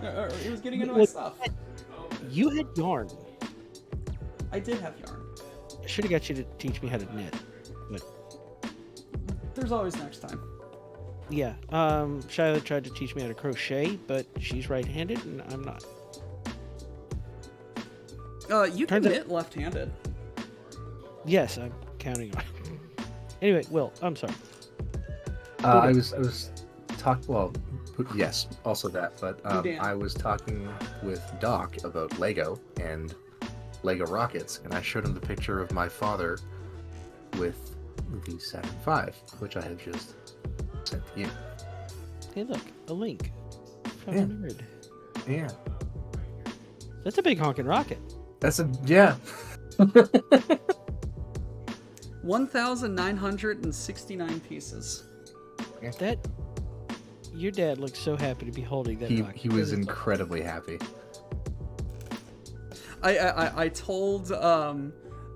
Or he was getting into my Well, stuff. You had yarn. I did have yarn. I should have got you to teach me how to knit. But There's always next time. yeah, Shyla tried to teach me how to crochet, but she's right-handed and I'm not. You can Turns out- knit left-handed. Yes, I'm counting on it. Anyway, Will, I'm sorry. I was talking. Well, yes, also that. But Dan. I was talking with Doc about Lego and Lego rockets, and I showed him the picture of my father with the Saturn V, which I had just sent to you. Hey, look, a link from Yeah. a nerd. Yeah, That's a big honking rocket. that's a yeah. 1,969 pieces. That your dad looks so happy to be holding that rocket. He was incredibly happy. I told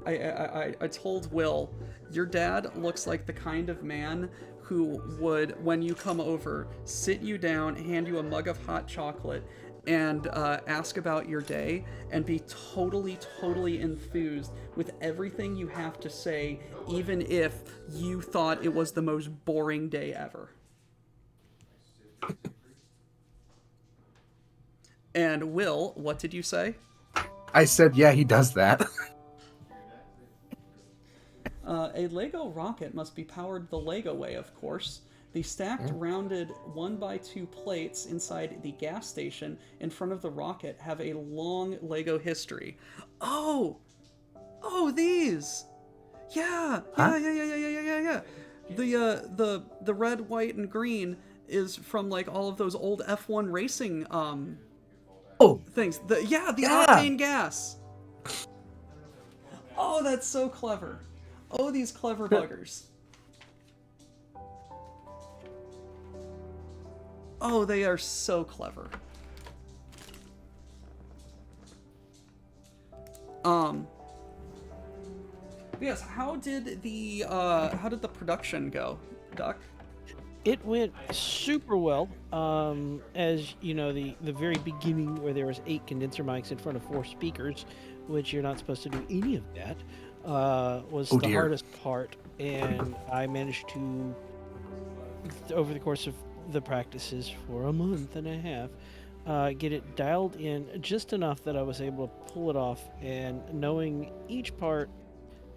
I told Will, your dad looks like the kind of man who would, when you come over, sit you down, hand you a mug of hot chocolate, and ask about your day, and be totally enthused with everything you have to say, even if you thought it was the most boring day ever. And Will, what did you say? I said, yeah, he does that. A Lego rocket must be powered the Lego way, of course. The stacked, rounded 1x2 plates inside the gas station in front of the rocket have a long Lego history. Oh, these. Yeah. The red, white, and green is from like all of those old F1 racing things. The octane gas. Oh, that's so clever. Oh, these clever buggers. Oh, they are so clever. Yes, how did the production go, Duck? It went super well. As you know, the very beginning where there was 8 condenser mics in front of 4 speakers, which you're not supposed to do any of that, was the hardest part. And I managed to, over the course of the practices for a month and a half, get it dialed in just enough that I was able to pull it off, and knowing each part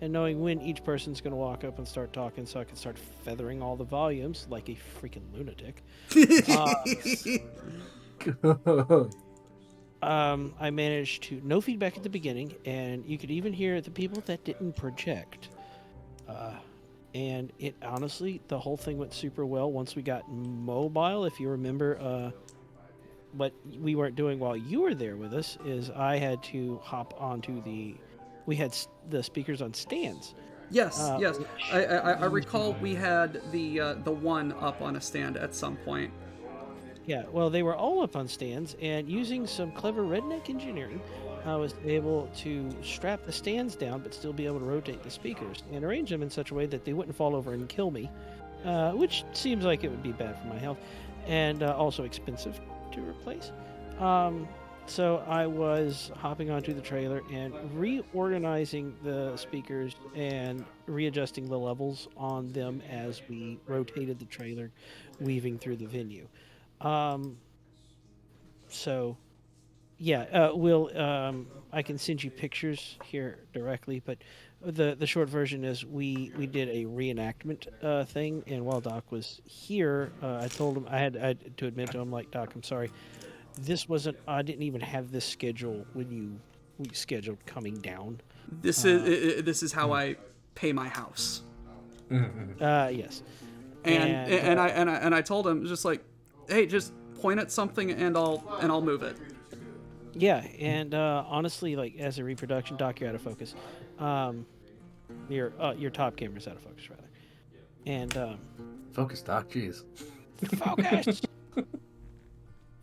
and knowing when each person's going to walk up and start talking so I can start feathering all the volumes like a freaking lunatic. I managed to, no feedback at the beginning, and you could even hear the people that didn't project. And it honestly, the whole thing went super well once we got mobile. If you remember, what we weren't doing while you were there with us is I had to hop onto we had the speakers on stands. Yes. I recall we had the one up on a stand at some point. Yeah, well, they were all up on stands, and using some clever redneck engineering, I was able to strap the stands down but still be able to rotate the speakers and arrange them in such a way that they wouldn't fall over and kill me, which seems like it would be bad for my health, and also expensive to replace. So I was hopping onto the trailer and reorganizing the speakers and readjusting the levels on them as we rotated the trailer, weaving through the venue. So, yeah, I can send you pictures here directly, but the short version is we did a reenactment thing, and while Doc was here, I told him I had to admit to him, like, Doc, I'm sorry, I didn't even have this schedule when we scheduled coming down. This is how I pay my house. Yes. And I told him just like, hey, just point at something and I'll move it. Yeah, and honestly, like as a reproduction, Doc, you're out of focus. Your top camera's out of focus, rather. And Focus, Doc. Jeez. focus.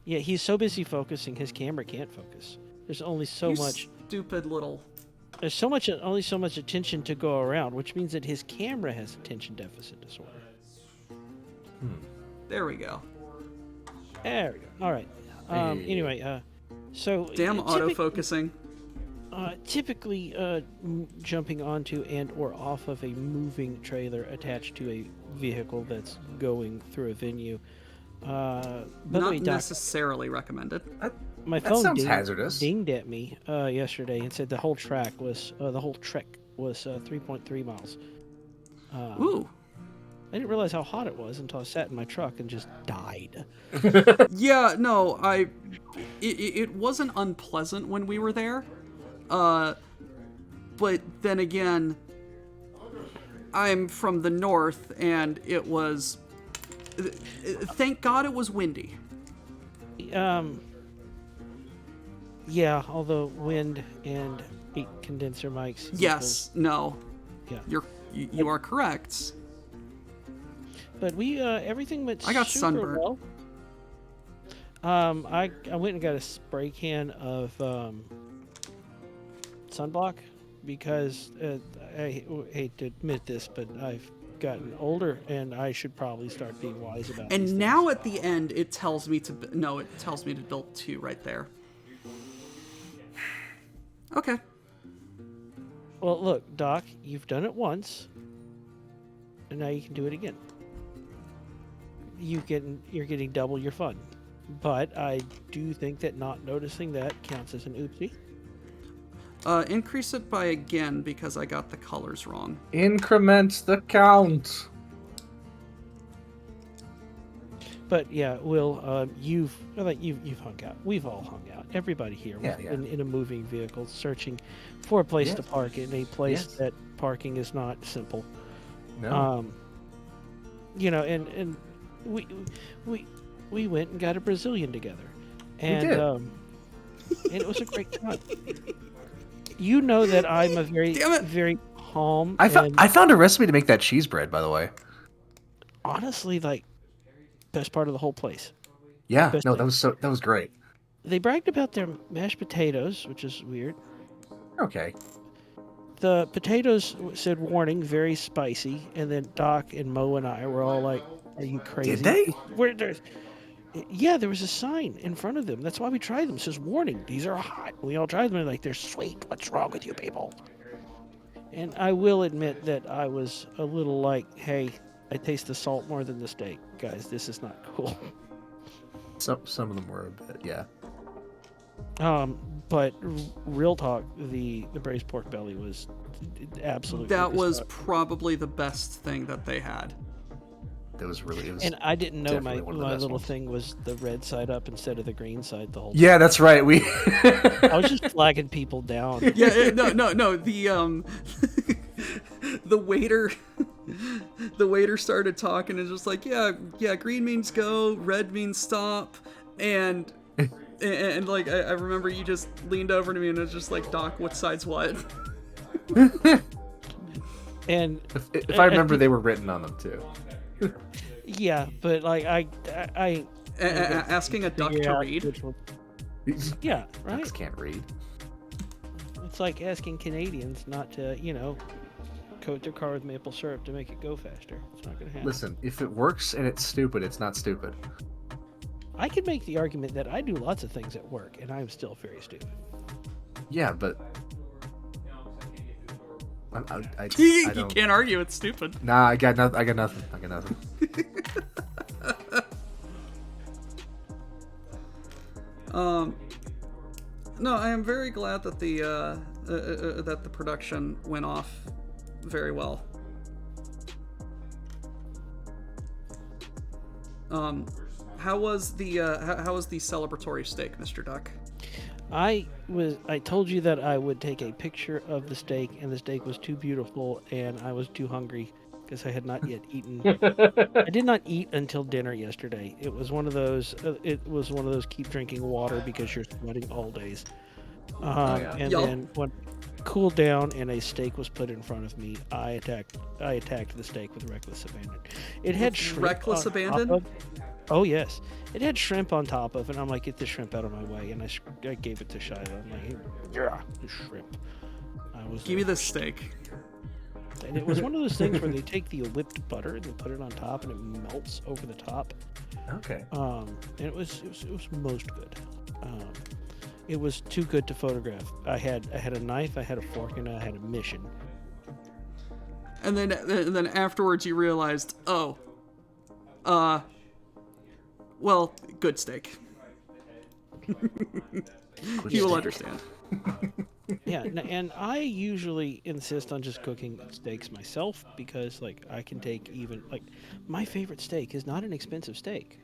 Yeah, he's so busy focusing, his camera can't focus. There's only so You much. stupid little. There's only so much attention to go around, which means that his camera has attention deficit disorder. There we go. There we go. All right. Hey. Anyway, so Damn typic- autofocusing. typically, jumping onto and or off of a moving trailer attached to a vehicle that's going through a venue. By the Not way, Doc, necessarily recommended. my That phone sounds hazardous. dinged at me yesterday and said the whole trek was 3.3 miles. Ooh. I didn't realize how hot it was until I sat in my truck and just died. Yeah, no, it wasn't unpleasant when we were there. But then again, I'm from the north, and it was. Thank God it was windy. Yeah, although wind and 8 condenser mics. Yes, no. Yeah. You are correct. But we everything went I got super sunburned. well. I went and got a spray can of sunblock because I hate to admit this, but I've gotten older and I should probably start being wise about these And now things. at the end, it tells me to build 2 right there. Okay. Well, look, Doc, you've done it once, and now you can do it again. You're getting double your fun, but I do think that not noticing that counts as an oopsie. Increase it by again because I got the colors wrong. Increment the count. But yeah, Will, you've hung out. We've all hung out. Everybody here Yeah, was yeah. In a moving vehicle, searching for a place to Yes. park in a place Yes. that parking is not simple. No. And we went and got a Brazilian together, and did. and it was a great time. You know that I'm a very Damn it. very calm. I and found a recipe to make that cheese bread, by the way. honestly, like, best part of the whole place. Yeah, Best no, thing. that was great. They bragged about their mashed potatoes, which is weird. Okay. The potatoes said warning, very spicy, and then Doc and Mo and I were all like, "Are you crazy?" Did they? Yeah, there was a sign in front of them. That's why we tried them. It says warning, these are hot. We all tried them and like, they're sweet. What's wrong with you people? And I will admit that I was a little like, hey, I taste the salt more than the steak. Guys, this is not cool. Some of them were a bit, yeah. But real talk, the braised pork belly was absolutely. That was bizarre. probably the best thing that they had. It was And I didn't know my definitely one of the best little ones. thing was the red side up instead of the green side the whole time. Yeah, that's right. We I was just flagging people down. Yeah, no. The the waiter started talking and just like, yeah, green means go, red means stop, and like I remember you just leaned over to me and it was just like, Doc, what side's what? And if I remember, they were written on them too. yeah, but like I Asking a duck figure to out read. which one- Yeah, right. Ducks can't read. It's like asking Canadians not to, coat their car with maple syrup to make it go faster. It's not gonna happen. Listen, if it works and it's stupid, it's not stupid. I could make the argument that I do lots of things at work and I'm still very stupid. Yeah, but I You don't. can't argue, it's stupid. Nah, I got nothing. I got nothing. No, I am very glad that the production went off very well. How was the celebratory steak, Mr. Duck? I told you that I would take a picture of the steak, and the steak was too beautiful, and I was too hungry because I had not yet eaten. I did not eat until dinner yesterday. It was one of those. Keep drinking water because you're sweating all days. Yeah. And Yup. then when cooled down and a steak was put in front of me, I attacked the steak with reckless abandon. It had shrimp reckless on top abandon? of- Oh yes, it had shrimp on top of it. And I'm like, get the shrimp out of my way, and I gave it to Shiloh. I'm like, yeah, the shrimp. I was Give me this steak. And it was one of those things where they take the whipped butter and they put it on top, and it melts over the top. Okay. And it was most good. It was too good to photograph. I had a knife, I had a fork, and I had a mission. And then afterwards you realized, well, good steak. You will understand. Yeah, and I usually insist on just cooking steaks myself because, like, I can take even, like, my favorite steak is not an expensive steak.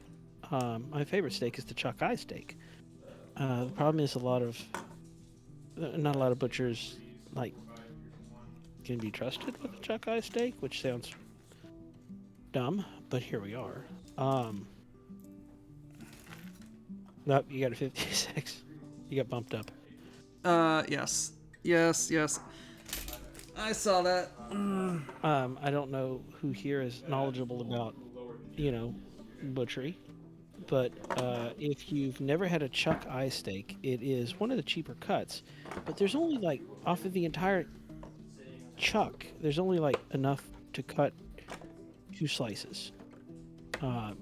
My favorite steak is the chuck eye steak. The problem is not a lot of butchers, like, can be trusted with a chuck eye steak, which sounds dumb, but here we are. Nope, you got a 56. You got bumped up. Yes. I saw that. I don't know who here is knowledgeable about, butchery, but if you've never had a chuck eye steak, it is one of the cheaper cuts, but there's only, like, off of the entire chuck, there's only, like, enough to cut 2 slices.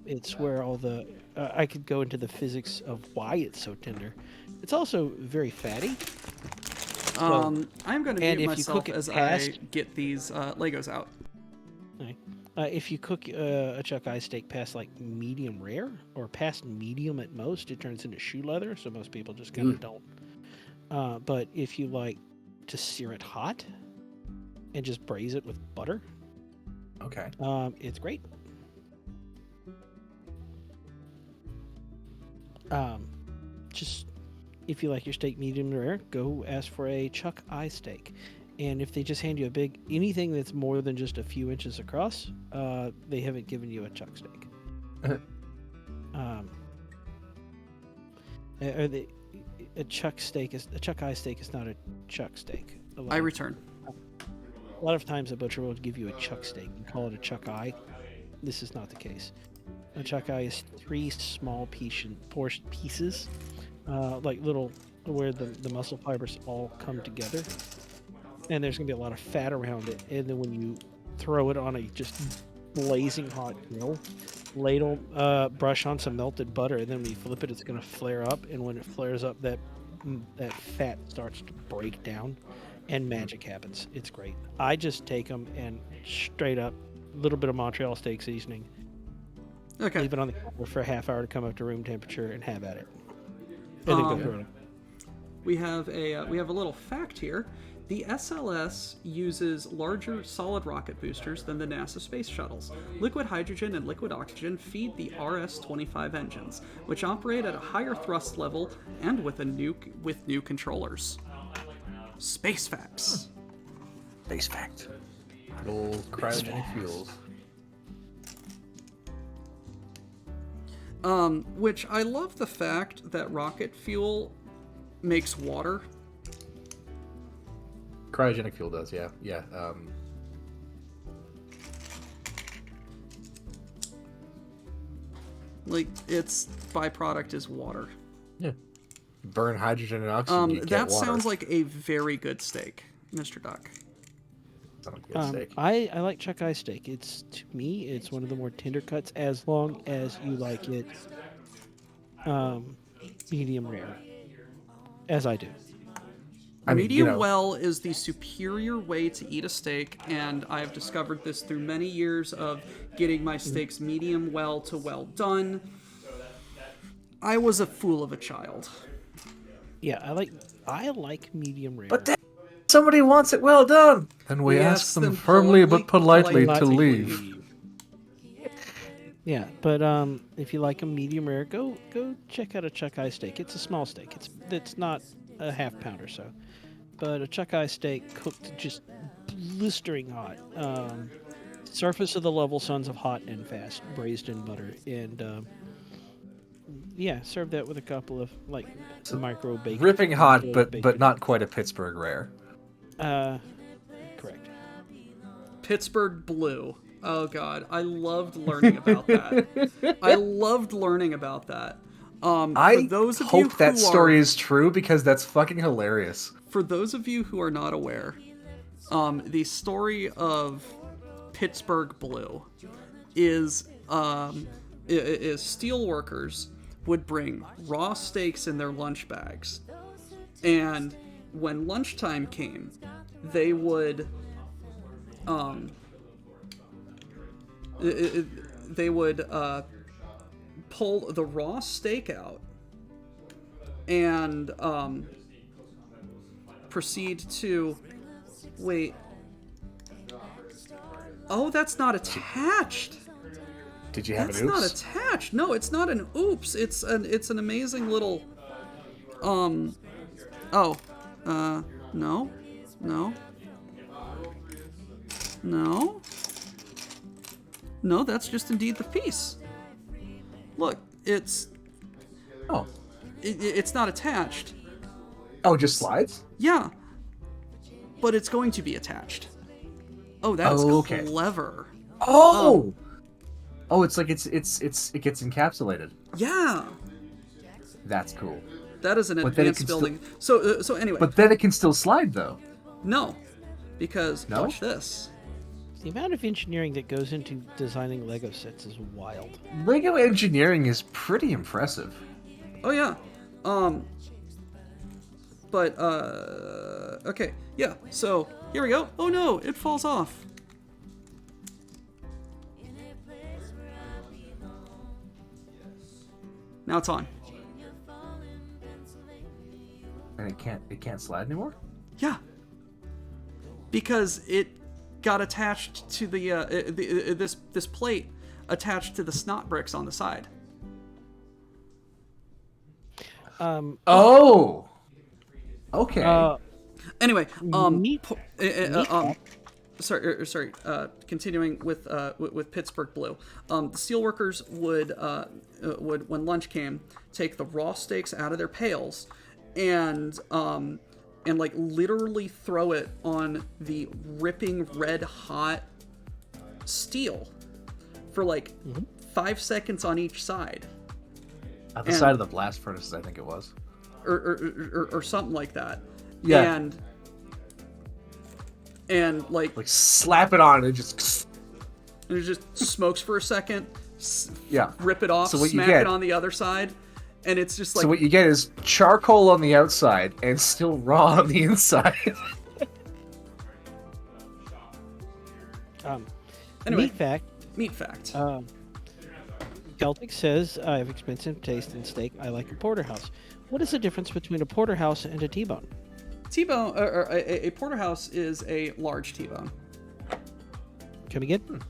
It's where all the I could go into the physics of why it's so tender. It's also very fatty. I'm going to and mute if you myself cook it as I past- get these Legos out. Okay. If you cook a chuck eye steak past, like, medium rare or past medium at most, it turns into shoe leather. So most people just kind of don't. But if you like to sear it hot and just braise it with butter, Okay. it's great. Just if you like your steak medium rare, go ask for a chuck eye steak. And if they just hand you anything that's more than just a few inches across, they haven't given you a chuck steak. A chuck eye steak is not a chuck steak. I return. A lot of times a butcher will give you a chuck steak and call it a chuck eye. This is not the case. A chuck eye is 3 small portion pieces, like little, where the muscle fibers all come together. And there's going to be a lot of fat around it. And then when you throw it on a just blazing hot grill, ladle, brush on some melted butter, and then when you flip it, it's going to flare up. And when it flares up, that fat starts to break down, and magic happens. It's great. I just take them and straight up, a little bit of Montreal steak seasoning. Okay. Leave it on the counter for a half hour to come up to room temperature and have at it. And then go through it. We have a little fact here. The SLS uses larger solid rocket boosters than the NASA space shuttles. Liquid hydrogen and liquid oxygen feed the RS-25 engines, which operate at a higher thrust level and with new controllers. Space facts. Space fact. Little cryogenic fuels. Which I love the fact that rocket fuel makes water. Cryogenic fuel does, yeah. Like, its byproduct is water. Yeah. Burn hydrogen and oxygen. You get That water. sounds like a very good steak, Mr. Duck. Sounds like a good steak. I like chuck eye steak. To me, it's one of the more tender cuts, as long as you like it medium rare, as I do. I mean, Medium well is the superior way to eat a steak, and I've discovered this through many years of getting my steaks medium well to well done. I was a fool of a child. Yeah, I like medium rare. But then somebody wants it well done. And we ask them firmly but politely to leave. Yeah, but if you like a medium rare, go check out a chuck eye steak. It's a small steak. It's not a half pound or so, but a chuck eye steak cooked just blistering hot. Surface of the level sons of hot and fast, braised in butter, and serve that with a couple of micro bacon. Ripping hot, but not quite a Pittsburgh rare. Correct. Pittsburgh Blue. Oh God, I loved learning about that. I those of you hope that who story is true because that's fucking hilarious. For those of you who are not aware, The story of Pittsburgh Blue is steel workers would bring raw steaks in their lunch bags, and when lunchtime came, they would pull the raw steak out and proceed to wait. Oh, that's not attached. Did you have That's an oops? not attached. No, it's not an oops. It's an amazing little. No, no, no. That's just indeed the piece. Look, it's Oh. it's not attached. Oh, just slides? Yeah, but it's going to be attached. Oh, that's Oh, okay. clever. Oh. Oh, it's like it gets encapsulated. Yeah, That's cool. that is an But then it advanced can building. So anyway, But then it can still slide though. no, because No? watch this. The amount of engineering that goes into designing Lego sets is wild. Lego engineering is pretty impressive. Oh yeah, but okay, yeah. So here we go. Oh no, it falls off. Now it's on. And it can't slide anymore? Yeah. Because it got attached to this plate attached to the snot bricks on the side. Oh. Okay. Anyway, Neat. sorry. Continuing with Pittsburgh Blue, the steelworkers would when lunch came take the raw steaks out of their pails and like literally throw it on the ripping red hot steel for like 5 seconds on each side. At the side of the blast furnaces, I think it was. Or something like that. Yeah. And like slap it on and just it just smokes for a second, yeah. rip it off, So what you smack get- it on the other side, and it's just like So what you get is charcoal on the outside and still raw on the inside. Anyway. Meat fact. meat fact. Celtic says, I have expensive taste in steak. I like a porterhouse. What is the difference between a porterhouse and a T-bone? T-bone, or a porterhouse is a large T-bone. Come again?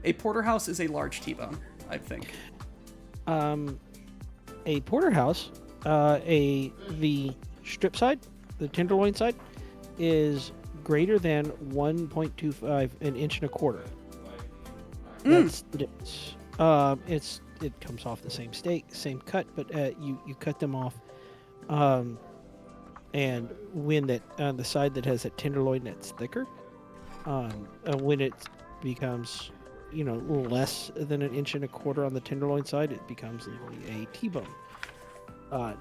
A porterhouse is a large T-bone, I think. A porterhouse, the strip side, the tenderloin side, is greater than 1.25 an inch and a quarter. That's the difference. It comes off the same steak, same cut, but you cut them off. And when that on the side that has that tenderloin that's thicker, when it becomes less than an inch and a quarter on the tenderloin side, it becomes legally a T-bone.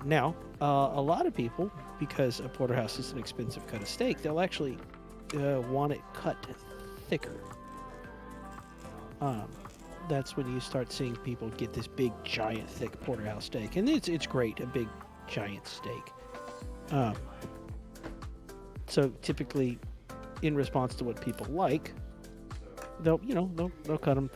Now, a lot of people, because a porterhouse is an expensive cut of steak, they'll actually want it cut thicker. That's when you start seeing people get this big, giant, thick porterhouse steak, and it's great, a big, giant steak. So typically, in response to what people like, they'll cut them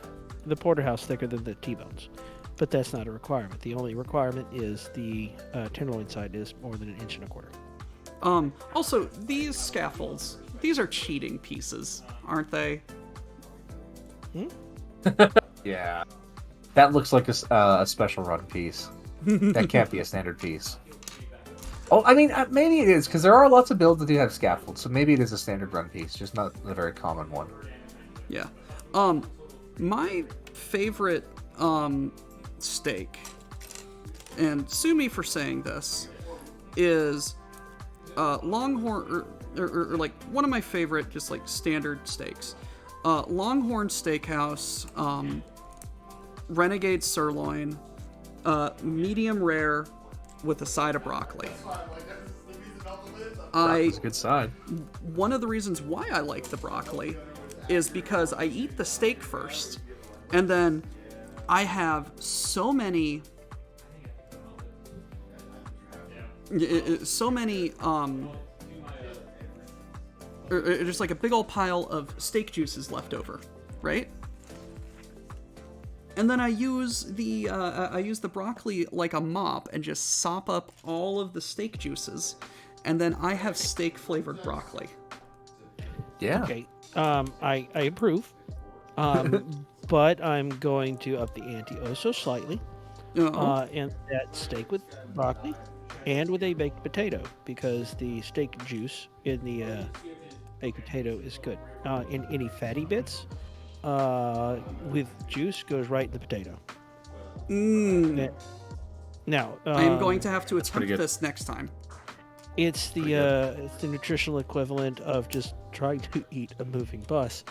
the porterhouse thicker than the T-bones, but that's not a requirement. The only requirement is the tenderloin side is more than an inch and a quarter. Also, these scaffolds, these are cheating pieces, aren't they? Yeah. That looks like a special run piece. That can't be a standard piece. Oh, I mean, maybe it is, because there are lots of builds that do have scaffolds, so maybe it is a standard run piece, just not a very common one. Yeah. My favorite steak, and sue me for saying this, is Longhorn, or like one of my favorite just like standard steaks. Longhorn Steakhouse, Renegade Sirloin, medium rare with a side of broccoli. That's a good side. One of the reasons why I like the broccoli is because I eat the steak first, and then I have so many just like a big old pile of steak juices left over, right? And then I use the broccoli like a mop and just sop up all of the steak juices, and then I have steak flavored broccoli. Yeah. Okay. I approve. But I'm going to up the ante oh so slightly. And that steak with broccoli and with a baked potato, because the steak juice in the baked potato is good. In any fatty bits, with juice goes right in the potato. Now, I am going to have to pretty attempt good. this next time. it's the nutritional equivalent of just trying to eat a moving bus.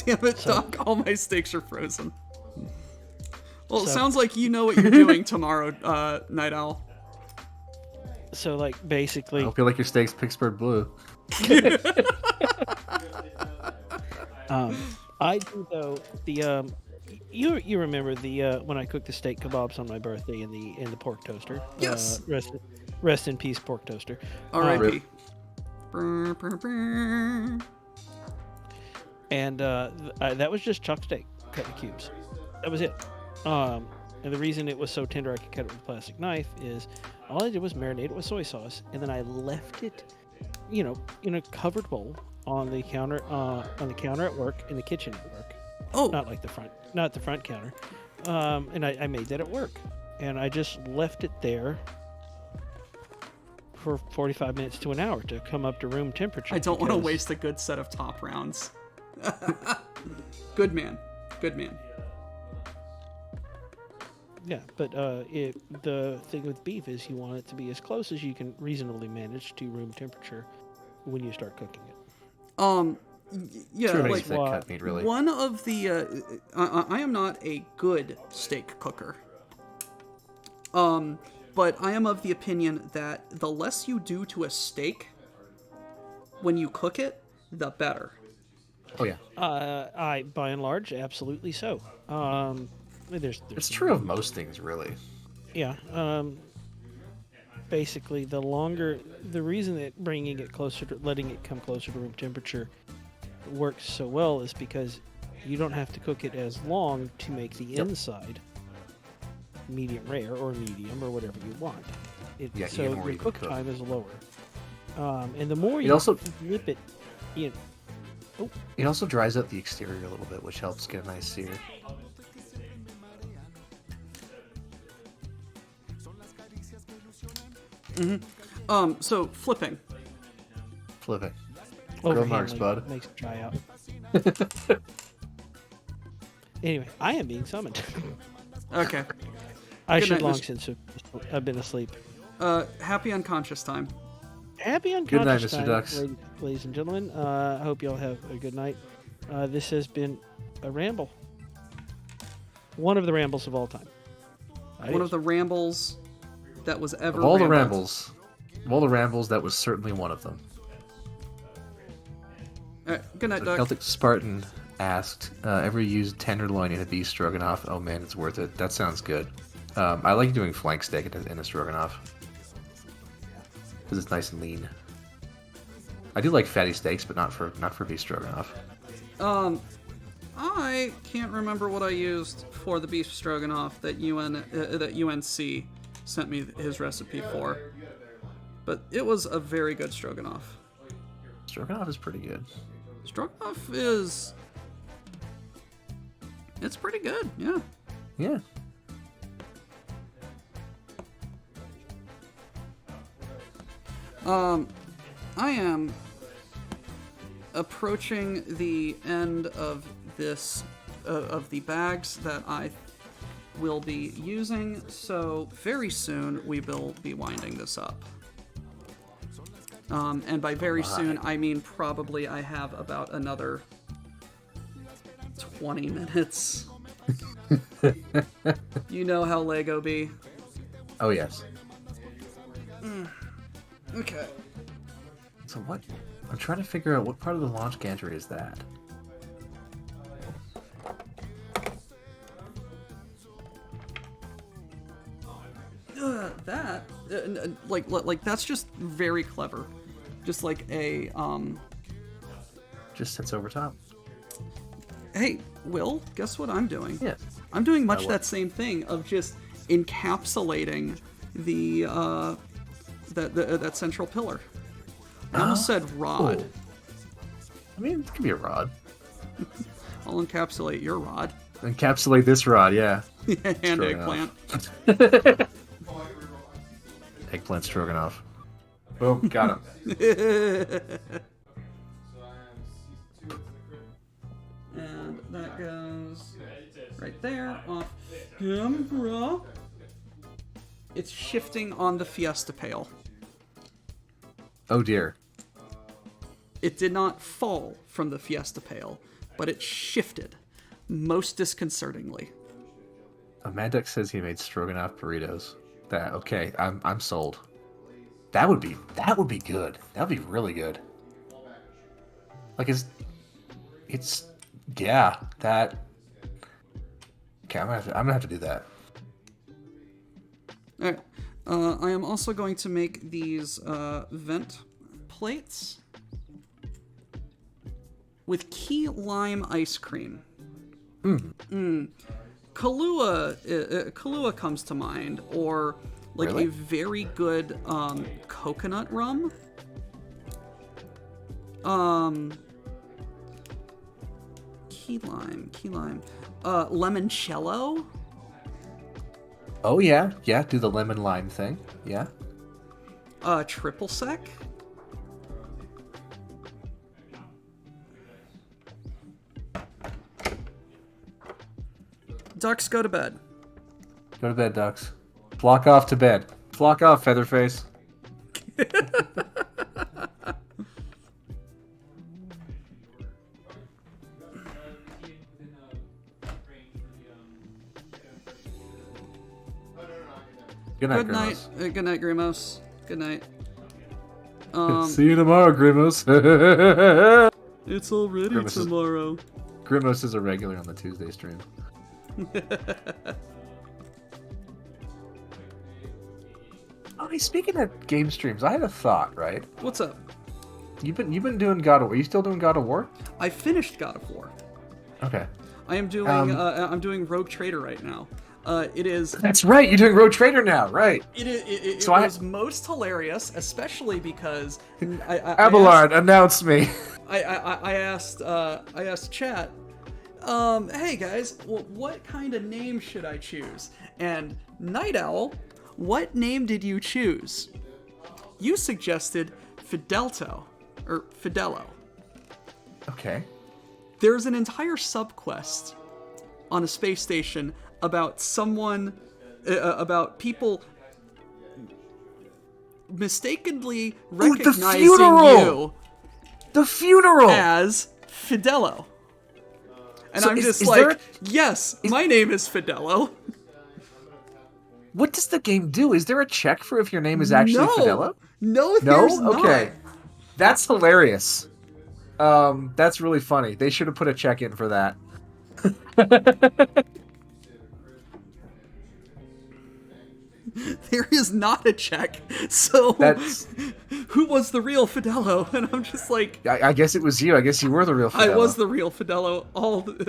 Damn it, Doc! All my steaks are frozen. Well, it So- sounds like you know what you're doing tomorrow, Night Owl. So, like, I basically, hope you like your steaks Pittsburgh blue. I do though the you remember the when I cooked the steak kebabs on my birthday in the pork toaster. Yes. Rest in peace, pork toaster. R.I.P. And that was just chuck steak cut in cubes. That was it. And the reason it was so tender I could cut it with a plastic knife is all I did was marinate it with soy sauce, and then I left it, in a covered bowl on the counter at work, in the kitchen at work. Oh, Not the front counter. And I made that at work, and I just left it there for 45 minutes to an hour to come up to room temperature. I don't want to because- waste a good set of top rounds. Good man. Good man. Yeah, but the thing with beef is you want it to be as close as you can reasonably manage to room temperature when you start cooking it. Yeah, True, like makes that cut meat really. one of the I am not a good steak cooker. But I am of the opinion that the less you do to a steak when you cook it, the better. Oh yeah, I by and large, absolutely so. There's it's true of most things really. Yeah. Basically, the reason that bringing it closer to, letting it come closer to room temperature works so well is because you don't have to cook it as long to make the inside medium rare or medium or whatever you want. Yeah, So even or your even cook cook. time is lower. And the more It you also- whip it, It also dries out the exterior a little bit, which helps get a nice sear. So flipping. Flip it. overhandling marks, bud. makes it dry out. Anyway, I am being summoned. Okay. I Good should night, long Mr. since have been asleep. Happy unconscious time. Happy night, unconscious Mr. time, Ducks. ladies and gentlemen. I hope y'all have a good night. This has been a ramble. One of the rambles of all time. One of the rambles that was ever Of all the rambled. rambles, that was certainly one of them. All right, good night, The Doc. Celtic Spartan asked, ever used tenderloin in a beef stroganoff? Oh man, it's worth it. That sounds good. I like doing flank steak in a stroganoff. Because it's nice and lean. I do like fatty steaks, but not for beef stroganoff. I can't remember what I used for the beef stroganoff that that UNC sent me his recipe for, but it was a very good stroganoff. Stroganoff is pretty good. Stroganoff it's pretty good, yeah. Yeah. I am approaching the end of this of the bags that I will be using, so very soon we will be winding this up. And by very soon, I mean probably I have about another 20 minutes You know how Lego be. Oh yes. Okay. So what? I'm trying to figure out what part of the launch gantry is that. Like that's just very clever. Just like a Just sits over top. Hey, Will, guess what I'm doing? Yeah. I'm doing much what? that same thing of just encapsulating the that central pillar. I almost said rod. I mean, it could be a rod. I'll encapsulate your rod Encapsulate this rod, yeah. and Stroganoff. eggplant. Eggplant stroganoff. Boom, got him. And that goes right there off camera. It's shifting on the Fiesta pail. Oh dear. It did not fall from the Fiesta pail, but it shifted, most disconcertingly. Amandex says he made stroganoff burritos. That okay, I'm sold. That would be good. That would be really good. Like it's yeah, that okay, I'm gonna have to do that. Alright. I am also going to make these vent plates with key lime ice cream. Kahlua comes to mind, or like Really? a very good coconut rum. Key lime. Limoncello. Oh yeah, yeah, do the lemon lime thing. Yeah. Triple sec. Ducks, go to bed. Go to bed, ducks. Flock off to bed. Flock off, Featherface. Good night, Good night. Grimos. Good night, Grimos. Good night. See you tomorrow, Grimos. It's already Grimace is- tomorrow. Grimos is a regular on the Tuesday stream. Oh, hey, speaking of game streams, I had a thought, right? What's up? You've been doing God of War. Are you still doing God of War? I finished God of War. Okay. I am doing. I'm doing Rogue Trader right now. It is. That's right. You're doing Road Trader now, right? It So I- was most hilarious, especially because Abelard, announce me. I asked chat, hey guys, what kind of name should I choose? And Night Owl, what name did you choose? You suggested Fidelto, or Fidello. Okay. There's an entire subquest on a space station about someone, about people mistakenly recognizing you The funeral! as Fidello. And So I'm is just there like, yes, my name is Fidello. What does the game do? Is there a check for if your name is actually Fidello? No, No? there's not. Okay. That's hilarious. That's really funny. They should have put a check in for that. There is not a check. So That's. who was the real Fidello? And I'm just like, I guess it was you. I guess you were the real Fidello. I was the real Fidello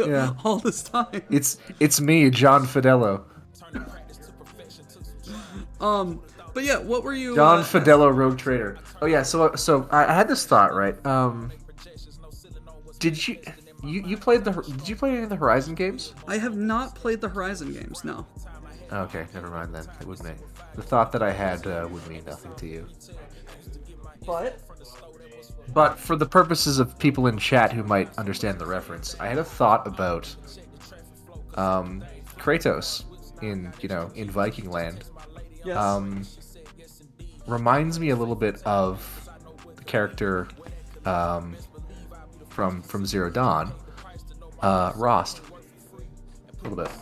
Yeah. all this time. It's me, John Fidello. But yeah, what were you? John Fidello, Rogue Trader. Oh yeah, so I had this thought, right? Did you played did you play any of the Horizon games? I have not played the Horizon games. No. Okay, never mind then. It would mean the thought that I had would mean nothing to you. But for the purposes of people in chat who might understand the reference, I had a thought about Kratos in Viking Land. Yes. Reminds me a little bit of the character from Zero Dawn, Rost. a little bit.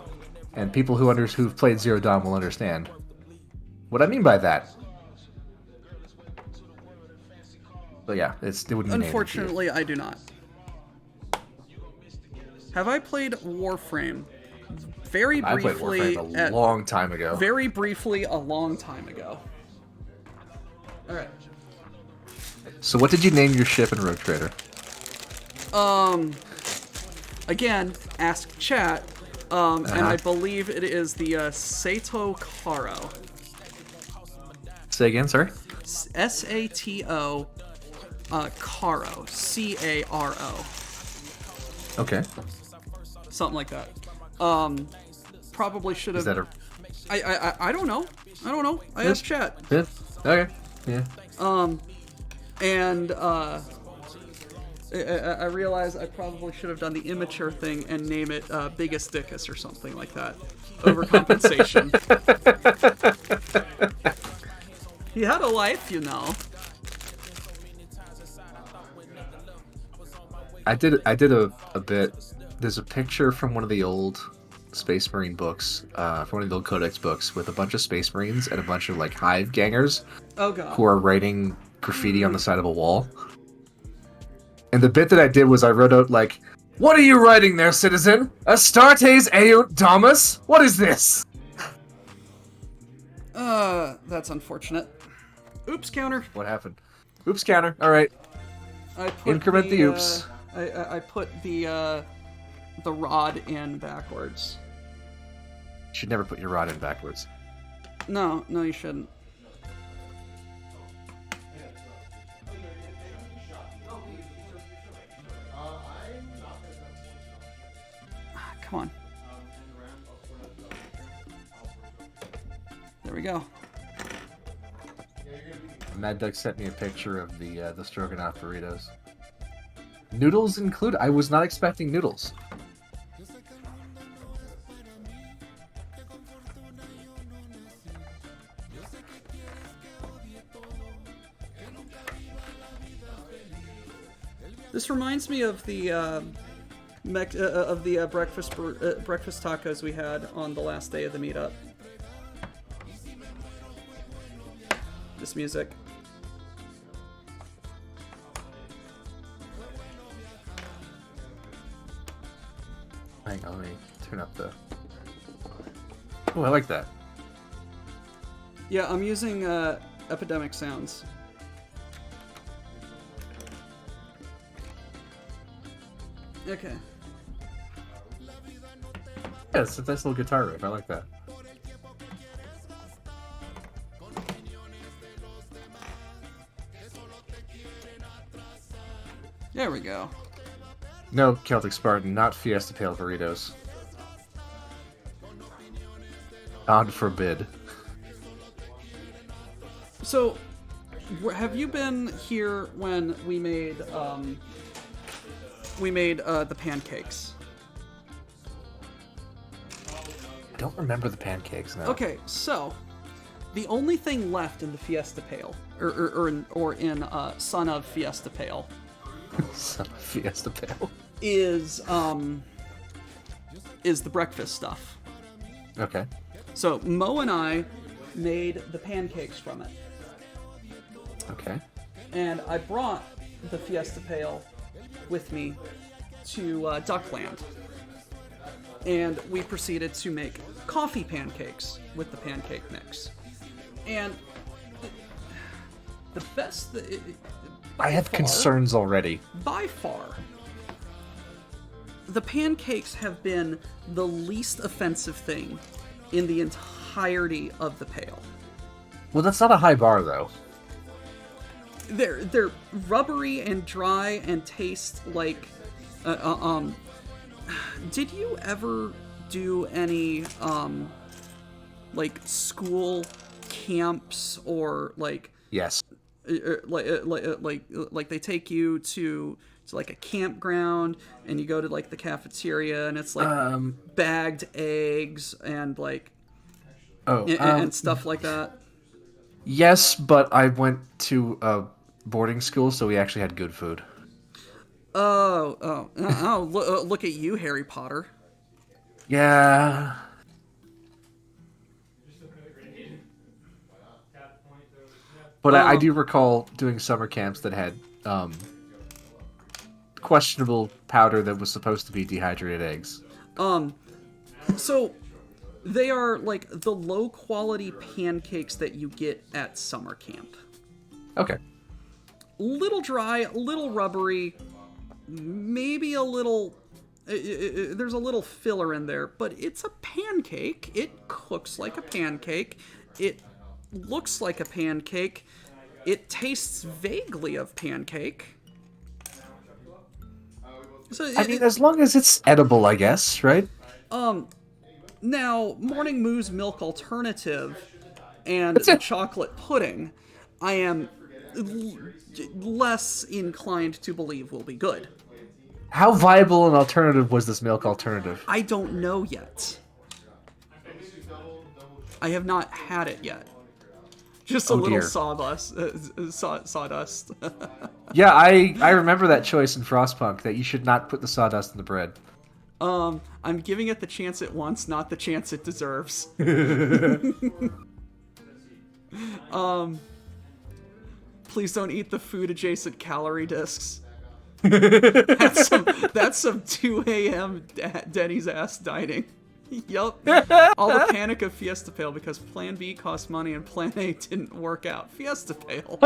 And people who've played Zero Dawn will understand what I mean by that. But yeah, it wouldn't mean anything to you. Unfortunately, I do not. Have I played Warframe? Very I played briefly. Warframe a long time ago. Very briefly, a long time ago. All right. So what did you name your ship in Rogue Trader? Again, ask chat. And I believe it is the Sato Karo. Say again, sorry? Sato Karo. Caro. Okay. Something like that. Probably should have. Is that a... I don't know. I don't know. I asked chat. Yeah. Okay. Yeah. And I realize I probably should have done the immature thing and name it Biggest Dickus or something like that. Overcompensation. He had a life, you know. I did a bit. There's a picture from one of the old Space Marine books, from one of the old Codex books, with a bunch of Space Marines and a bunch of like hive gangers Oh god. who are writing graffiti on the side of a wall. And the bit that I did was I wrote out like, "What are you writing there, citizen? Astartes Eut Domus? What is this?" That's unfortunate. Oops, counter. What happened? Oops, counter. All right. I put Increment the oops. I put the rod in backwards. You should never put your rod in backwards. No, you shouldn't. Come on. There we go. Mad Doug sent me a picture of the stroganoff burritos. Noodles included. I was not expecting noodles. This reminds me of the breakfast tacos we had on the last day of the meetup. This music. Hang on, let me turn up the... Oh, I like that. Yeah, I'm using Epidemic Sounds. Okay. Yeah, it's a nice little guitar riff. I like that. There we go. No, Celtic Spartan, not Fiesta Pale burritos. God forbid. So, have you been here when we made the pancakes? I don't remember the pancakes now. Okay, so the only thing left in the Fiesta Pale, or in Son of Fiesta Pale, Son of Fiesta Pale, is the breakfast stuff. Okay. So Mo and I made the pancakes from it, Okay. and I brought the Fiesta Pale with me to Duckland, and we proceeded to make coffee pancakes with the pancake mix. And the best... I have concerns already. By far, the pancakes have been the least offensive thing in the entirety of the Pale. Well, that's not a high bar, though. They're rubbery and dry and taste like... Did you ever do any, like, school camps or, like... Yes. Like they take you to like a campground and you go to like the cafeteria and it's like bagged eggs and like and stuff like that. Yes, but I went to a boarding school, so we actually had good food. Look at you, Harry Potter. Yeah. Just don't know grenade. Tap point over snap. But I do recall doing summer camps that had questionable powder that was supposed to be dehydrated eggs. So they are like the low quality pancakes that you get at summer camp. Okay. Little dry, little rubbery, maybe a little. There's a little filler in there, but it's a pancake. It cooks like a pancake. It looks like a pancake. It tastes vaguely of pancake. So I mean, as long as it's edible, I guess, right? now, Morning Moo's milk alternative and chocolate pudding, I am less inclined to believe will be good. How viable an alternative was this milk alternative? I don't know yet. I have not had it yet. Just a Oh, little dear. sawdust. Yeah, I remember that choice in Frostpunk, that you should not put the sawdust in the bread. I'm giving it the chance it wants, not the chance it deserves. Please don't eat the food adjacent calorie discs. That's some 2 a.m. Denny's ass dining. Yup. All the panic of Fiesta Pale because Plan B cost money and Plan A didn't work out. Fiesta Pale.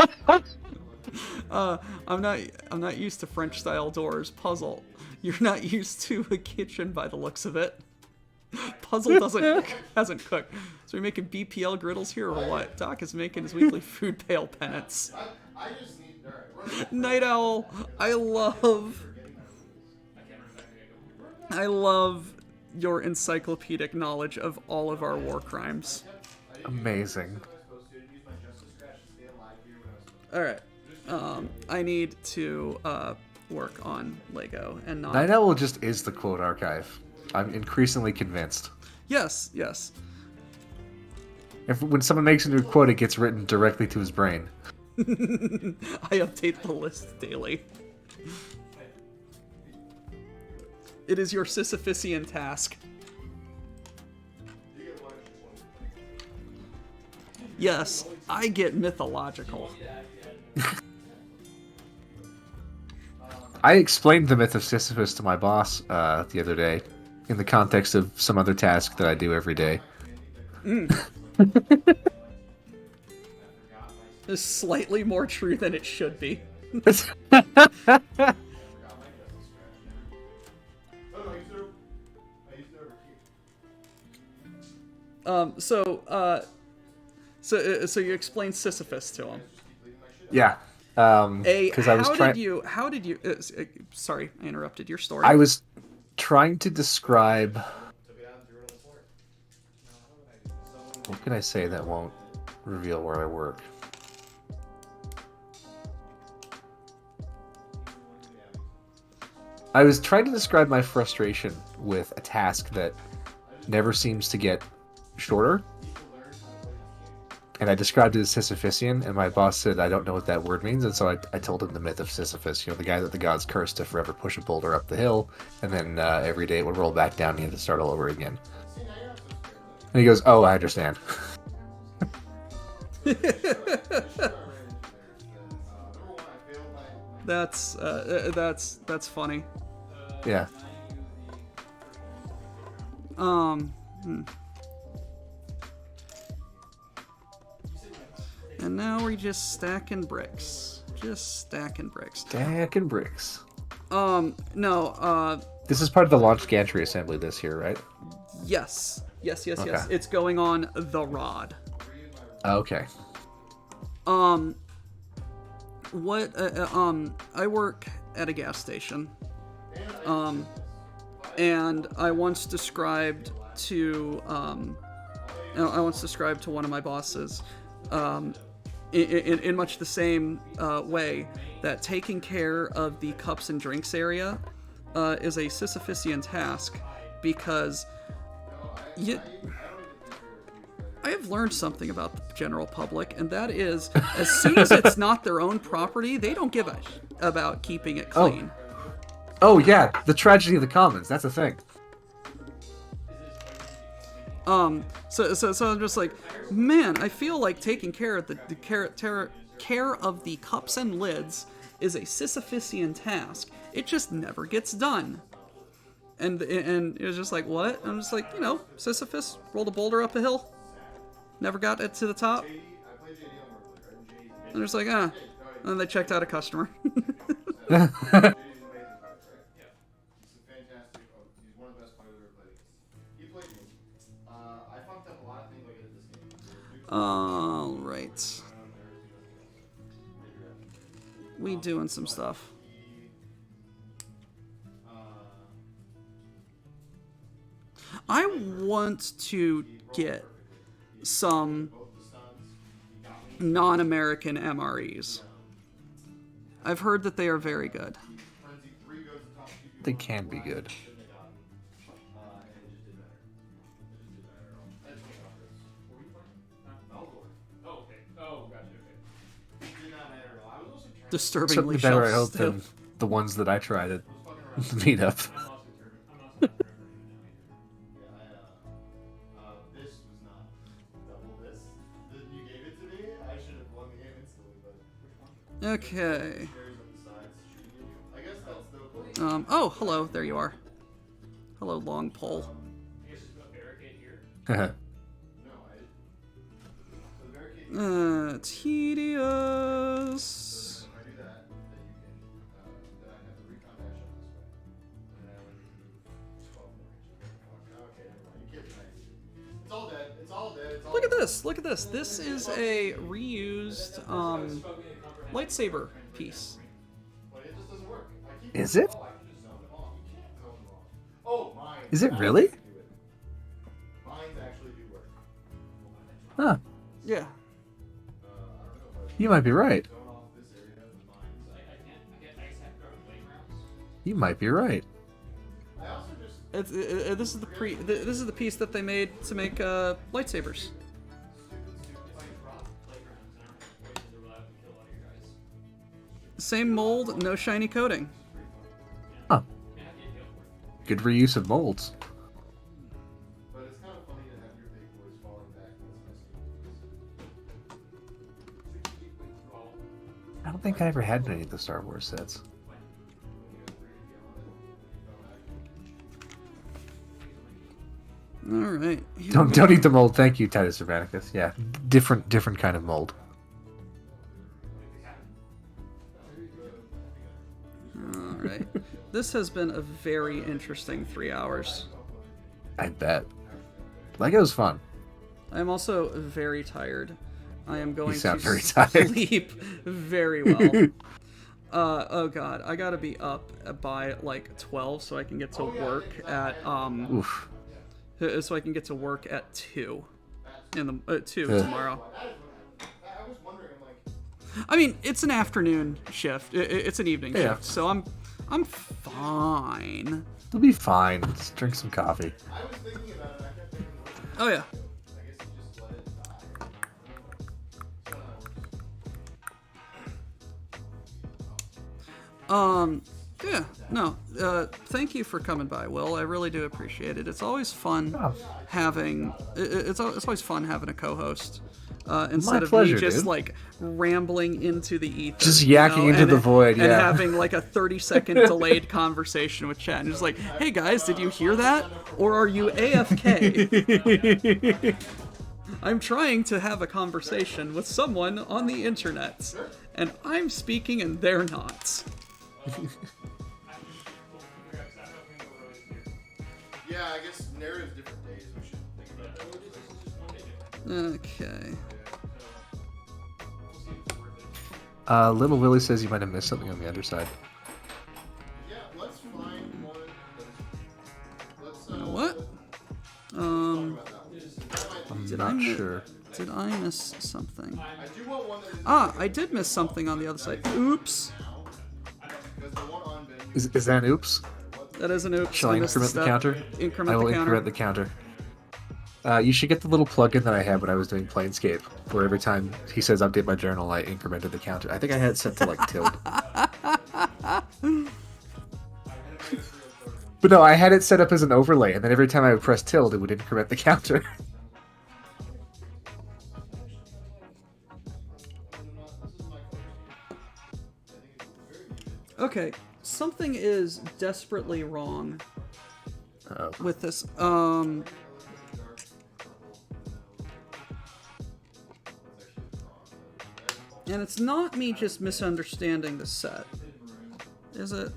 I'm not used to French style doors. Puzzle. You're not used to a kitchen by the looks of it. Puzzle hasn't cooked. So we're making BPL griddles here or what? Doc is making his weekly food pail penance. I just need. Alright, Night Owl, I love your encyclopedic knowledge of all of our war crimes. Amazing. Alright. I need to work on Lego and not. Night Owl just is the quote archive. I'm increasingly convinced. Yes. When someone makes a new quote, it gets written directly to his brain. I update the list daily. It is your Sisyphusian task. Yes, I get mythological. I explained the myth of Sisyphus to my boss the other day, in the context of some other task that I do every day. It's slightly more true than it should be. So you explained Sisyphus to him. Yeah. Because I was trying. How did you? Sorry, I interrupted your story. I was trying to describe. What can I say that won't reveal where I work? I was trying to describe my frustration with a task that never seems to get shorter. And I described it as Sisyphusian, and my boss said, I don't know what that word means, and so I told him the myth of Sisyphus, the guy that the gods cursed to forever push a boulder up the hill, and then every day it would roll back down and he had to start all over again. And he goes, oh, I understand. That's funny. Yeah. And now we're just stacking bricks. Stacking bricks. No, This is part of the launch gantry assembly this year, right? yes. Yes. Okay. It's going on the rod. Okay. I work at a gas station. And I once described to one of my bosses, in much the same way, that taking care of the cups and drinks area is a Sisyphusian task, because I have learned something about the general public, and that is, as soon as it's not their own property, they don't give a about keeping it clean. Oh yeah, the tragedy of the commons. That's a thing. So I'm just like, man, I feel like taking care of the care of the cups and lids is a Sisyphusian task. It just never gets done. And it was just like, what? I'm just like, Sisyphus rolled a boulder up a hill, never got it to the top. And just like, And then they checked out a customer. All right. We doing some stuff. I want to get some non-American MREs. I've heard that they are very good. They can be good. Disturbingly Certainly better, I shelf hope, than the ones that I tried at the meetup. This was not double this. You gave it to me. I should have won the game instantly, but which one? Okay. I guess that's the Oh, hello. There you are. Hello, long pole. I guess just put a barricade here. No, so the barricade. Tedious. If I do that, then you can then I have the recon dash up this way. And then I would move 12 more inches. Okay, never mind. You can't be nice. It's all dead. It's all dead. It's all Look at this. Look at this. This is a reused lightsaber piece. But it just doesn't work. I keep Is it? I can just zone them off. You can't zone them off. Oh, mine. Is it really? Mines actually do work. Huh. Yeah. I don't know if I You might be right. zone off this area with mines. I guess I have to go to playgrounds. You might be right. I also just This is the this is the piece that they made to make lightsabers. If I drop playgrounds, I don't have poison to rely to kill all you guys. Same mold, no shiny coating. Huh. Yeah, I get killed for it. Good reuse of molds. but it's kind of funny to have your big boys falling back when it's messy. I don't think I ever had any of the Star Wars sets. All right. Don't eat the mold. Thank you, Titus Urbanicus. Yeah, different kind of mold. All right. This has been a very interesting 3 hours. I bet. Lego's fun. I am also very tired. I am going sound to very tired. sleep very well. Oh god, I gotta be up by like 12 so I can get to work at Oof. so I can get to work at 2 in the 2 Yeah. tomorrow. I was wondering, I'm like, I mean, it's an afternoon shift. It's an evening Yeah. shift, so I'm fine. You'll be fine. Just drink some coffee. I was thinking about it. I kept thinking, Oh yeah. I guess you just let it die. Yeah, no, thank you for coming by, Will. I really do appreciate it. It's always fun having, it's always fun having a co-host. Instead of pleasure, me just dude. like rambling into the ether. Just you yakking know, into and- the void, And yeah. having like a 30-second delayed conversation with chat. And just like, hey guys, did you hear that? Or are you AFK? I'm trying to have a conversation with someone on the internet. And I'm speaking and they're not. Yeah, I guess narrative different days. We should think about that. Okay. Little Willie says you might have missed something on the underside. Yeah, let's find one. Let's You know what? I'm Did not I mi- sure. Did I miss something? I do want one that is I did miss something on the other side. Oops. because the one on Ben. Is that an oops? That is an oops. Shall I missed a increment the step. counter? Increment I will the counter. increment the counter. You should get the little plugin that I had when I was doing Planescape, where every time he says update my journal, I incremented the counter. I think I had it set to like tilde. But no, I had it set up as an overlay, and then every time I would press tilde, it would increment the counter. Okay, something is desperately wrong Oh. with this. And it's not me just misunderstanding the set. Is it?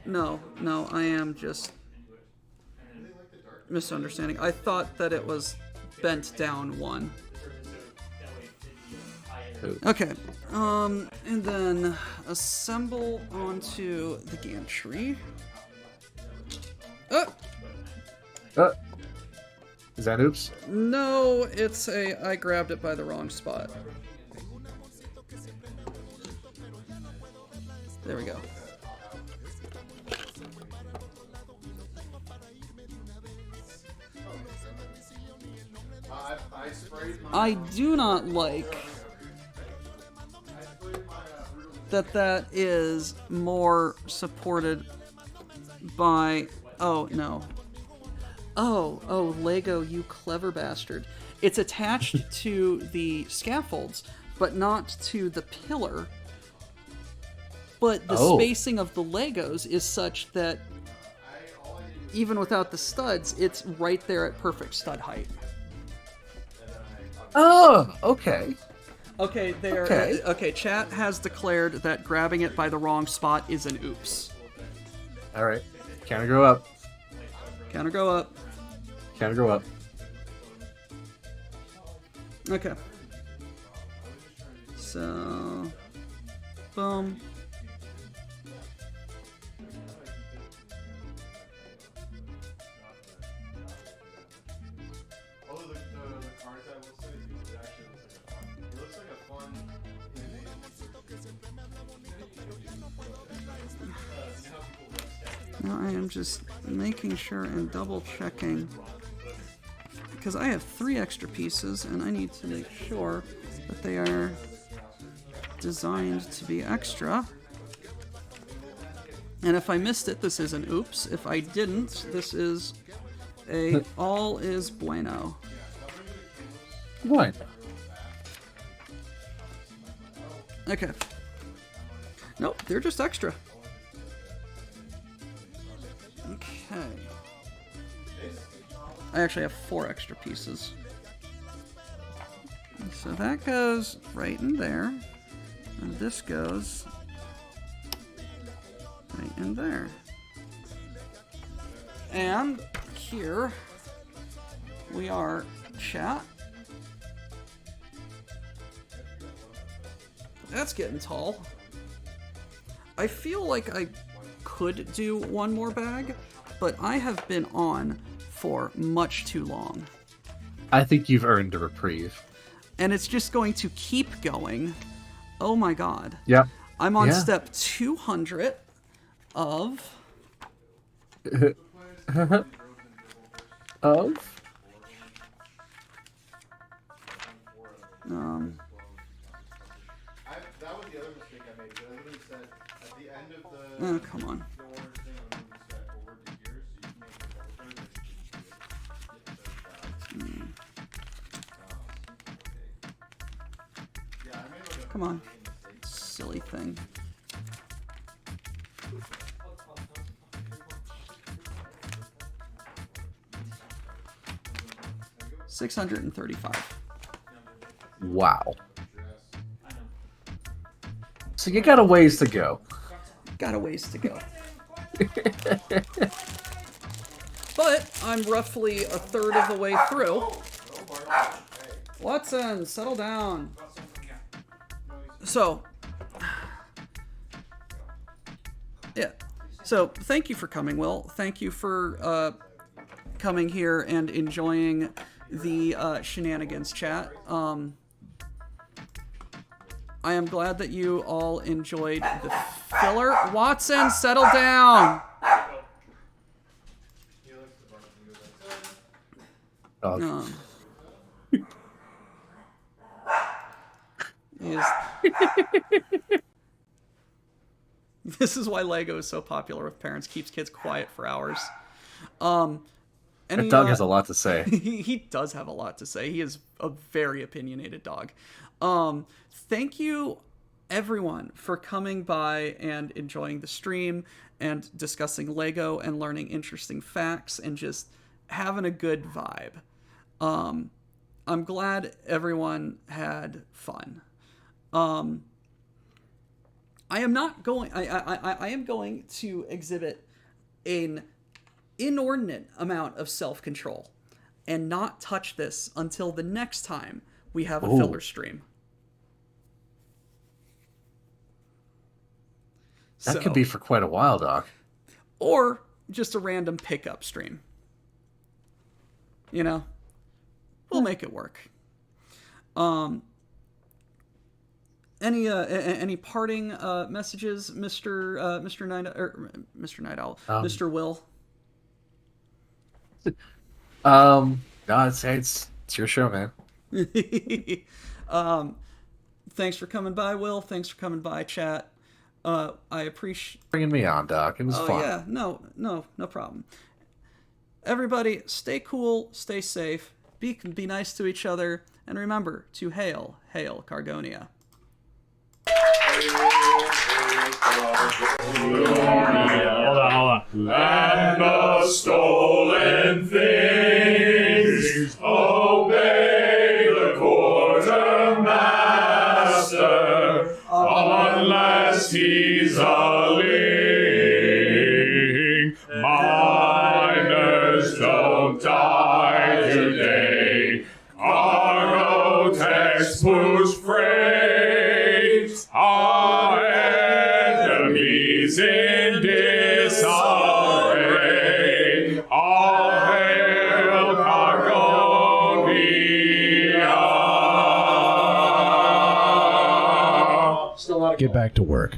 No, I am just misunderstanding. I thought that it was bent down one. Okay, and then assemble onto the gantry. Oh! Is that oops? No, it's I grabbed it by the wrong spot. There we go. I do not like that is more supported by... Oh, no. Oh, Lego, you clever bastard. It's attached to the scaffolds, but not to the pillar. But the spacing of the Legos is such that even without the studs, it's right there at perfect stud height. Oh, okay. Okay, there. Okay, chat has declared that grabbing it by the wrong spot is an oops. All right. Counter go up. Counter go up. Counter go up. Okay. So, boom. Although the cards, I will say, it actually looks like a fun. Now I am just making sure and double checking because I have 3 extra pieces and I need to make sure that they are designed to be extra. And if I missed it, this is an oops. If I didn't, this is a all is bueno. What? Okay. Nope, they're just extra. Okay. I actually have 4 extra pieces. So that goes right in there. And this goes right in there. And here we are, chat. That's getting tall. I feel like I could do one more bag, but I have been on for much too long. I think you've earned a reprieve. And it's just going to keep going. Oh my god. Yep. I'm on step 200 of... Of? That was the other mistake I made. Because I literally said at the end of the Oh, come on. door thing, I'm moving this back forward to here, so you can make a double turn. Yeah, I made like a Come on. Silly thing. $635. Wow. So you got a ways to go. Got a ways to go. But I'm roughly a third of the way through. Watson, settle down. So, yeah. So, thank you for coming, Will. Thank you for coming here and enjoying the shenanigans chat. I am glad that you all enjoyed the filler. Watson, settle down. Oh, Is This is why Lego is so popular with parents. Keeps kids quiet for hours. That dog has a lot to say. He does have a lot to say. He is a very opinionated dog. Thank you, everyone, for coming by and enjoying the stream and discussing Lego and learning interesting facts and just having a good vibe. I'm glad everyone had fun. I am going to exhibit an inordinate amount of self-control and not touch this until the next time we have a filler stream. That could be for quite a while, Doc. Or just a random pickup stream. You know, we'll make it work. Any parting messages, Mr. Night Owl, Mr. Will? No, it's your show, man. Thanks for coming by, Will. Thanks for coming by, chat. I appreciate Bringing me on, Doc. It was fun. Yeah, no problem. Everybody, stay cool, stay safe, be nice to each other, and remember to hail Cargonia. Hold on. And the stolen things obey the quartermaster unless he's a ling. Miners don't die today. Cargo techs push freight. Our enemies in disarray. All hail Cargonia. Get back to work.